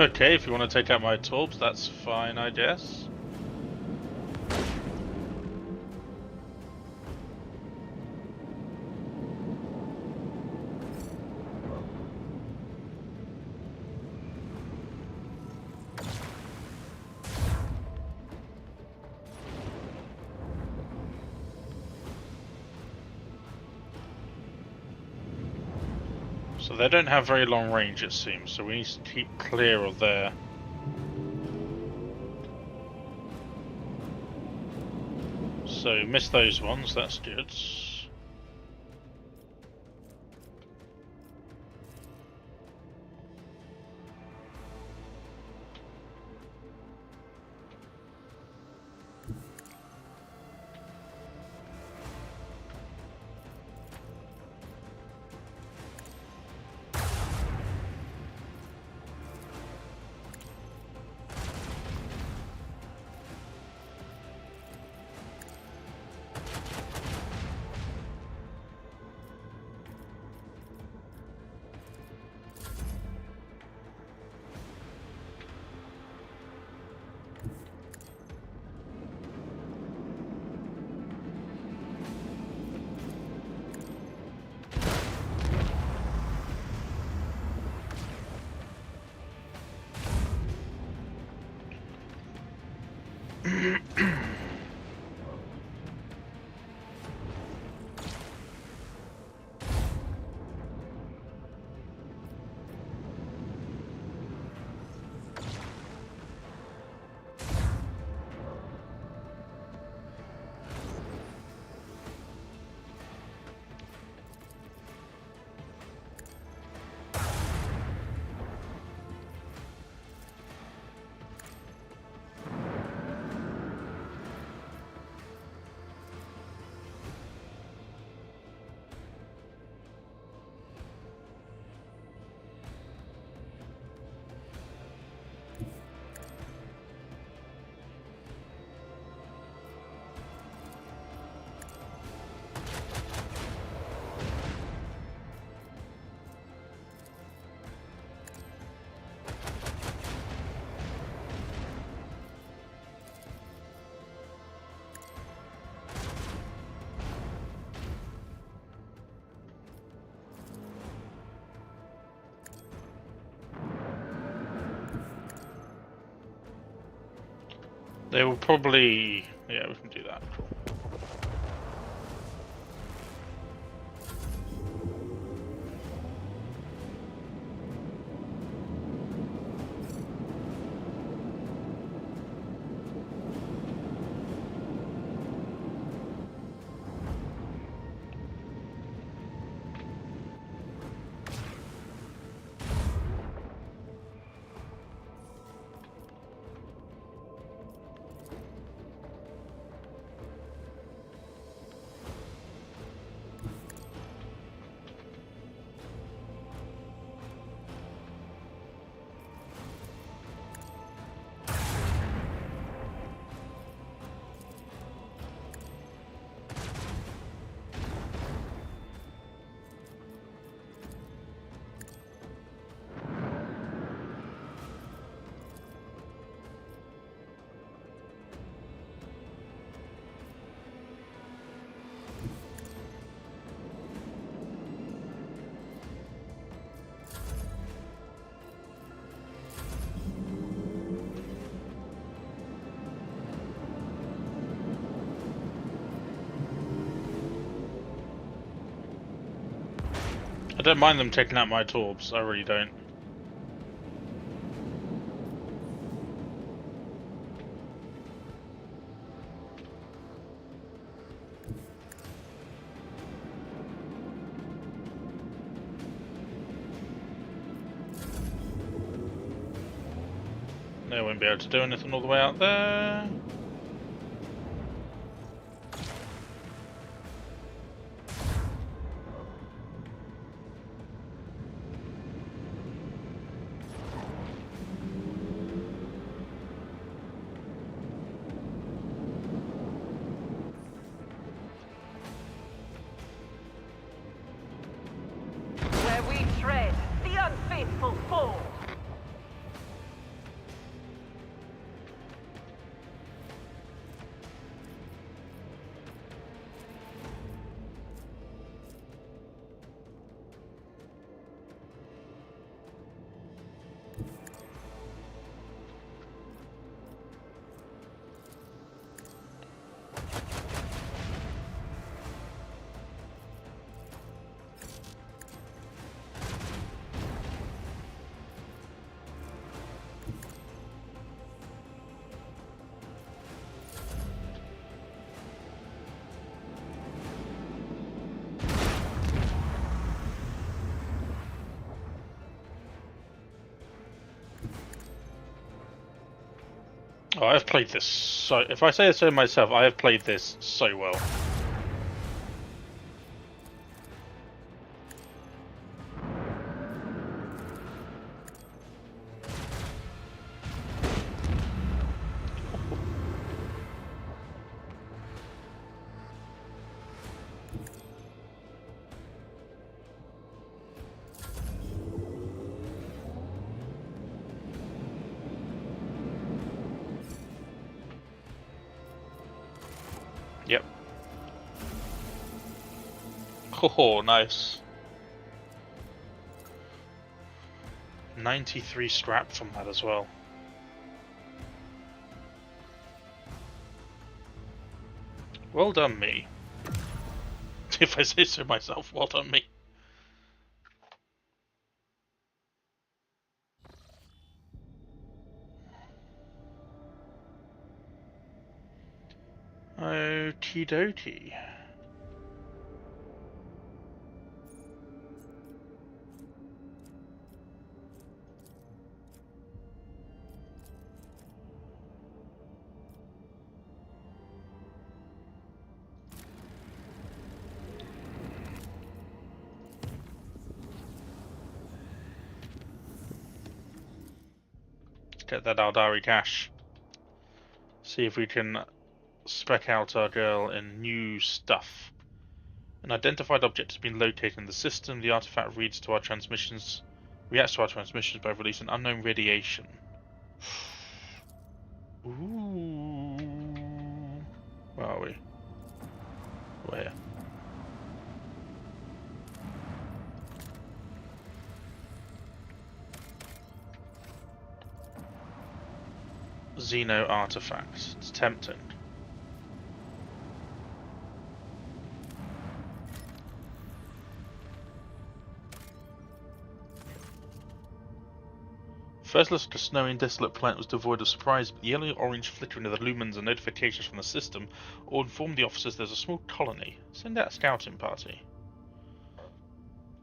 Okay, if you want to take out my torps, that's fine, I guess. So they don't have very long range, it seems, so we need to keep clear of there. So miss those ones, that's good. They will probably... yeah, we can do that. Cool. I don't mind them taking out my torps, I really don't. They won't be able to do anything all the way out there. Where we tread, the unfaithful fall. Oh, I've played this so... If I say so myself, I have played this so well. Yep. Oh, nice. 93 scrap from that as well. Well done, me. If I say so myself, well done, me. Okie dokie. Let's get that Aldari cash. See if we can spec out our girl in new stuff. An identified object has been located in the system. The artifact reacts to our transmissions by releasing unknown radiation. Ooh. Where are we? We're here. Xeno artifacts. It's tempting. First look at the snowy and desolate planet was devoid of surprise, but the yellow-orange flickering of the lumens and notifications from the system all informed the officers there's a small colony. Send out a scouting party.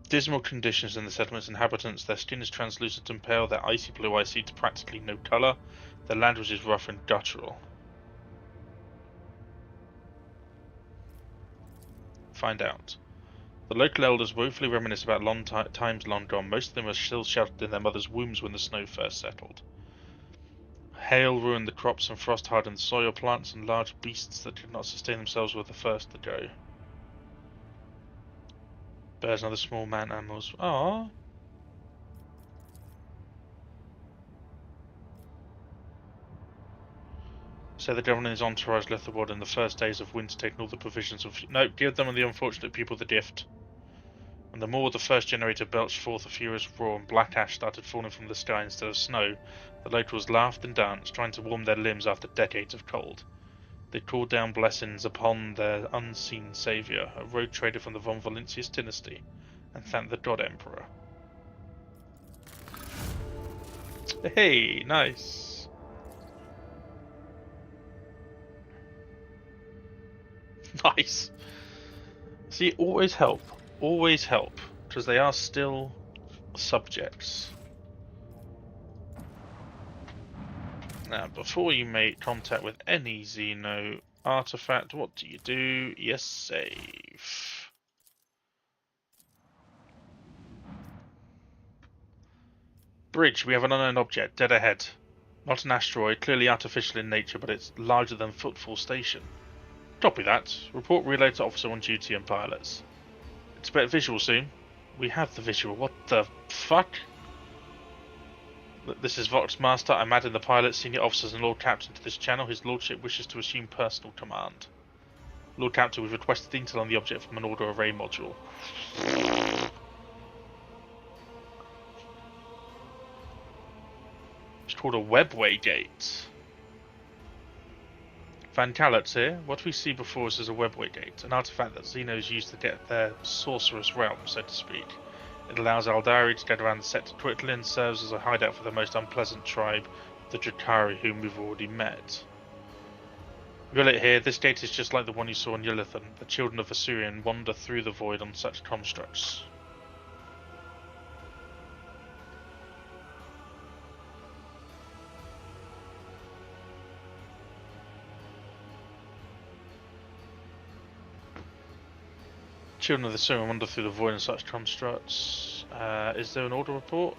Dismal conditions in the settlement's inhabitants. Their skin is translucent and pale, their icy blue eyes see to practically no colour, their language is rough and guttural. Find out. The local elders woefully reminisce about times long gone. Most of them are still sheltered in their mothers' wombs when the snow first settled. Hail ruined the crops and frost hardened the soil. Plants and large beasts that could not sustain themselves were the first to go. Bears and other small man animals. Ah. So the governor and his entourage left the world in the first days of winter, taking all the provisions of... No, give them and the unfortunate people the gift. And the more the first generator belched forth a furious roar and black ash started falling from the sky instead of snow, the locals laughed and danced, trying to warm their limbs after decades of cold. They called down blessings upon their unseen saviour, a road trader from the von Valentius dynasty, and thanked the God Emperor. Hey, nice. Nice. See, always help, because they are still subjects. Now, before you make contact with any Xeno artifact, what do? You save. Bridge, we have an unknown object, dead ahead. Not an asteroid, clearly artificial in nature, but it's larger than Footfall Station. Copy that. Report relay to officer on duty and pilots. Expect visual soon. We have the visual. What the fuck? This is Vox Master. I'm adding the pilots, senior officers and Lord Captain to this channel. His Lordship wishes to assume personal command. Lord Captain, we've requested intel on the object from an order array module. It's called a webway gate. Van Callet's here. What we see before us is a webway gate, an artifact that Xenos use to get their sorcerous realm, so to speak. It allows Aldari to get around the sector quickly and serves as a hideout for the most unpleasant tribe, the Drakari, whom we've already met. Relit here, this gate is just like the one you saw in Yulithan. The children of Assyrian wander through the void on such constructs. Children of the Serum wander through the void and such constructs. Is there an order report?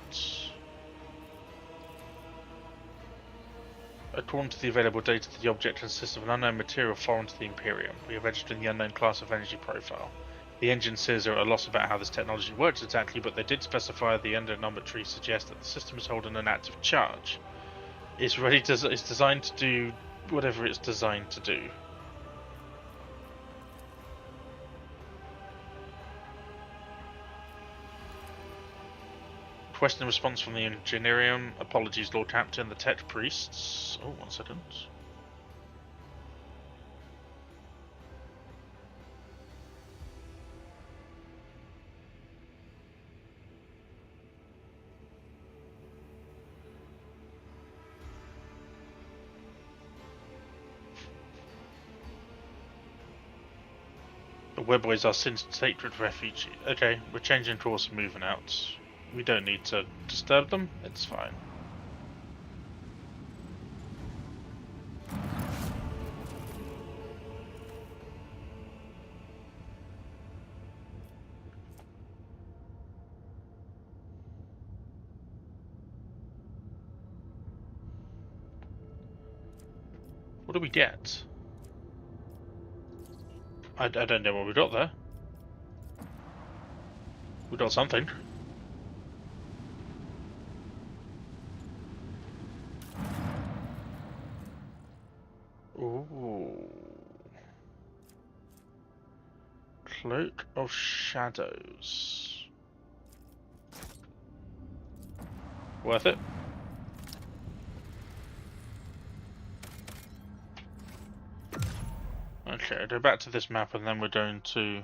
According to the available data, the object consists of an unknown material foreign to the Imperium. We have registered the unknown class of energy profile. The engine says they're at a loss about how this technology works exactly, but they did specify the endonometry suggests that the system is holding an active charge. It's designed to do whatever it's designed to do. Question and response from the Engineerium. Apologies, Lord Captain. The Tech Priests. Oh, 1 second. The Webways are since sacred refuge. Okay, we're changing course and moving out. We don't need to disturb them, it's fine. What do we get? I don't know what we got there. We got something. Ooh. Cloak of Shadows. Worth it? Okay, I'll go back to this map and then we're going to...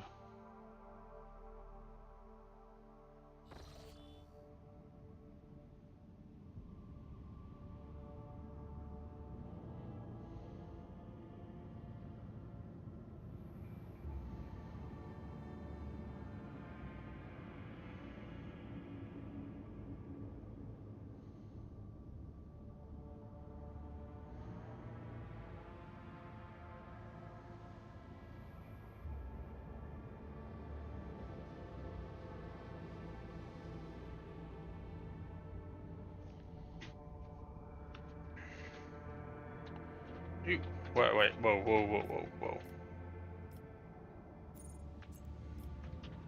Ooh, wait, whoa.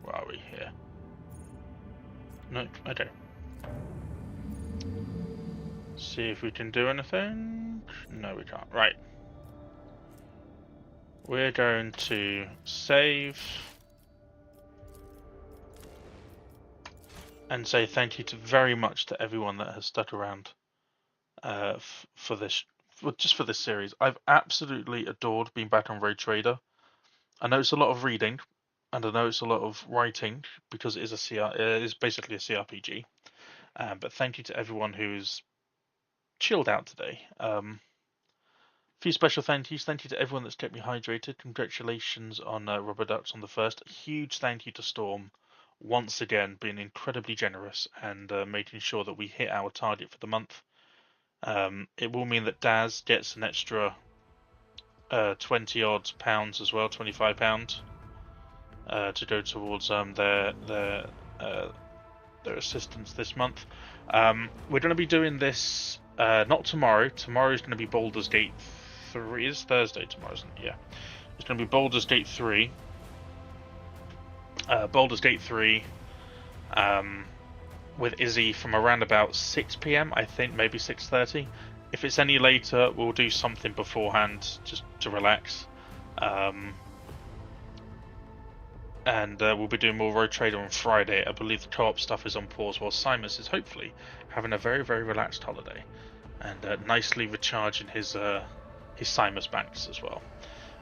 Where are we here? No, okay. See if we can do anything. No, we can't. Right. We're going to save and say thank you very much to everyone that has stuck around for this, just for this series. I've absolutely adored being back on Road Trader. I know it's a lot of reading, and I know it's a lot of writing because it is basically a CRPG. But thank you to everyone who's chilled out today. Few special thank yous. Thank you to everyone that's kept me hydrated. Congratulations on Rubber Ducks on the first. A huge thank you to Storm, once again being incredibly generous and making sure that we hit our target for the month. It will mean that Daz gets an extra 20 odd pounds as well, £25 to go towards their assistance this month. We're going to be doing this not tomorrow. Tomorrow is going to be Baldur's Gate 3. It's Thursday tomorrow, isn't it? Yeah. It's going to be Baldur's Gate 3. Baldur's Gate 3 with Izzy from around about 6 PM, I think, maybe 6:30. If it's any later, we'll do something beforehand just to relax. And we'll be doing more Road Trader on Friday. I believe the co-op stuff is on pause while Simus is hopefully having a very, very relaxed holiday and nicely recharging his Simus banks as well.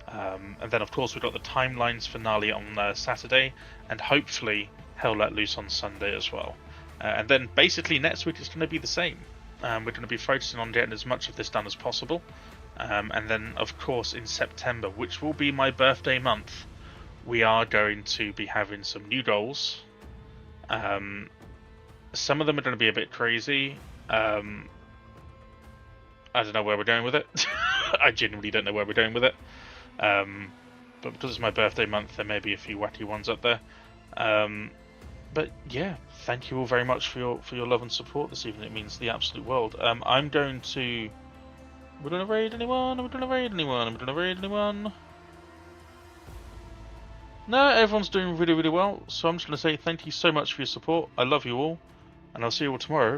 And then, of course, we've got the Timelines finale on Saturday, and hopefully Hell Let Loose on Sunday as well. And then, basically, next week is going to be the same. We're going to be focusing on getting as much of this done as possible. And then, of course, in September, which will be my birthday month, we are going to be having some new goals. Some of them are going to be a bit crazy. I don't know where we're going with it. I genuinely don't know where we're going with it. but because it's my birthday month, there may be a few wacky ones up there. But yeah, thank you all very much for your love and support this evening. It means the absolute world. I'm going to. We're gonna raid anyone? Are we gonna raid anyone? Are we gonna raid anyone? No, everyone's doing really, really well. So I'm just gonna say thank you so much for your support. I love you all, and I'll see you all tomorrow